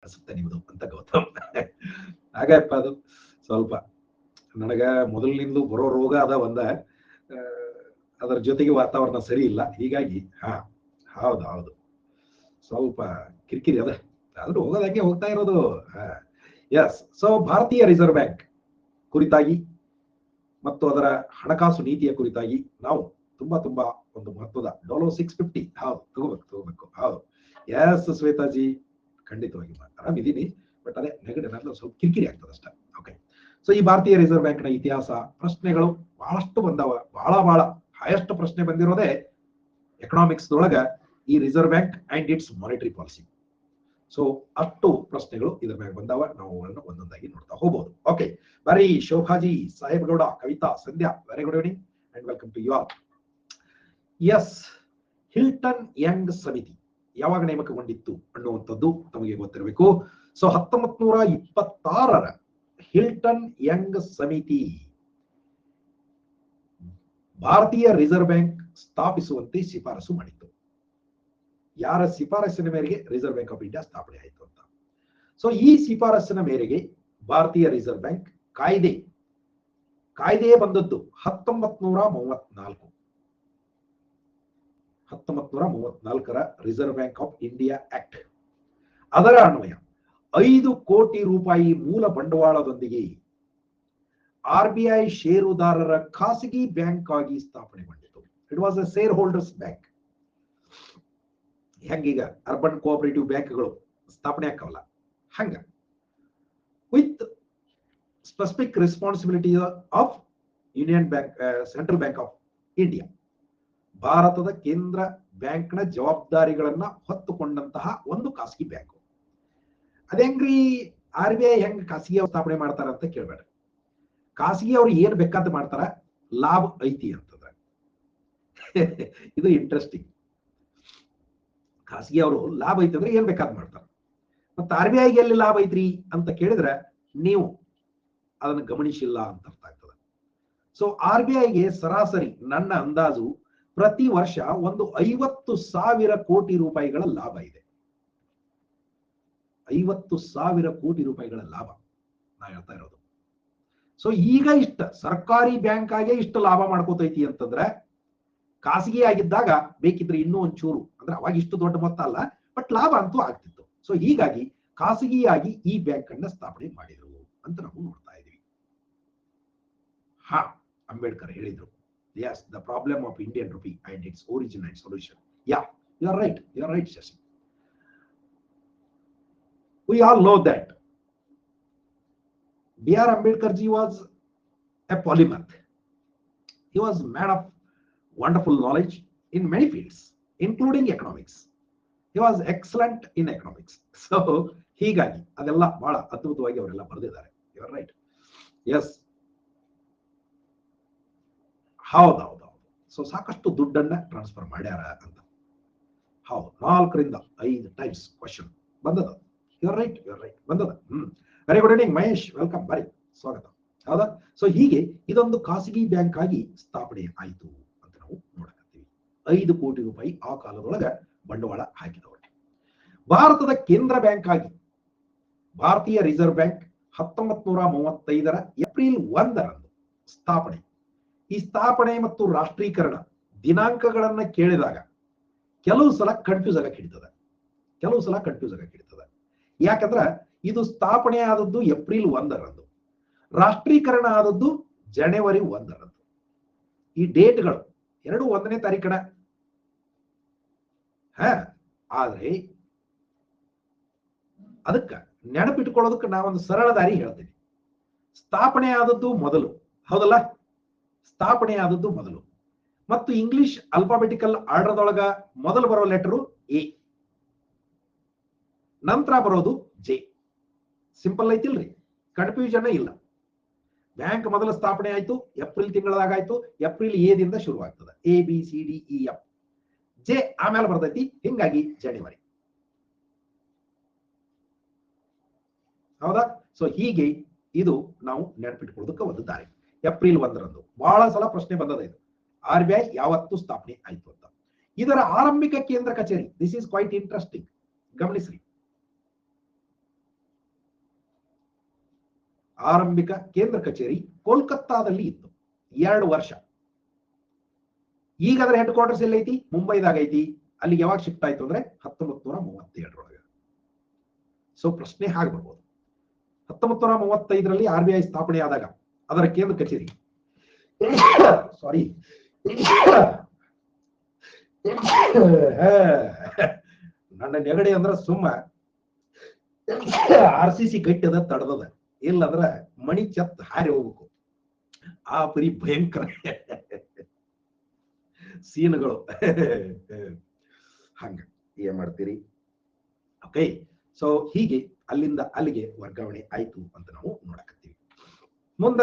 ಕಸುತ್ತೆ ನಿಮ್ದು ಅಂತ ಗೌತಮ್. ಹಾಗಪ್ಪ ಅದು ಸ್ವಲ್ಪ ನನಗ ಮೊದಲಿನಿಂದ ಬರೋ ರೋಗ ಅದ ಒಂದ, ಅದರ ಜೊತೆಗೆ ವಾತಾವರಣ ಸರಿ ಇಲ್ಲ, ಹೀಗಾಗಿ ಹೌದು ಹೌದು ಸ್ವಲ್ಪ ಕಿರಿಕಿರಿ ಅದ, ಆದ್ರೂ ಹೋಗೋದಕ್ಕೆ ಹೋಗ್ತಾ ಇರೋದು. ಎಸ್. ಸೊ ಭಾರತೀಯ ರಿಸರ್ವ್ ಬ್ಯಾಂಕ್ ಕುರಿತಾಗಿ ಮತ್ತು ಅದರ ಹಣಕಾಸು ನೀತಿಯ ಕುರಿತಾಗಿ ನಾವು ತುಂಬಾ ತುಂಬಾ ಒಂದು ಮಹತ್ವದ ಡಾಲೋ 650 ಹೌದು ತಗೋಬೇಕು. ಹೌದು ಎಸ್ ಶ್ವೇತಾಜಿ, ಖಂಡಿತವಾಗಿ ಆರಾಮಿದ್ದೀನಿ, ಬಟ್ ಅದೇ ನೆಗಡಿ ಸ್ವಲ್ಪ ಕಿರಿಕಿರಿ ಆಗ್ತದೆ ಅಷ್ಟೇ. ಓಕೆ. ಸೊ ಈ ಭಾರತೀಯ ರಿಸರ್ವ್ ಬ್ಯಾಂಕ್ ನ ಇತಿಹಾಸ ಪ್ರಶ್ನೆಗಳು ಬಹಳಷ್ಟು ಬಂದವ, ಬಹಳ ಹೈಯೆಸ್ಟ್ ಪ್ರಶ್ನೆ ಬಂದಿರೋದೇ ಎಕನಾಮಿಕ್ಸ್ ದೊಳಗ ಈ reserve bank and it's monetary policy. So ಅಷ್ಟು ಪ್ರಶ್ನೆಗಳು ಇದ್ರ ಮ್ಯಾಗ ಬಂದಾವ, ನಾವು ಅವುಗಳನ್ನು ಒಂದೊಂದಾಗಿ ನೋಡ್ತಾ ಹೋಗಬಹುದು. ಓಕೆ, ಬರೀ Shobhaji, Sahebgouda, Kavita, Sandhya, very good evening and welcome to you all. Yes, Hilton Young ಸಮಿತಿ ಯಾವಾಗ ನೇಮಕಗೊಂಡಿತ್ತು ಅನ್ನುವಂಥದ್ದು ತಮಗೆ ಗೊತ್ತಿರಬೇಕು. ಸೊ 1926ರ ಹಿಲ್ಟನ್ ಯಂಗ್ ಸಮಿತಿ ಭಾರತೀಯ ರಿಸರ್ವ್ ಬ್ಯಾಂಕ್ ಸ್ಥಾಪಿಸುವಂತೆ ಶಿಫಾರಸು ಮಾಡಿತ್ತು. ಯಾರ ಶಿಫಾರಸಿನ ಮೇರೆಗೆ ರಿಸರ್ವ್ ಬ್ಯಾಂಕ್ ಆಫ್ ಇಂಡಿಯಾ ಸ್ಥಾಪನೆ ಆಯಿತು ಅಂತ. ಸೊ ಈ ಶಿಫಾರಸಿನ ಮೇರೆಗೆ ಭಾರತೀಯ ರಿಸರ್ವ್ ಬ್ಯಾಂಕ್ ಕಾಯ್ದೆ ಬಂದದ್ದು 1934ರ reserve bank of India act. ಅದರ ಅನ್ವಯ 5 ಕೋಟಿ ರೂಪಾಯಿ ಮೂಲ ಬಂಡವಾಳದೊಂದಿಗೆ RBI ಷೇರುದಾರರ ಖಾಸಗಿ ಬ್ಯಾಂಕ್ ಆಗಿ ಸ್ಥಾಪನೆಗೊಂಡಿತು. It was a share holders bank. ಹೆಂಗೀಗ ಅರ್ಬನ್ ಕೋಆಪರೇಟಿವ್ ಬ್ಯಾಂಕ್ಗಳು ಸ್ಥಾಪನೆ ಆಕವಲ್ಲ, ಹಂಗ with specific responsibility of union bank, central bank of India. ಭಾರತದ ಕೇಂದ್ರ ಬ್ಯಾಂಕ್ನ ಜವಾಬ್ದಾರಿಗಳನ್ನ ಹೊತ್ತುಕೊಂಡಂತಹ ಒಂದು ಖಾಸಗಿ ಬ್ಯಾಂಕ್. ಅದೇಂಗ್ರಿ RBI ಹೆಂಗ್ ಖಾಸಗಿ ಸ್ಥಾಪನೆ ಮಾಡ್ತಾರ ಅಂತ ಕೇಳ್ಬೇಡ್ರಿ. ಖಾಸಗಿ ಅವ್ರು ಏನ್ ಬೇಕಾದ ಮಾಡ್ತಾರ, ಲಾಭ ಐತಿ ಅಂತಂದ್ರೆ. ಇದು ಇಂಟ್ರೆಸ್ಟಿಂಗ್. ಖಾಸಗಿ ಅವರು ಲಾಭ ಐತಿ ಅಂದ್ರೆ ಏನ್ ಬೇಕಾದ್ ಮಾಡ್ತಾರ. ಮತ್ತೆ RBIಗೆ ಎಲ್ಲಿ ಲಾಭ ಐತ್ರಿ ಅಂತ ಕೇಳಿದ್ರೆ ನೀವು ಅದನ್ನು ಗಮನಿಸಿಲ್ಲ ಅಂತ ಅರ್ಥ ಆಗ್ತದೆ. ಸೊ RBIಗೆ ಸರಾಸರಿ ನನ್ನ ಅಂದಾಜು ಪ್ರತಿ ವರ್ಷ ಒಂದು 50,000 ಕೋಟಿ ರೂಪಾಯಿಗಳ ಲಾಭ ಇದೆ. 50,000 ಕೋಟಿ ರೂಪಾಯಿಗಳ ಲಾಭ ನಾ ಹೇಳ್ತಾ ಇರೋದು. ಸೊ ಈಗ ಇಷ್ಟ ಸರ್ಕಾರಿ ಬ್ಯಾಂಕ್ ಆಗೇ ಇಷ್ಟು ಲಾಭ ಮಾಡ್ಕೋತೈತಿ ಅಂತಂದ್ರೆ, ಖಾಸಗಿ ಆಗಿದ್ದಾಗ ಬೇಕಿದ್ರೆ ಇನ್ನೂ ಒಂಚೂರು, ಅಂದ್ರೆ ಅವಾಗ ಇಷ್ಟು ದೊಡ್ಡ ಮೊತ್ತ ಅಲ್ಲ, ಬಟ್ ಲಾಭ ಅಂತೂ ಆಗ್ತಿತ್ತು. ಸೊ ಹೀಗಾಗಿ ಖಾಸಗಿಯಾಗಿ ಈ ಬ್ಯಾಂಕ್ ಅನ್ನ ಸ್ಥಾಪನೆ ಮಾಡಿದ್ರು ಅಂತ ನಾವು ನೋಡ್ತಾ ಇದೀವಿ. ಅಂಬೇಡ್ಕರ್ ಹೇಳಿದ್ರು, yes, the problem of Indian rupee and its origin and solution. Yeah, you are right Shashi. We all know that B.R. Ambedkar ji was a polymath. He was a man of wonderful knowledge in many fields, including economics. He was excellent in economics. So ಹೀಗಾಗಿ ಅದೆಲ್ಲ ಬಹಳ ಅದ್ಭುತವಾಗಿ ಅವರೆಲ್ಲ ಬರೆದಿದ್ದಾರೆ. You are right. Yes, ಹೌದೌದು. So ಸಾಕಷ್ಟು ದುಡ್ಡನ್ನ transfer ಮಾಡ್ಯಾರ ಅಂತ. ಹೌದು, 4ರಿಂದ 5 ಟೈಮ್ಸ್ ಕ್ವಶನ್ ಬಂದದ. ಯು ಆರ್ ರೈಟ್ ಬಂದದ. Very good evening Mahesh, welcome, ಬರಿ, ಸ್ವಾಗತ. ಹೌದಾ? ಸೊ ಹೀಗೆ ಇದೊಂದು ಖಾಸಗಿ ಬ್ಯಾಂಕ್ ಆಗಿ ಸ್ಥಾಪನೆ ಆಯಿತು ಅಂತ ನಾವು ನೋಡಕತ್ತೀವಿ. 5 ಕೋಟಿ ರೂಪಾಯಿ ಆ ಕಾಲದೊಳಗೆ ಬಂಡವಾಳ ಹಾಕಿದವರು. ಭಾರತದ ಕೇಂದ್ರ ಬ್ಯಾಂಕ್ ಆಗಿ ಭಾರತೀಯ ರಿಸರ್ವ್ ಬ್ಯಾಂಕ್ 1935ರ ಏಪ್ರಿಲ್ 1ರಂದು ಸ್ಥಾಪನೆ. ಈ ಸ್ಥಾಪನೆ ಮತ್ತು ರಾಷ್ಟ್ರೀಕರಣ ದಿನಾಂಕಗಳನ್ನ ಕೇಳಿದಾಗ ಕೆಲವು ಸಲ ಕನ್ಫ್ಯೂಸ್ ಆಗಕ್ಕೆ ಹಿಡಿತದೆ. ಯಾಕಂದ್ರೆ ಇದು ಸ್ಥಾಪನೆ ಆದದ್ದು ಏಪ್ರಿಲ್ 1ರಂದು, ರಾಷ್ಟ್ರೀಕರಣ ಆದದ್ದು ಜನವರಿ 1ರಂದು. ಈ ಡೇಟ್ಗಳು ಎರಡು 1ನೇ ತಾರೀಕನ. ಆದ್ರೆ ಅದಕ್ಕ ನೆನಪಿಟ್ಕೊಳ್ಳೋದಕ್ಕೆ ನಾವೊಂದು ಸರಳ ದಾರಿ ಹೇಳ್ತೀನಿ. ಸ್ಥಾಪನೆ ಆದದ್ದು ಮೊದಲು, ಹೌದಲ್ಲ? ಸ್ಥಾಪನೆ ಆದದ್ದು ಮೊದಲು. ಮತ್ತು ಇಂಗ್ಲಿಷ್ ಅಲ್ಫಾಬೆಟಿಕಲ್ ಆರ್ಡರ್ದೊಳಗ ಮೊದಲು ಬರೋ ಲೆಟರು ಎ, ನಂತರ ಬರೋದು ಜೆ. ಸಿಂಪಲ್ ಐತಿಲ್ರಿ, ಕನ್ಫ್ಯೂಷನ್ ಇಲ್ಲ. ಬ್ಯಾಂಕ್ ಮೊದಲ ಸ್ಥಾಪನೆ ಆಯ್ತು, ಏಪ್ರಿಲ್ ತಿಂಗಳಾಗಾಯ್ತು. ಏಪ್ರಿಲ್ ಎದಿಂದ ಶುರು ಆಗ್ತದೆ, ABCDEF. ಜೆ ಆಮೇಲೆ ಬರ್ತೈತಿ, ಹಿಂಗಾಗಿ ಜನವರಿ. ಹೌದಾ? ಸೊ ಹೀಗೆ ಇದು ನಾವು ನೆನಪಿಟ್ಕೊಳ್ಳೋದಕ್ಕೆ ಒಂದು ದಾರಿ. ಏಪ್ರಿಲ್ 1ರಂದು ಬಹಳ ಸಲ ಪ್ರಶ್ನೆ ಬಂದದ ಇದು, RBI ಯಾವತ್ತು ಸ್ಥಾಪನೆ ಆಯ್ತು ಅಂತ. ಇದರ ಆರಂಭಿಕ ಕೇಂದ್ರ ಕಚೇರಿ, ದಿಸ್ ಈಸ್ ಕ್ವೈಟ್ ಇಂಟ್ರೆಸ್ಟಿಂಗ್, ಗಮನಿಸ್ರಿ. ಆರಂಭಿಕ ಕೇಂದ್ರ ಕಚೇರಿ ಕೋಲ್ಕತ್ತಾದಲ್ಲಿ ಇತ್ತು 2 ವರ್ಷ. ಈಗ ಅದರ ಹೆಡ್ ಕ್ವಾರ್ಟರ್ಸ್ ಎಲ್ಲೈತಿ? ಮುಂಬೈದಾಗ ಐತಿ. ಅಲ್ಲಿಗೆ ಯಾವಾಗ ಶಿಫ್ಟ್ ಆಯ್ತು ಅಂದ್ರೆ 1937 ಸೊ ಪ್ರಶ್ನೆ ಹಾಗೆ ಬರ್ಬೋದು. 1935ರಲ್ಲಿ RBI ಸ್ಥಾಪನೆ ಆದಾಗ ಅದರ ಕೇಂದ್ರ ಕಚೇರಿ ಸಾರಿ ನನ್ನ ನೆಗಡಿ ಅಂದ್ರೆ ಸುಮ್ಮ RCC ಗಟ್ಟಿದ ತಡದದ, ಇಲ್ಲಂದ್ರ ಮಣಿ ಚತ್ ಹಾರಿ ಹೋಗ್ಬೇಕು. ಆ ಪರಿ ಭಯಂಕರ ಸೀನ್ಗಳು. ಹಂಗ ಏನ್ ಮಾಡ್ತೀರಿ? ಓಕೆ, ಸೊ ಹೀಗೆ ಅಲ್ಲಿಂದ ಅಲ್ಲಿಗೆ ವರ್ಗಾವಣೆ ಆಯ್ತು ಅಂತ ನಾವು ನೋಡಕತ್ತೀವಿ. ಮುಂದ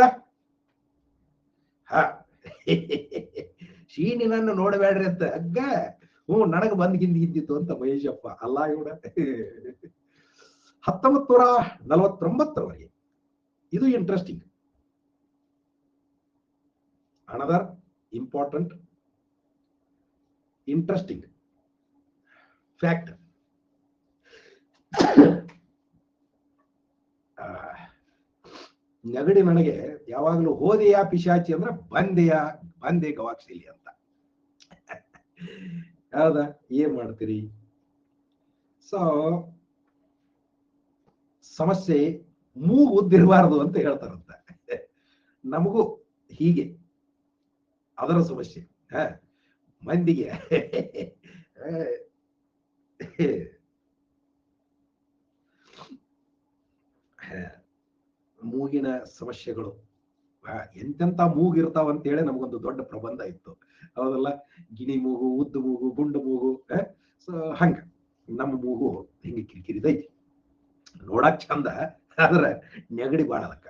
ಶೀನಿನನ್ನು ನೋಡಬೇಡ್ರಿ ಅಂತ ಅಗ್ಗ ನನಗ ಬಂದ್ ಹಿಂದಿತ್ತು ಅಂತ ಮಹೇಶಪ್ಪ ಅಲ್ಲ ಇವಡ. 1949ರವರೆಗೆ ಇದು interesting. Another important interesting fact. ನೆಗಡಿ ನನಗೆ ಯಾವಾಗಲೂ ಹೋದೆಯಾ ಪಿಶಾಚಿ ಅಂದ್ರೆ ಬಂದೆ ಗವಾಕ್ಷಿಲಿ ಅಂತ. ಹೌದಾ? ಏನ್ ಮಾಡ್ತೀರಿ? ಸೊ ಸಮಸ್ಯೆ ಮೂಗು ಉದ್ದಿರಬಾರದು ಅಂತ ಹೇಳ್ತಾರಂತ. ನಮಗೂ ಹೀಗೆ ಅದರ ಸಮಸ್ಯೆ ಮಂದಿಗೆ ಮೂಗಿನ ಸಮಸ್ಯೆಗಳು ಎಂತೆಂತ ಮೂಗಿರ್ತಾವ ಅಂತ ಹೇಳಿ ನಮಗೊಂದು ದೊಡ್ಡ ಪ್ರಬಂಧ ಇತ್ತು, ಹೌದಲ್ಲ? ಗಿಣಿ ಮೂಗು, ಉದ್ದು ಮೂಗು, ಗುಂಡು ಮೂಗು. ಸೊ ಹಂಗ ನಮ್ಮ ಮೂಗು ಹಿಂಗೆ ಕಿರಿಕಿರಿದೈತಿ, ನೋಡಕ್ ಚಂದ, ಆದ್ರೆ ನೆಗಡಿ ಬಾಳ ಅದಕ್ಕ.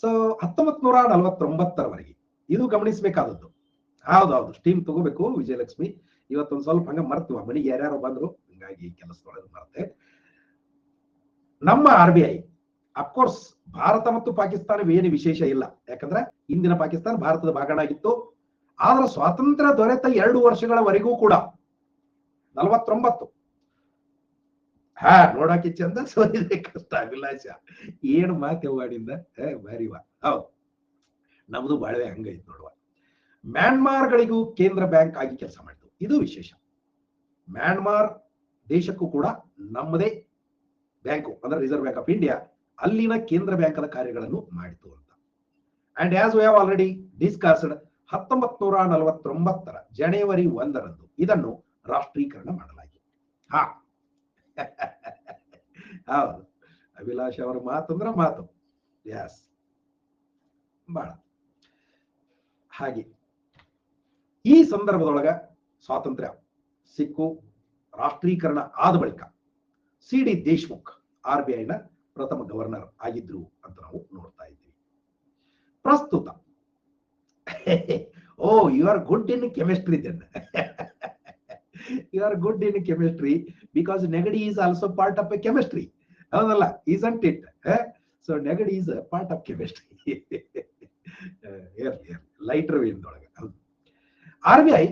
ಸೊ 1949ರವರೆಗೆ ಇದು ಗಮನಿಸಬೇಕಾದದ್ದು. ಹೌದೌದು, ಸ್ಟೀಮ್ ತಗೋಬೇಕು ವಿಜಯಲಕ್ಷ್ಮಿ. ಇವತ್ತೊಂದ್ ಸ್ವಲ್ಪ ಹಂಗ ಮರ್ತೀವ, ಮನೆಗೆ ಯಾರ್ಯಾರು ಬಂದ್ರು, ಹಿಂಗಾಗಿ ಕೆಲಸದೊಳಗೆ ಮರ್ತೆ. ನಮ್ಮ RBI ಅಫ್ಕೋರ್ಸ್ ಭಾರತ ಮತ್ತು ಪಾಕಿಸ್ತಾನವೇನು ವಿಶೇಷ ಇಲ್ಲ, ಯಾಕಂದ್ರೆ ಇಂದಿನ ಪಾಕಿಸ್ತಾನ ಭಾರತದ ಭಾಗನಾಗಿತ್ತು. ಆದ್ರೆ ಸ್ವಾತಂತ್ರ್ಯ ದೊರೆತ 2 ವರ್ಷಗಳವರೆಗೂ ಕೂಡ 49 ನೋಡಾಕಿ ಚಂದ, ಸೋದಿದೆ ಕಷ್ಟ. ಅಭಿಲಾಷ ಏನು ಮಾತೆವಾಡಿಂದ ಬಾರಿವ. ಹೌದು, ನಮ್ದು ಬಾಳ್ವೆ ಹಂಗೈತ್ ನೋಡುವ. ಮ್ಯಾನ್ಮಾರ್ಗಳಿಗೂ ಕೇಂದ್ರ ಬ್ಯಾಂಕ್ ಆಗಿ ಕೆಲಸ ಮಾಡಿತು, ಇದು ವಿಶೇಷ. ಮ್ಯಾನ್ಮಾರ್ ದೇಶಕ್ಕೂ ಕೂಡ ನಮ್ಮದೇ ಬ್ಯಾಂಕು ಅಂದ್ರೆ ರಿಸರ್ವ್ ಬ್ಯಾಂಕ್ ಆಫ್ ಇಂಡಿಯಾ ಅಲ್ಲಿನ ಕೇಂದ್ರ ಬ್ಯಾಂಕದ ಕಾರ್ಯಗಳನ್ನು ಮಾಡಿತು ಅಂತ. And as we have already discussed, 1949ರ ಜನವರಿ 1ರಂದು ಇದನ್ನು ರಾಷ್ಟ್ರೀಕರಣ ಮಾಡಲಾಗಿದೆ. ಹೌದು, ಅಭಿಲಾಷ್ ಅವರ ಮಾತಂದ್ರ ಮಾತು. ಎಸ್, ಬಹಳ ಹಾಗೆ. ಈ ಸಂದರ್ಭದೊಳಗ ಸ್ವಾತಂತ್ರ್ಯ ಸಿಕ್ಕು, ರಾಷ್ಟ್ರೀಕರಣ ಆದ ಬಳಿಕ CD ದೇಶ್ಮುಖ್ RBIನ ಪ್ರಥಮ ಗವರ್ನರ್ ಆಗಿದ್ರು ಅಂತ ನಾವು ನೋಡ್ತಾ ಇದ್ದೀವಿ. ಪ್ರಸ್ತುತ you are good in chemistry then. You are good in chemistry because ನೆಗಡಿ is also part of a chemistry, ಹೌದಲ್ಲ? Isn't it? ಸೊ ನೆಗಡಿ is part of chemistry. Lighter ವೇನ್ದೊಳಗೆ. RBI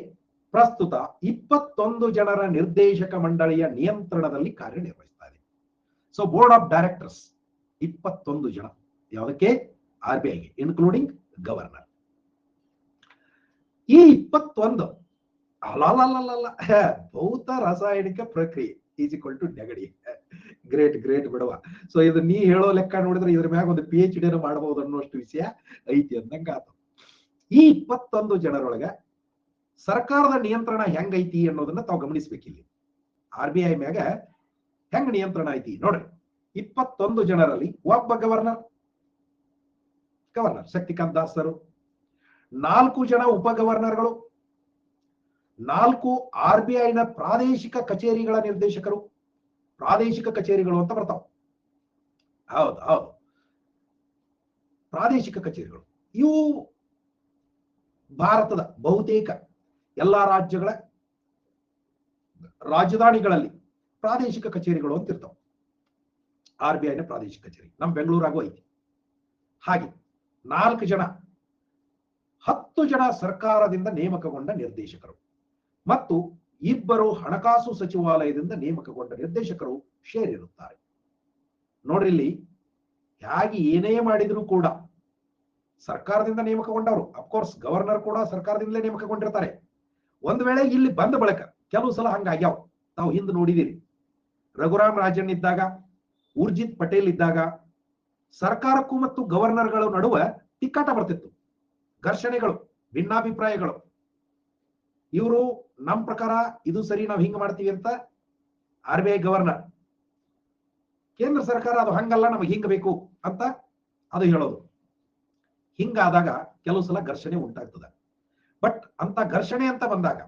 ಪ್ರಸ್ತುತ 21 ಜನರ ನಿರ್ದೇಶಕ ಮಂಡಳಿಯ ನಿಯಂತ್ರಣದಲ್ಲಿ ಕಾರ್ಯನಿರ್ವಹಿಸ್ತಾ ಇದೆ. ಸೊ ಬೋರ್ಡ್ ಆಫ್ ಡೈರೆಕ್ಟರ್ಸ್ 21 ಜನ, ಯಾವುದಕ್ಕೆ? RBIಗೆ, ಇನ್ಕ್ಲೂಡಿಂಗ್ ಗವರ್ನರ್. ಈ 21 ಅಲ್ಲ ಭೌತ ರಾಸಾಯನಿಕ ಪ್ರಕ್ರಿಯೆ ಈಸ್ ಈಕ್ವಲ್ ಟು ನೆಗಡಿ. ಗ್ರೇಟ್ ಬಿಡುವ. ಸೊ ಇದು ನೀ ಹೇಳೋ ಲೆಕ್ಕ ನೋಡಿದ್ರೆ ಇದ್ರ ಮ್ಯಾಗ ಒಂದು PhD ಮಾಡಬಹುದು ಅನ್ನೋಷ್ಟು ವಿಷಯ ಐತಿ ಅಂದಂಗ ಆತು. ಈ 21 ಜನರೊಳಗ ಸರ್ಕಾರದ ನಿಯಂತ್ರಣ ಹೆಂಗೈತಿ ಅನ್ನೋದನ್ನ ತಾವು ಗಮನಿಸ್ಬೇಕಿಲ್ಲಿ. RBI ಮ್ಯಾಗ ಹೆಂಗ್ ನಿಯಂತ್ರಣ ಐತಿ ನೋಡ್ರಿ. 21 ಜನರಲ್ಲಿ ಒಬ್ಬ ಗವರ್ನರ್ ಶಕ್ತಿಕಾಂತ್ ದಾಸ್ ಸರ್, 4 ಜನ ಉಪ ಗವರ್ನರ್ಗಳು, 4 RBIನ ಪ್ರಾದೇಶಿಕ ಕಚೇರಿಗಳ ನಿರ್ದೇಶಕರು. ಪ್ರಾದೇಶಿಕ ಕಚೇರಿಗಳು ಅಂತ ಬರ್ತಾವ. ಹೌದು, ಪ್ರಾದೇಶಿಕ ಕಚೇರಿಗಳು ಇವು ಭಾರತದ ಬಹುತೇಕ ಎಲ್ಲಾ ರಾಜ್ಯಗಳ ರಾಜಧಾನಿಗಳಲ್ಲಿ ಪ್ರಾದೇಶಿಕ ಕಚೇರಿಗಳು ಅಂತ ಇರ್ತಾವ. RBIನ ಪ್ರಾದೇಶಿಕ ಕಚೇರಿ ನಮ್ಮ ಬೆಂಗಳೂರಾಗೂ ಐತಿ. ಹಾಗೆ 4 ಜನ, 10 ಜನ ಸರ್ಕಾರದಿಂದ ನೇಮಕಗೊಂಡ ನಿರ್ದೇಶಕರು ಮತ್ತು 2 ಹಣಕಾಸು ಸಚಿವಾಲಯದಿಂದ ನೇಮಕಗೊಂಡ ನಿರ್ದೇಶಕರು ಶೇರ್ ಇರುತ್ತಾರೆ. ನೋಡ್ರಿ, ಇಲ್ಲಿ ಹೇಗೆ ಏನೇ ಮಾಡಿದ್ರು ಕೂಡ ಸರ್ಕಾರದಿಂದ ನೇಮಕಗೊಂಡವರು, ಅಫ್ಕೋರ್ಸ್ ಗವರ್ನರ್ ಕೂಡ ಸರ್ಕಾರದಿಂದಲೇ ನೇಮಕಗೊಂಡಿರ್ತಾರೆ. ಒಂದ್ ವೇಳೆ ಇಲ್ಲಿ ಬಂದ ಬಳಿಕ ಕೆಲವು ಸಲ ಹಂಗಾಗ್ಯಾವ, ತಾವು ಹಿಂದೆ ನೋಡಿದಿರಿ. ರಘುರಾಮ್ ರಾಜನ್ ಇದ್ದಾಗ, ಊರ್ಜಿತ್ ಪಟೇಲ್ ಇದ್ದಾಗ ಸರ್ಕಾರಕ್ಕೂ ಮತ್ತು ಗವರ್ನರ್ಗಳ ನಡುವೆ ತಿಕ್ಕಾಟ ಬರ್ತಿತ್ತು, ಘರ್ಷಣೆಗಳು, ಭಿನ್ನಾಭಿಪ್ರಾಯಗಳು. ಇವರು ನಮ್ಮ ಪ್ರಕಾರ ಇದು ಸರಿ, ನಾವು ಹಿಂಗ ಮಾಡ್ತೀವಿ ಅಂತ RBI ಗವರ್ನರ್, ಕೇಂದ್ರ ಸರ್ಕಾರ ಅದು ಹಂಗಲ್ಲ, ನಮಗೆ ಹಿಂಗ ಬೇಕು ಅಂತ ಅದು ಹೇಳೋದು. ಹಿಂಗಾದಾಗ ಕೆಲವು ಸಲ ಘರ್ಷಣೆ ಉಂಟಾಗ್ತದೆ. ಬಟ್ ಅಂತ ಘರ್ಷಣೆ ಅಂತ ಬಂದಾಗ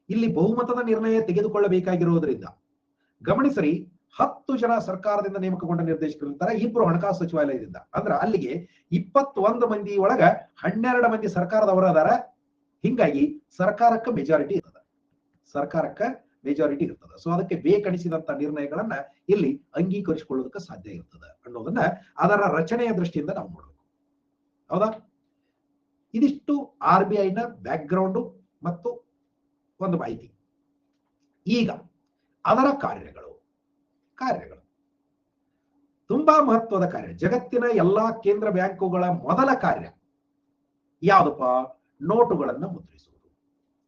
ಇಲ್ಲಿ ಬಹುಮತದ ನಿರ್ಣಯ ತೆಗೆದುಕೊಳ್ಳಬೇಕಾಗಿರೋದ್ರಿಂದ ಗಮನಿಸರಿ, 10 ಜನ ಸರ್ಕಾರದಿಂದ ನೇಮಕಗೊಂಡ ನಿರ್ದೇಶಕರು ಇರ್ತಾರೆ, 2 ಹಣಕಾಸು ಸಚಿವಾಲಯದಿಂದ. ಅಂದ್ರ ಅಲ್ಲಿಗೆ 21 ಮಂದಿ ಒಳಗ 12 ಮಂದಿ ಸರ್ಕಾರದವರ ಅದಾರ. ಹಿಂಗಾಗಿ ಸರ್ಕಾರಕ್ಕೆ ಮೆಜಾರಿಟಿ ಇರ್ತದೆ, ಸೊ ಅದಕ್ಕೆ ಬೇಕನಿಸಿದಂತ ನಿರ್ಣಯಗಳನ್ನ ಇಲ್ಲಿ ಅಂಗೀಕರಿಸಿಕೊಳ್ಳೋದಕ್ಕೆ ಸಾಧ್ಯ ಇರ್ತದೆ ಅನ್ನೋದನ್ನ ಅದರ ರಚನೆಯ ದೃಷ್ಟಿಯಿಂದ ನಾವು ನೋಡಬೇಕು. ಹೌದಾ? ಇದಿಷ್ಟು RBI ನ ಬ್ಯಾಕ್ ಗ್ರೌಂಡ್ ಮತ್ತು ಒಂದು ಮಾಹಿತಿ. ಈಗ ಅದರ ಕಾರ್ಯಗಳು ತುಂಬಾ ಮಹತ್ವದ ಕಾರ್ಯ. ಜಗತ್ತಿನ ಎಲ್ಲಾ ಕೇಂದ್ರ ಬ್ಯಾಂಕುಗಳ ಮೊದಲ ಕಾರ್ಯ ಯಾವುದಪ್ಪ? ನೋಟುಗಳನ್ನ ಮುದ್ರಿಸುವುದು.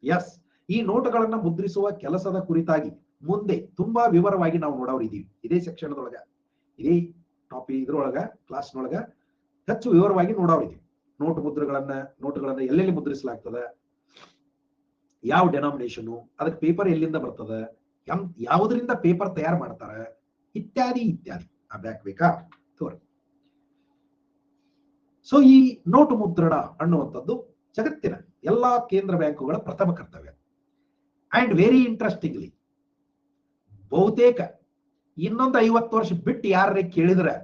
ಎಸ್, ಈ ನೋಟುಗಳನ್ನ ಮುದ್ರಿಸುವ ಕೆಲಸದ ಕುರಿತಾಗಿ ಮುಂದೆ ತುಂಬಾ ವಿವರವಾಗಿ ನಾವು ನೋಡೋರಿದ್ದೀವಿ. ಇದೇ ಸೆಕ್ಷನ್ದೊಳಗ, ಇದೇ ಟಾಪಿಕ್ ಇದ್ರೊಳಗ, ಕ್ಲಾಸ್ನೊಳಗ ಹೆಚ್ಚು ವಿವರವಾಗಿ ನೋಡೋರಿದ್ದೀವಿ. ನೋಟುಗಳನ್ನ ಎಲ್ಲೆಲ್ಲಿ ಮುದ್ರಿಸಲಾಗ್ತದೆ, ಯಾವ ಡೆನಾಮಿನೇಷನ್, ಅದಕ್ಕೆ ಪೇಪರ್ ಎಲ್ಲಿಂದ ಬರ್ತದೆ, ಯಾವುದರಿಂದ ಪೇಪರ್ ತಯಾರು ಮಾಡ್ತಾರೆ, ಇತ್ಯಾದಿ. ಆ ಬ್ಯಾಕ್ ಬೇಕಾ ತೋರಿ. ಸೊ ಈ ನೋಟು ಮುದ್ರಣ ಅನ್ನುವಂಥದ್ದು ಜಗತ್ತಿನ ಎಲ್ಲಾ ಕೇಂದ್ರ ಬ್ಯಾಂಕುಗಳ ಪ್ರಥಮ ಕರ್ತವ್ಯ. ಅಂಡ್ ವೆರಿ ಇಂಟ್ರೆಸ್ಟಿಂಗ್ಲಿ, ಬಹುತೇಕ ಇನ್ನೊಂದು 50 ವರ್ಷ ಬಿಟ್ಟು ಯಾರೇ ಕೇಳಿದ್ರೆ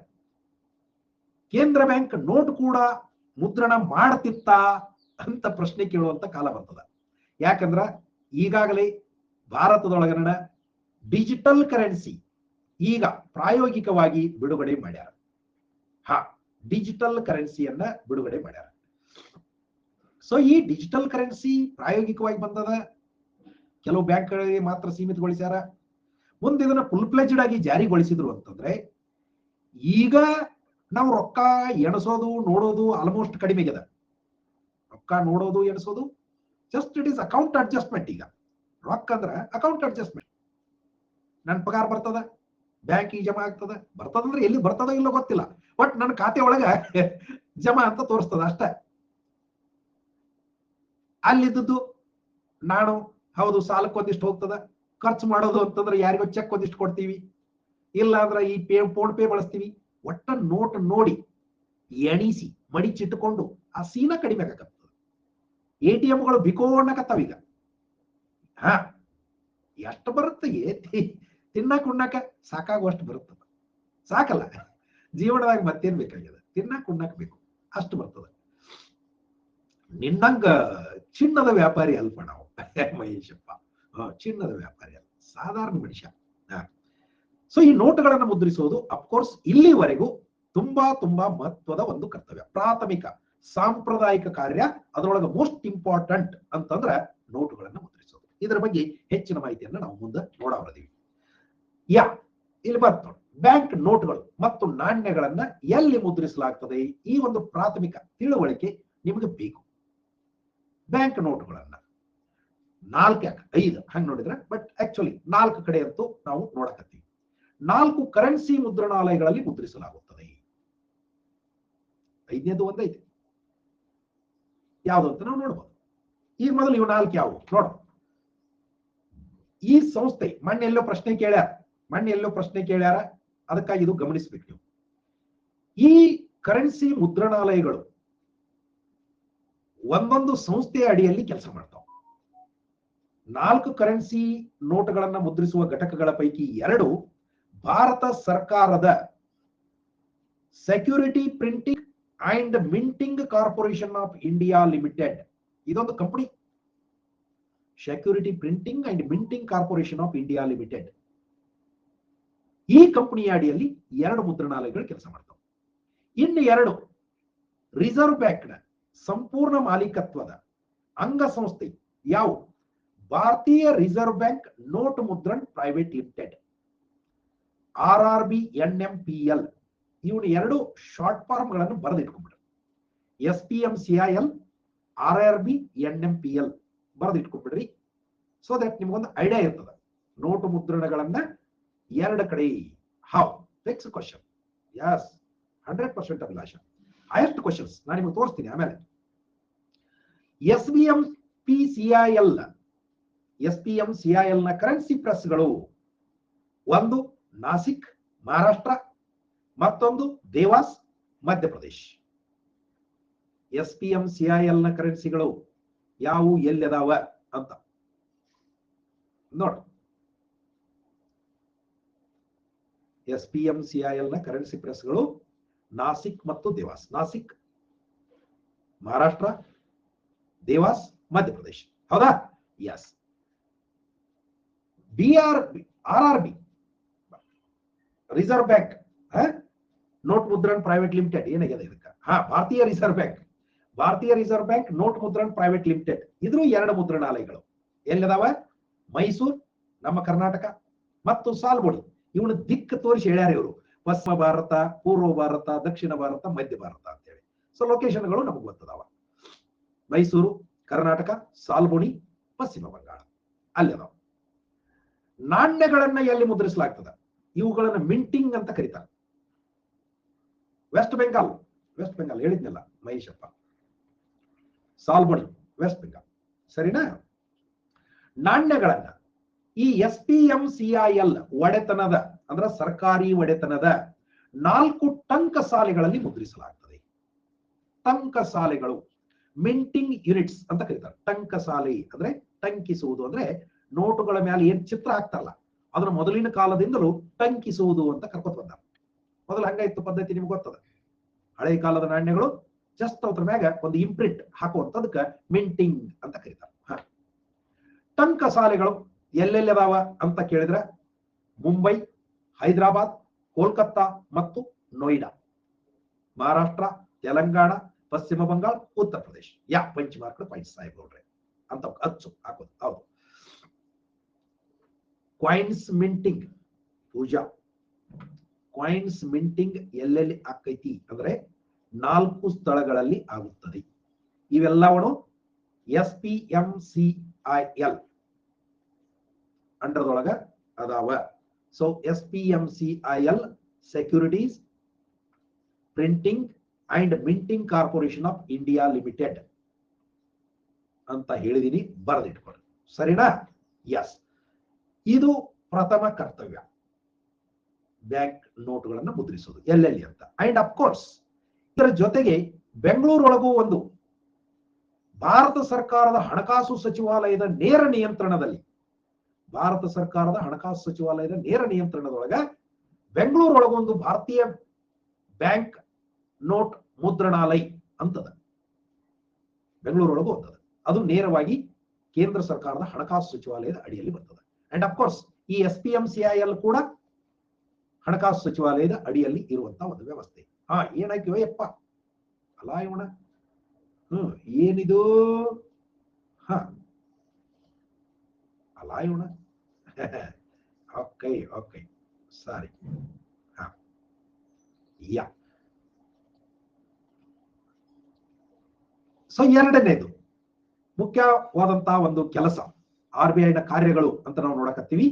ಕೇಂದ್ರ ಬ್ಯಾಂಕ್ ನೋಟ್ ಕೂಡ ಮುದ್ರಣ ಮಾಡ್ತಿತ್ತ ಅಂತ ಪ್ರಶ್ನೆ ಕೇಳುವಂತ ಕಾಲ ಬರ್ತದ. ಯಾಕಂದ್ರ ಈಗಾಗಲೇ ಭಾರತದೊಳಗನ ಡಿಜಿಟಲ್ ಕರೆನ್ಸಿ ಈಗ ಪ್ರಾಯೋಗಿಕವಾಗಿ ಬಿಡುಗಡೆ ಮಾಡ್ಯಾರ. ಡಿಜಿಟಲ್ ಕರೆನ್ಸಿಯನ್ನ ಬಿಡುಗಡೆ ಮಾಡ್ಯಾರ. ಸೊ ಈ ಡಿಜಿಟಲ್ ಕರೆನ್ಸಿ ಪ್ರಾಯೋಗಿಕವಾಗಿ ಬಂದದ, ಕೆಲವು ಬ್ಯಾಂಕ್ಗಳಿಗೆ ಮಾತ್ರ ಸೀಮಿತಗೊಳಿಸ್ಯಾರ. ಮುಂದೆ ಇದನ್ನ ಫುಲ್ ಫ್ಲೆಜ್ಡ್ ಆಗಿ ಜಾರಿಗೊಳಿಸಿದ್ರು ಅಂತಂದ್ರೆ ಈಗ ನಾವು ರೊಕ್ಕ ಎಣಸೋದು ನೋಡೋದು ಆಲ್ಮೋಸ್ಟ್ ಕಡಿಮೆ ಇದೆ. ರೊಕ್ಕ ನೋಡೋದು ಎಣಸೋದು just it is account adjustment. ಈಗ ರೊಕ್ಕ ಅಂದ್ರ ಅಕೌಂಟ್ ಅಡ್ಜಸ್ಟ್ಮೆಂಟ್. ನನ್ ಪಗಾರ ಬರ್ತದ, ಬ್ಯಾಂಕಿಗೆ ಜಮಾ ಆಗ್ತದ, ಬರ್ತದಂದ್ರೆ ಎಲ್ಲಿ ಬರ್ತದ ಇಲ್ಲೋ ಗೊತ್ತಿಲ್ಲ, ಬಟ್ ನನ್ನ ಖಾತೆ ಒಳಗ ಜಮಾ ಅಂತ ತೋರಿಸ್ತದ ಅಷ್ಟೇ. ಅಲ್ಲಿದ್ದು ನಾನು ಹೌದು ಸಾಲಕ್ಕೆ ಒಂದಿಷ್ಟು ಹೋಗ್ತದ, ಖರ್ಚು ಮಾಡೋದು ಅಂತಂದ್ರೆ ಯಾರಿಗೋ ಚೆಕ್ ಒಂದಿಷ್ಟು ಕೊಡ್ತೀವಿ, ಇಲ್ಲ ಅಂದ್ರೆ ಈ ಫೋನ್ ಪೇ ಬಳಸ್ತೀವಿ. ಒಟ್ಟ ನೋಟ್ ನೋಡಿ ಎಣಿಸಿ ಮಡಿಚಿಟ್ಟುಕೊಂಡು ಆ ಸೀನ ಕಡಿಮೆ ಆಗತ್ತದ. ATMಗಳು ಬಿಕೋಣಕತ್ತಾವ ಈಗ. ಎಷ್ಟು ಬರುತ್ತೆ ತಿನ್ನಾಕ ಉಣ್ಣಾಕ ಸಾಕಾಗುವಷ್ಟು ಬರುತ್ತದ. ಸಾಕಲ್ಲ, ಜೀವನದಾಗ ಮತ್ತೇನ್ ಬೇಕಾಗ್ಯದ, ತಿನ್ನಾಕ ಉಣ್ಣಾಕ ಬೇಕು, ಅಷ್ಟು ಬರ್ತದೆ. ನಿನ್ನಂಗ ಚಿನ್ನದ ವ್ಯಾಪಾರಿ ಅಲ್ಪ ನಾವು ಮಹೇಶಪ್ಪ, ಚಿನ್ನದ ವ್ಯಾಪಾರಿ ಅಲ್ಲ, ಸಾಧಾರಣ ಮನುಷ್ಯ. ಸೊ ಈ ನೋಟುಗಳನ್ನು ಮುದ್ರಿಸುವುದು ಅಫ್ಕೋರ್ಸ್ ಇಲ್ಲಿವರೆಗೂ ತುಂಬಾ ಮಹತ್ವದ ಒಂದು ಕರ್ತವ್ಯ, ಪ್ರಾಥಮಿಕ ಸಾಂಪ್ರದಾಯಿಕ ಕಾರ್ಯ. ಅದರೊಳಗೆ ಮೋಸ್ಟ್ ಇಂಪಾರ್ಟೆಂಟ್ ಅಂತಂದ್ರೆ ನೋಟುಗಳನ್ನು ಮುದ್ರಿಸೋದು. ಇದರ ಬಗ್ಗೆ ಹೆಚ್ಚಿನ ಮಾಹಿತಿಯನ್ನು ನಾವು ಮುಂದೆ ನೋಡೋರಿದ್ದೀವಿ. ಇಲ್ಲಿ ಬರ್ತ ಬ್ಯಾಂಕ್ ನೋಟುಗಳು ಮತ್ತು ನಾಣ್ಯಗಳನ್ನ ಎಲ್ಲಿ ಮುದ್ರಿಸಲಾಗ್ತದೆ, ಈ ಒಂದು ಪ್ರಾಥಮಿಕ ತಿಳುವಳಿಕೆ ನಿಮಗೆ ಬೇಕು. ಬ್ಯಾಂಕ್ ನೋಟುಗಳನ್ನ 4 5 ಹಂಗ್ ನೋಡಿದ್ರೆ, ಬಟ್ ಆಕ್ಚುಲಿ 4 ಕಡೆ ಅಂತೂ ನಾವು ನೋಡಕತ್ತೀವಿ. 4 ಕರೆನ್ಸಿ ಮುದ್ರಣಾಲಯಗಳಲ್ಲಿ ಮುದ್ರಿಸಲಾಗುತ್ತದೆ. 5ನೇದು ಒಂದೈತೆ, ಯಾವುದು ಅಂತ ನಾವು ನೋಡ್ಬೋದು. ಈಗ ಮೊದಲು ಇವು 4 ಯಾವುವು ನೋಡ. ಈ ಸಂಸ್ಥೆ ಮಣ್ಣೆಲ್ಲೋ ಪ್ರಶ್ನೆ ಕೇಳ್ಯಾರ, ಅದಕ್ಕಾಗಿ ಇದು ಗಮನಿಸಬೇಕು ನೀವು. ಈ ಕರೆನ್ಸಿ ಮುದ್ರಣಾಲಯಗಳು ಒಂದೊಂದು ಸಂಸ್ಥೆಯ ಅಡಿಯಲ್ಲಿ ಕೆಲಸ ಮಾಡ್ತಾವ. 4 ಕರೆನ್ಸಿ ನೋಟುಗಳನ್ನ ಮುದ್ರಿಸುವ ಘಟಕಗಳ ಪೈಕಿ 2 ಭಾರತ ಸರ್ಕಾರದ security printing and minting corporation of India limited, ಇದೊಂದು company. Security printing and minting corporation of India limited, ಈ ಕಂಪನಿಯ ಅಡಿಯಲ್ಲಿ 2 ಮುದ್ರಣಾಲಯಗಳು ಕೆಲಸ ಮಾಡ್ತಾವೆ. ಇನ್ನು 2 ರಿಸರ್ವ್ ಬ್ಯಾಂಕ್ನ ಸಂಪೂರ್ಣ ಮಾಲೀಕತ್ವದ ಅಂಗಸಂಸ್ಥೆ ಯಾವ? Bharatiya reserve bank note Mudran private limited, RRB NMPL ಇವನು ಎರಡು ಶಾರ್ಟ್ ಫಾರ್ಮ್ಗಳನ್ನು ಬರೆದಿಟ್ಕೊಂಡ್ಬಿಡ್ರಿ. SPMCIL, RRB, NMPL ಬರೆದಿಟ್ಕೊಂಡ್ಬಿಡ್ರಿ. ಸೊ ದಟ್ ನಿಮ್ಗೊಂದು ಐಡಿಯಾ ಇರ್ತದೆ ನೋಟು ಮುದ್ರಣಗಳನ್ನ ಎರಡು ಕಡೆ. How next question. Yes 100% Abhilasha. Highest questions ನಾನು ನಿಮಗೆ ತೋರಿಸ್ತೀನಿ ಆಮೇಲೆ. SPMCIL ನ ಕರೆನ್ಸಿ ಪ್ರೆಸ್ಗಳು ಒಂದು ನಾಸಿಕ್ ಮಹಾರಾಷ್ಟ್ರ, ಮತ್ತೊಂದು ದೇವಾಸ್ ಮಧ್ಯಪ್ರದೇಶ್. SPMCIL ನ ಕರೆನ್ಸಿಗಳು ಯಾವು ಎಲ್ಲಿದಾವ ಅಂತ ನೋಡಿ. SPMCIL ನ ಕರೆನ್ಸಿ ಪ್ರೆಸ್ಗಳು ನಾಸಿಕ್ ಮತ್ತು ದೇವಾಸ್. ನಾಸಿಕ್ ಮಹಾರಾಷ್ಟ್ರ, ದೇವಾಸ್ ಮಧ್ಯಪ್ರದೇಶ್. ಹೌದಾ? Yes. RRB reserve bank note Mudran private limited ಏನಾಗಿದೆ ಇದಕ್ಕೆ? Bharatiya reserve bank note Mudran private limited. ಇದ್ರು ಎರಡು ಮುದ್ರಣಾಲಯಗಳು ಎಲ್ಲಿದಾವ? ಮೈಸೂರು ನಮ್ಮ ಕರ್ನಾಟಕ ಮತ್ತು ಸಾಲ್ಬೋಡಿ. ಇವನು ದಿಕ್ಕು ತೋರಿಸಿ ಹೇಳ್ಯಾರ ಇವರು, ಪಶ್ಚಿಮ ಭಾರತ, ಪೂರ್ವ ಭಾರತ, ದಕ್ಷಿಣ ಭಾರತ, ಮಧ್ಯ ಭಾರತ ಅಂತ ಹೇಳಿ. ಸೊ ಲೊಕೇಶನ್ಗಳು ನಮಗೆ ಗೊತ್ತದಾವ. ಮೈಸೂರು ಕರ್ನಾಟಕ, ಸಾಲ್ಬೋನಿ ಪಶ್ಚಿಮ ಬಂಗಾಳ ಅಲ್ಲಿದಾವ. ನಾಣ್ಯಗಳನ್ನ ಎಲ್ಲಿ ಮುದ್ರಿಸಲಾಗ್ತದೆ? ಇವುಗಳನ್ನ ಮಿಂಟಿಂಗ್ ಅಂತ ಕರೀತಾರೆ. ವೆಸ್ಟ್ ಬೆಂಗಾಲ್ ಹೇಳಿದ್ನಲ್ಲ ಮಹೇಶಪ್ಪ. ಸಾಲ್ಬೋನಿ ವೆಸ್ಟ್ ಬೆಂಗಾಲ್, ಸರಿನಾ? ನಾಣ್ಯಗಳನ್ನ ಈ SPMCIL ಒಡೆತನದ ಅಂದ್ರೆ ಸರ್ಕಾರಿ ಒಡೆತನದ 4 ಟಂಕಸಾಲೆಗಳಲ್ಲಿ ಮುದ್ರಿಸಲಾಗ್ತದೆ. ಟಂಕಸಾಲೆಗಳು ಮಿಂಟಿಂಗ್ ಯೂನಿಟ್ಸ್ ಅಂತ ಕರೀತಾರೆ. ಟಂಕಸಾಲೆ ಅಂದ್ರೆ ಟಂಕಿಸುವುದು, ಅಂದ್ರೆ ನೋಟುಗಳ ಮೇಲೆ ಏನ್ ಚಿತ್ರ ಹಾಕ್ತಾರಲ್ಲ ಅದನ್ನ ಮೊದಲಿನ ಕಾಲದಿಂದಲೂ ಟಂಕಿಸುವುದು ಅಂತ ಕರ್ಕೊತ ಬಂದ. ಮೊದಲು ಹಂಗಾಯ್ತು ಪದ್ಧತಿ, ನಿಮ್ಗೆ ಗೊತ್ತದ. ಹಳೆ ಕಾಲದ ನಾಣ್ಯಗಳು ಜಸ್ಟ್ ಅದ್ರ ಮ್ಯಾಗ ಒಂದು ಇಂಪ್ರಿಂಟ್ ಹಾಕುವಂತದಕ್ಕೆ ಮಿಂಟಿಂಗ್ ಅಂತ ಕರೀತಾರೆ. ಟಂಕಸಾಲೆಗಳು ಎಲ್ಲೆಲ್ಲದಾವ ಅಂತ ಕೇಳಿದ್ರೆ ಮುಂಬೈ, ಹೈದರಾಬಾದ್, ಕೋಲ್ಕತ್ತಾ ಮತ್ತು ನೋಯ್ಡಾ. ಮಹಾರಾಷ್ಟ್ರ, ತೆಲಂಗಾಣ, ಪಶ್ಚಿಮ Bangala, Uttar Pradesh. Punch mark point Saheb ನೋಡ್ರಿ ಅಂತ ಅಚ್ಚು ಹಾಕೋದು. ಹೌದು. ಕಾಯಿನ್ಸ್ ಮಿಂಟಿಂಗ್ ಪೂಜಾ. ಕಾಯಿನ್ಸ್ ಮಿಂಟಿಂಗ್ ಎಲ್ಲೆಲ್ಲಿ ಆಕೈತಿ ಅಂದ್ರೆ 4 ಸ್ಥಳಗಳಲ್ಲಿ ಆಗುತ್ತದೆ. ಇವೆಲ್ಲವನ್ನು SPMCIL ಅಂಡರ್ದೊಳಗ ಅದಾವ. So SPMCIL securities printing and minting corporation of India limited ಅಂತ ಹೇಳಿದೀನಿ, ಬರೆದಿಟ್ಕೊಳ್ಳಿ. ಸರಿನಾ? ಎಸ್. ಇದು ಪ್ರಥಮ ಕರ್ತವ್ಯ, ಬ್ಯಾಂಕ್ ನೋಟುಗಳನ್ನು ಮುದ್ರಿಸುವುದು ಎಲ್ಲೆಲ್ಲಿ ಅಂತ. ಅಂಡ್ ಅಫ್ಕೋರ್ಸ್ ಇದರ ಜೊತೆಗೆ ಬೆಂಗಳೂರೊಳಗೂ ಒಂದು ಭಾರತ ಸರ್ಕಾರದ ಹಣಕಾಸು ಸಚಿವಾಲಯದ ನೇರ ನಿಯಂತ್ರಣದಲ್ಲಿ, ನೇರ ನಿಯಂತ್ರಣದೊಳಗ ಬೆಂಗಳೂರೊಳಗೊಂದು ಭಾರತೀಯ ಬ್ಯಾಂಕ್ ನೋಟ್ ಮುದ್ರಣಾಲಯ ಅಂತದ. ಬೆಂಗಳೂರೊಳಗೂ ಅಂತದ. ಅದು ನೇರವಾಗಿ ಕೇಂದ್ರ ಸರ್ಕಾರದ ಹಣಕಾಸು ಸಚಿವಾಲಯದ ಅಡಿಯಲ್ಲಿ ಬರ್ತದೆ. ಅಂಡ್ ಅಫ್ಕೋರ್ಸ್ ಈ SPMCIL ಕೂಡ ಹಣಕಾಸು ಸಚಿವಾಲಯದ ಅಡಿಯಲ್ಲಿ ಇರುವಂತಹ ಒಂದು ವ್ಯವಸ್ಥೆ. ಏನಾಯ್ತು ಯಪ್ಪ ಅಲ್ಲ ಇವಣ? ಏನಿದು? ಅಲ್ಲ ಇವಣ? Okay sorry. ಸೊ ಎರಡನೇದು ಮುಖ್ಯವಾದಂತಹ ಒಂದು ಕೆಲಸ RBI ನ ಕಾರ್ಯಗಳು ಅಂತ ನಾವು ನೋಡಕತ್ತೀವಿ.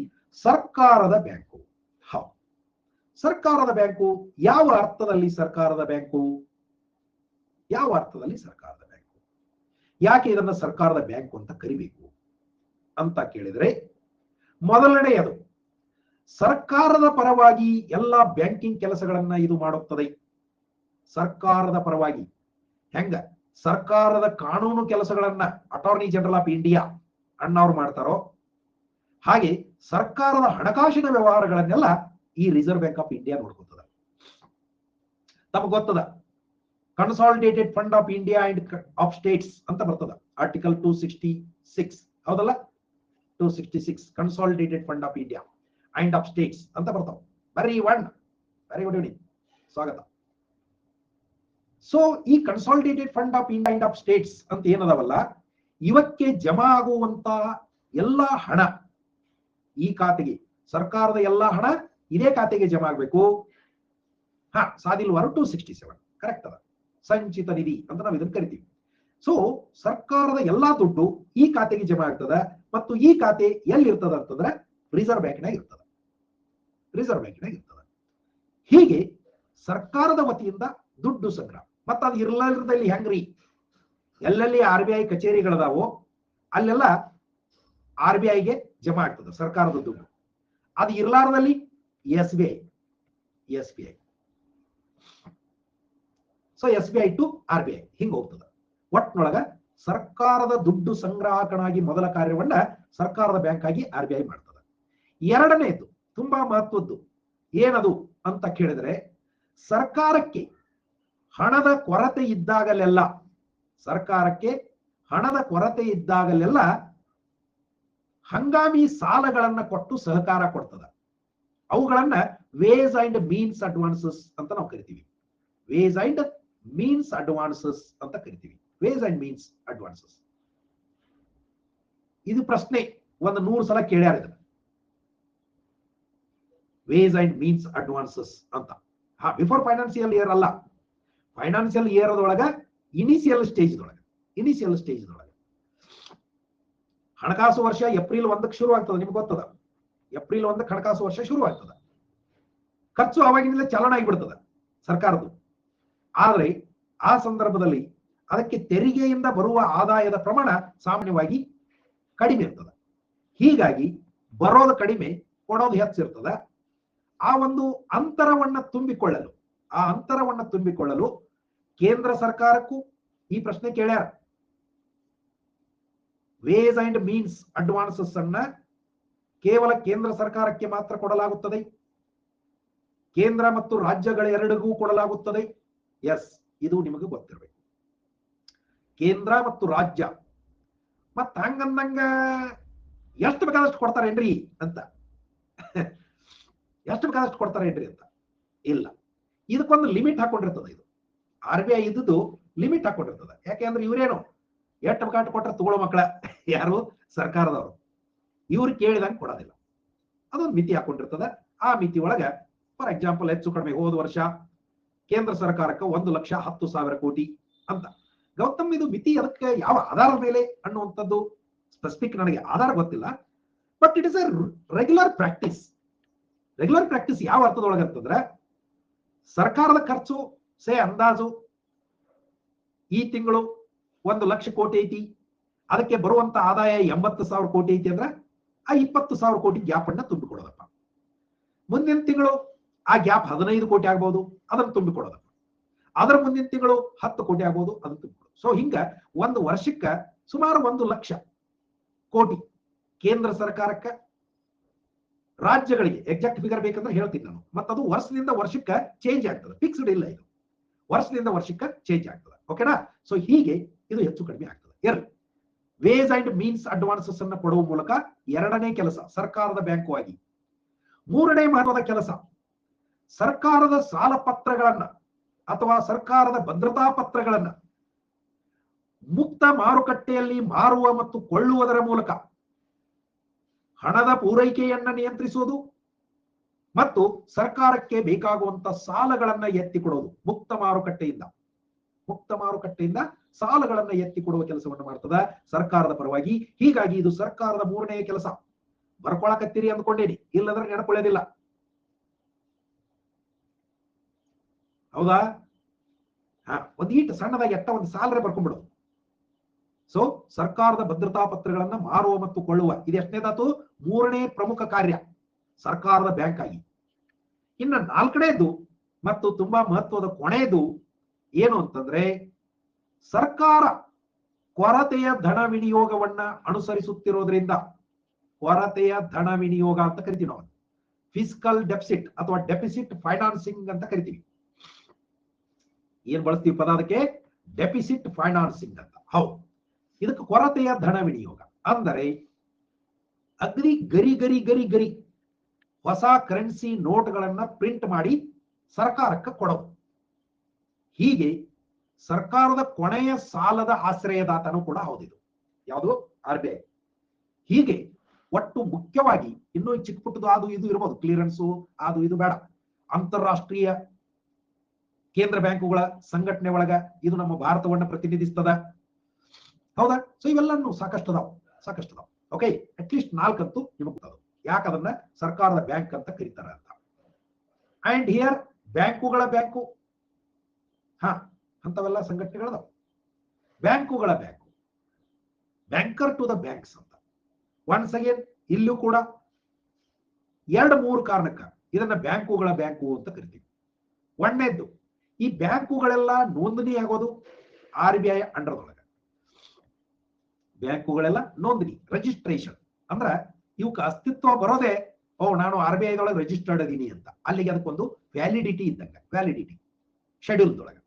ಸರ್ಕಾರದ ಬ್ಯಾಂಕು. ಸರ್ಕಾರದ ಬ್ಯಾಂಕು ಯಾವ ಅರ್ಥದಲ್ಲಿ ಸರ್ಕಾರದ ಬ್ಯಾಂಕು? ಯಾಕೆ ಇದನ್ನ ಸರ್ಕಾರದ ಬ್ಯಾಂಕು ಅಂತ ಕರಿಬೇಕು ಅಂತ ಕೇಳಿದ್ರೆ, ಮೊದಲನೆಯದು ಸರ್ಕಾರದ ಪರವಾಗಿ ಎಲ್ಲಾ ಬ್ಯಾಂಕಿಂಗ್ ಕೆಲಸಗಳನ್ನ ಇದು ಮಾಡುತ್ತದೆ. ಸರ್ಕಾರದ ಪರವಾಗಿ ಹೆಂಗ ಸರ್ಕಾರದ ಕಾನೂನು ಕೆಲಸಗಳನ್ನ ಅಟಾರ್ನಿ ಜನರಲ್ ಆಫ್ ಇಂಡಿಯಾ ಅಣ್ಣವ್ರು ಮಾಡ್ತಾರೋ, ಹಾಗೆ ಸರ್ಕಾರದ ಹಣಕಾಸಿನ ವ್ಯವಹಾರಗಳನ್ನೆಲ್ಲ ಈ ರಿಸರ್ವ್ ಬ್ಯಾಂಕ್ ಆಫ್ ಇಂಡಿಯಾ ನೋಡ್ಕೊತದ. ತಮಗೆ ಗೊತ್ತದ, consolidated fund of India and of States ಅಂತ ಬರ್ತದ. ಆರ್ಟಿಕಲ್ 266 ಹೌದಲ್ಲ? 266 consolidated fund of India and of States ಅಂತ ಬರ್ತಾವ. ವೆರಿ ಗುಡ್ ಈವ್ನಿಂಗ್, ಸ್ವಾಗತ. ಸೊ ಈ consolidated fund of India and of States ಅಂತ ಏನದಾವಲ್ಲ, ಇವಕ್ಕೆ ಜಮಾ ಆಗುವಂತ ಎಲ್ಲಾ ಹಣ ಈ ಖಾತೆಗೆ, ಸರ್ಕಾರದ ಎಲ್ಲಾ ಹಣ ಇದೇ ಖಾತೆಗೆ ಜಮಾ ಆಗ್ಬೇಕು. ಸಾದಿಲ್ವಾರು 267 ಕರೆಕ್ಟ್ ಅದ. ಸಂಚಿತ ನಿಧಿ ಅಂತ ನಾವು ಇದನ್ನ ಕರಿತೀವಿ. ಸೊ ಸರ್ಕಾರದ ಎಲ್ಲಾ ದುಡ್ಡು ಈ ಖಾತೆಗೆ ಜಮಾ ಆಗ್ತದ ಮತ್ತು ಈ ಖಾತೆ ಎಲ್ಲಿರ್ತದ ಅಂತಂದ್ರೆ ರಿಸರ್ವ್ ಬ್ಯಾಂಕ್ನಾಗ ಇರ್ತದ. ರಿಸರ್ವ್ ಬ್ಯಾಂಕ್ನಾಗ ಇರ್ತದ. ಹೀಗೆ ಸರ್ಕಾರದ ವತಿಯಿಂದ ದುಡ್ಡು ಸಂಗ್ರಹ. ಮತ್ತ ಅದು ಇರ್ಲಾರ್ದಲ್ಲಿ ಹೆಂಗ್ರಿ? ಎಲ್ಲೆಲ್ಲಿ RBI ಕಚೇರಿಗಳದಾವೋ ಅಲ್ಲೆಲ್ಲ RBIಗೆ ಜಮಾ ಆಗ್ತದೆ ಸರ್ಕಾರದ ದುಡ್ಡು. ಅದು ಇರ್ಲಾರ್ದಲ್ಲಿ SBI. So SBI to RBI ಹಿಂಗ ಹೋಗ್ತದ. ಒಟ್ನೊಳಗ ಸರ್ಕಾರದ ದುಡ್ಡು ಸಂಗ್ರಾಹಕನಾಗಿ ಮೊದಲ ಕಾರ್ಯವನ್ನ ಸರ್ಕಾರದ ಬ್ಯಾಂಕ್ ಆಗಿ RBI ಮಾಡ್ತದೆ. ಎರಡನೇದು ತುಂಬಾ ಮಹತ್ವದ್ದು ಏನದು ಅಂತ ಕೇಳಿದ್ರೆ, ಸರ್ಕಾರಕ್ಕೆ ಹಣದ ಕೊರತೆ ಇದ್ದಾಗಲೆಲ್ಲ ಹಂಗಾಮಿ ಸಾಲಗಳನ್ನ ಕೊಟ್ಟು ಸಹಕಾರ ಕೊಡ್ತದ. ಅವುಗಳನ್ನ ವೇಸ್ ಅಂಡ್ ಮೀನ್ಸ್ ಅಡ್ವಾನ್ಸಸ್ ಅಂತ ನಾವು ಕರಿತೀವಿ. ವೇಸ್ ಅಂಡ್ ಮೀನ್ಸ್ ಅಡ್ವಾನ್ಸಸ್ ಅಂತ ಕರಿತೀವಿ. Ways and means advances. ಇದು ಪ್ರಶ್ನೆ ಒಂದು 100 ಸಲ ಕೇಳ್ಯಾರ ಇದನ್ನ. ವೇಸ್ ಅಂಡ್ ಮೀನ್ಸ್ ಅಡ್ವಾನ್ಸಸ್ ಅಂತ. ಬಿಫೋರ್ ಫೈನಾನ್ಸಿಯಲ್ ಇಯರ್ ಅಲ್ಲ, ಫೈನಾನ್ಸಿಯಲ್ ಇಯರ್ ಒಳಗ ಇನಿಷಿಯಲ್ ಸ್ಟೇಜ್ ಹಣಕಾಸು ವರ್ಷ ಏಪ್ರಿಲ್ 1ಕ್ಕೆ ಶುರು ಆಗ್ತದೆ. ನಿಮ್ಗೆ ಗೊತ್ತದ, ಏಪ್ರಿಲ್ 1ಕ್ಕೆ ಹಣಕಾಸು ವರ್ಷ ಶುರು ಆಗ್ತದ. ಖರ್ಚು ಅವಾಗಿಂದಲೇ ಚಾಲನ ಆಗಿಬಿಡ್ತದ ಸರ್ಕಾರದ್ದು. ಆದ್ರೆ ಆ ಸಂದರ್ಭದಲ್ಲಿ ಅದಕ್ಕೆ ತೆರಿಗೆಯಿಂದ ಬರುವ ಆದಾಯದ ಪ್ರಮಾಣ ಸಾಮಾನ್ಯವಾಗಿ ಕಡಿಮೆ ಇರ್ತದೆ. ಹೀಗಾಗಿ ಬರೋದು ಕಡಿಮೆ, ಕೊಡೋದು ಹೆಚ್ಚಿರ್ತದ. ಆ ಒಂದು ಅಂತರವನ್ನ ತುಂಬಿಕೊಳ್ಳಲು ಕೇಂದ್ರ ಸರ್ಕಾರಕ್ಕೂ ಈ ಪ್ರಶ್ನೆ ಕೇಳ್ಯಾರ. ವೇಸ್ ಅಂಡ್ ಮೀನ್ಸ್ ಅಡ್ವಾನ್ಸಸ್ ಅನ್ನ ಕೇವಲ ಕೇಂದ್ರ ಸರ್ಕಾರಕ್ಕೆ ಮಾತ್ರ ಕೊಡಲಾಗುತ್ತದೆ, ಕೇಂದ್ರ ಮತ್ತು ರಾಜ್ಯಗಳ ಎರಡಿಗೂ ಕೊಡಲಾಗುತ್ತದೆ. ಎಸ್, ಇದು ನಿಮಗೆ ಗೊತ್ತಿರಬೇಕು. ಕೇಂದ್ರ ಮತ್ತು ರಾಜ್ಯ ಮತ್ತ ಹಂಗಂದಂಗ ಎಷ್ಟು ಬೇಕಾದಷ್ಟು ಕೊಡ್ತಾರೇನ್ರಿ ಅಂತ ಇಲ್ಲ. ಇದಕ್ಕೊಂದು ಲಿಮಿಟ್ ಹಾಕೊಂಡಿರ್ತದೆ. ಇದು RBI ಇದ್ದು ಲಿಮಿಟ್ ಹಾಕೊಂಡಿರ್ತದೆ. ಯಾಕೆಂದ್ರೆ ಇವರೇನು ಎಷ್ಟು ಬೇಕಾಟ ಕೊಟ್ರೆ ತಗೊಳ್ಳೋ ಮಕ್ಕಳ ಯಾರು ಸರ್ಕಾರದವರು, ಇವ್ರು ಕೇಳಿದಂಗೆ ಕೊಡೋದಿಲ್ಲ. ಅದೊಂದು ಮಿತಿ ಹಾಕೊಂಡಿರ್ತದೆ. ಆ ಮಿತಿ ಒಳಗ ಫಾರ್ ಎಕ್ಸಾಂಪಲ್ ಹೆಚ್ಚು ಕಡಿಮೆ ಹೋದ ವರ್ಷ ಕೇಂದ್ರ ಸರ್ಕಾರಕ್ಕೆ 1,10,000 ಕೋಟಿ ಅಂತ. ಗೌತಮ್, ಇದು ಮಿತಿ ಅದಕ್ಕೆ ಯಾವ ಆಧಾರದ ಮೇಲೆ ಅನ್ನುವಂಥದ್ದು ಸ್ಪೆಸಿಫಿಕ್ ನನಗೆ ಆಧಾರ ಗೊತ್ತಿಲ್ಲ. But it is A regular practice. ಯಾವ ಅರ್ಥದೊಳಗಂತಂದ್ರೆ, ಸರ್ಕಾರದ ಖರ್ಚು ಅಂದಾಜು ಈ ತಿಂಗಳು 1,00,000 ಕೋಟಿ ಐತಿ, ಅದಕ್ಕೆ ಬರುವಂತ ಆದಾಯ 80,000 ಕೋಟಿ ಐತಿ ಅಂದ್ರೆ ಆ 20,000 ಕೋಟಿ ಗ್ಯಾಪ್ ಅನ್ನ ತುಂಬಿಕೊಡೋದಪ್ಪ. ಮುಂದಿನ ತಿಂಗಳು ಆ ಗ್ಯಾಪ್ 15 ಕೋಟಿ ಆಗ್ಬಹುದು, ಅದನ್ನು ತುಂಬಿಕೊಡೋದಪ್ಪ. ಅದರ ಮುಂದಿನ ತಿಂಗಳು 10 ಕೋಟಿ ಆಗ್ಬಹುದು, ಅದನ್ನು ತುಂಬಿಕೊಡೋದು. ಸೊ ಹಿಂಗ ಒಂದು ವರ್ಷಕ್ಕೆ ಸುಮಾರು 1,00,000 ಕೋಟಿ ಕೇಂದ್ರ ಸರ್ಕಾರಕ್ಕೆ, ರಾಜ್ಯಗಳಿಗೆ ಎಕ್ಸಾಕ್ಟ್ ಫಿಗರ್ ಬೇಕಂದ್ರೆ ಹೇಳ್ತೀನಿ ನಾನು. ಮತ್ತದು ವರ್ಷದಿಂದ ವರ್ಷಕ್ಕೆ ಚೇಂಜ್ ಆಗ್ತದೆ, ಫಿಕ್ಸ್ಡ್ ಇಲ್ಲ. ಇದು ವರ್ಷದಿಂದ ವರ್ಷಕ್ಕೆ ಚೇಂಜ್ ಆಗ್ತದೆ. ಓಕೆನಾ? ಸೊ ಹೀಗೆ ಇದು ಹೆಚ್ಚು ಕಡಿಮೆ ಆಗ್ತದೆ. ವೇಸ್ ಅಂಡ್ ಮೀನ್ಸ್ ಅಡ್ವಾನ್ಸಸ್ ಅನ್ನು ಕೊಡುವ ಮೂಲಕ ಎರಡನೇ ಕೆಲಸ ಸರ್ಕಾರದ ಬ್ಯಾಂಕು ಆಗಿ. ಮೂರನೇ ಮಹತ್ವದ ಕೆಲಸ, ಸರ್ಕಾರದ ಸಾಲ ಪತ್ರಗಳನ್ನ ಅಥವಾ ಸರ್ಕಾರದ ಭದ್ರತಾ ಪತ್ರಗಳನ್ನ ಮುಕ್ತ ಮಾರುಕಟ್ಟೆಯಲ್ಲಿ ಮಾರುವ ಮತ್ತು ಕೊಳ್ಳುವುದರ ಮೂಲಕ ಹಣದ ಪೂರೈಕೆಯನ್ನ ನಿಯಂತ್ರಿಸುವುದು ಮತ್ತು ಸರ್ಕಾರಕ್ಕೆ ಬೇಕಾಗುವಂತ ಸಾಲಗಳನ್ನ ಎತ್ತಿಕೊಡೋದು. ಮುಕ್ತ ಮಾರುಕಟ್ಟೆಯಿಂದ ಸಾಲಗಳನ್ನ ಎತ್ತಿಕೊಡುವ ಕೆಲಸವನ್ನು ಮಾಡ್ತದ ಸರ್ಕಾರದ ಪರವಾಗಿ. ಹೀಗಾಗಿ ಇದು ಸರ್ಕಾರದ ಮೂರನೇ ಕೆಲಸ. ಬರ್ಕೊಳಕತ್ತೀರಿ ಅಂದ್ಕೊಂಡೇನಿ, ಇಲ್ಲಂದ್ರೆ ನೆನಕೊಳ್ಳೋದಿಲ್ಲ. ಹೌದಾ? ಒಂದ್ ಈಟ್ ಸಣ್ಣದಾಗಿ ಒಂದು ಸಾಲರೆ ಬರ್ಕೊಂಡ್ಬಿಡೋದು. ಸೊ ಸರ್ಕಾರದ ಭದ್ರತಾ ಪತ್ರಗಳನ್ನ ಮಾರುವ ಮತ್ತು ಕೊಳ್ಳುವ, ಇದು ಎಷ್ಟನೇದಾತು? ಮೂರನೇ ಪ್ರಮುಖ ಕಾರ್ಯ ಸರ್ಕಾರದ ಬ್ಯಾಂಕ್ ಆಗಿ. ಇನ್ನು ನಾಲ್ಕನೇದು ಮತ್ತು ತುಂಬಾ ಮಹತ್ವದ ಕೊನೆಯದು ಏನು ಅಂತಂದ್ರೆ, ಸರ್ಕಾರ ಕೊರತೆಯ ಧನ ವಿನಿಯೋಗವನ್ನ ಅನುಸರಿಸುತ್ತಿರೋದ್ರಿಂದ, ಕೊರತೆಯ ಧನ ವಿನಿಯೋಗ ಅಂತ ಕರಿತೀವಿ ನಾವು, ಫಿಸ್ಕಲ್ ಡೆಫಿಸಿಟ್ ಅಥವಾ ಡೆಫಿಸಿಟ್ ಫೈನಾನ್ಸಿಂಗ್ ಅಂತ ಕರಿತೀವಿ. ಏನ್ ಬಳಸ್ತೀವಿ ಪದ ಅದಕ್ಕೆ? ಡೆಫಿಸಿಟ್ ಫೈನಾನ್ಸಿಂಗ್ ಅಂತ. ಹೌದು, ಇದಕ್ಕೆ ಕೊರತೆಯ ಧನ ವಿನಿಯೋಗ ಅಂದರೆ ಅಗ್ರಿ ಗರಿ ಹೊಸ ಕರೆನ್ಸಿ ನೋಟ್ಗಳನ್ನ ಪ್ರಿಂಟ್ ಮಾಡಿ ಸರ್ಕಾರಕ್ಕೆ ಕೊಡೋದು. ಹೀಗೆ ಸರ್ಕಾರದ ಕೊನೆಯ ಸಾಲದ ಆಶ್ರಯದಾತನೂ ಕೂಡ ಹೌದಿದು. ಯಾವುದು? RBI. ಹೀಗೆ ಒಟ್ಟು ಮುಖ್ಯವಾಗಿ ಇನ್ನೂ ಚಿಕ್ಕ ಪುಟ್ಟದು ಅದು ಇದು ಇರ್ಬೋದು, ಕ್ಲಿಯರೆನ್ಸು ಅದು ಇದು ಬೇಡ, ಅಂತಾರಾಷ್ಟ್ರೀಯ ಕೇಂದ್ರ ಬ್ಯಾಂಕುಗಳ ಸಂಘಟನೆ ಒಳಗ ಇದು ನಮ್ಮ ಭಾರತವನ್ನ ಪ್ರತಿನಿಧಿಸ್ತದ. ಹೌದಾ? ಸೊ ಇವೆಲ್ಲನೂ ಸಾಕಷ್ಟು ಅದಾವ. ಓಕೆ, ಅಟ್ಲೀಸ್ಟ್ 4 ಅಂತೂ ನಿಮಗೆ ಗೊತ್ತದು ಯಾಕೆ ಅದನ್ನ ಸರ್ಕಾರದ ಬ್ಯಾಂಕ್ ಅಂತ ಕರೀತಾರ ಅಂತ. ಅಂಡ್ ಹಿಯರ್ ಬ್ಯಾಂಕುಗಳ ಬ್ಯಾಂಕು, ಅಂತವೆಲ್ಲ ಸಂಘಟನೆಗಳದಾವ. ಬ್ಯಾಂಕುಗಳ bank, banker to the banks ಅಂತ. ಒನ್ಸ್ ಅಗೇನ್ ಇಲ್ಲೂ ಕೂಡ 2-3 ಕಾರಣಕ್ಕ ಇದನ್ನ ಬ್ಯಾಂಕುಗಳ ಬ್ಯಾಂಕು ಅಂತ ಕರಿತೀವಿ. ಒಂದನೇದ್ದು, ಈ ಬ್ಯಾಂಕುಗಳೆಲ್ಲ ನೋಂದಣಿ ಆಗೋದು RBI ಅಂಡರ್ದೊಳಗೆ. ಬ್ಯಾಂಕುಗಳೆಲ್ಲ ನೋಂದಣಿ, ರಿಜಿಸ್ಟ್ರೇಷನ್ ಅಂದ್ರ ಇವಕ್ಕೆ ಅಸ್ತಿತ್ವ ಬರೋದೇ ನಾನು RBIದೊಳಗೆ ರಿಜಿಸ್ಟರ್ಡ್ ಅದೀನಿ ಅಂತ. ಅಲ್ಲಿಗೆ ಅದಕ್ಕೊಂದು ವ್ಯಾಲಿಡಿಟಿ ಇದ್ದಂಗ, ವ್ಯಾಲಿಡಿಟಿ ಶೆಡ್ಯೂಲ್ದೊಳಗೆ.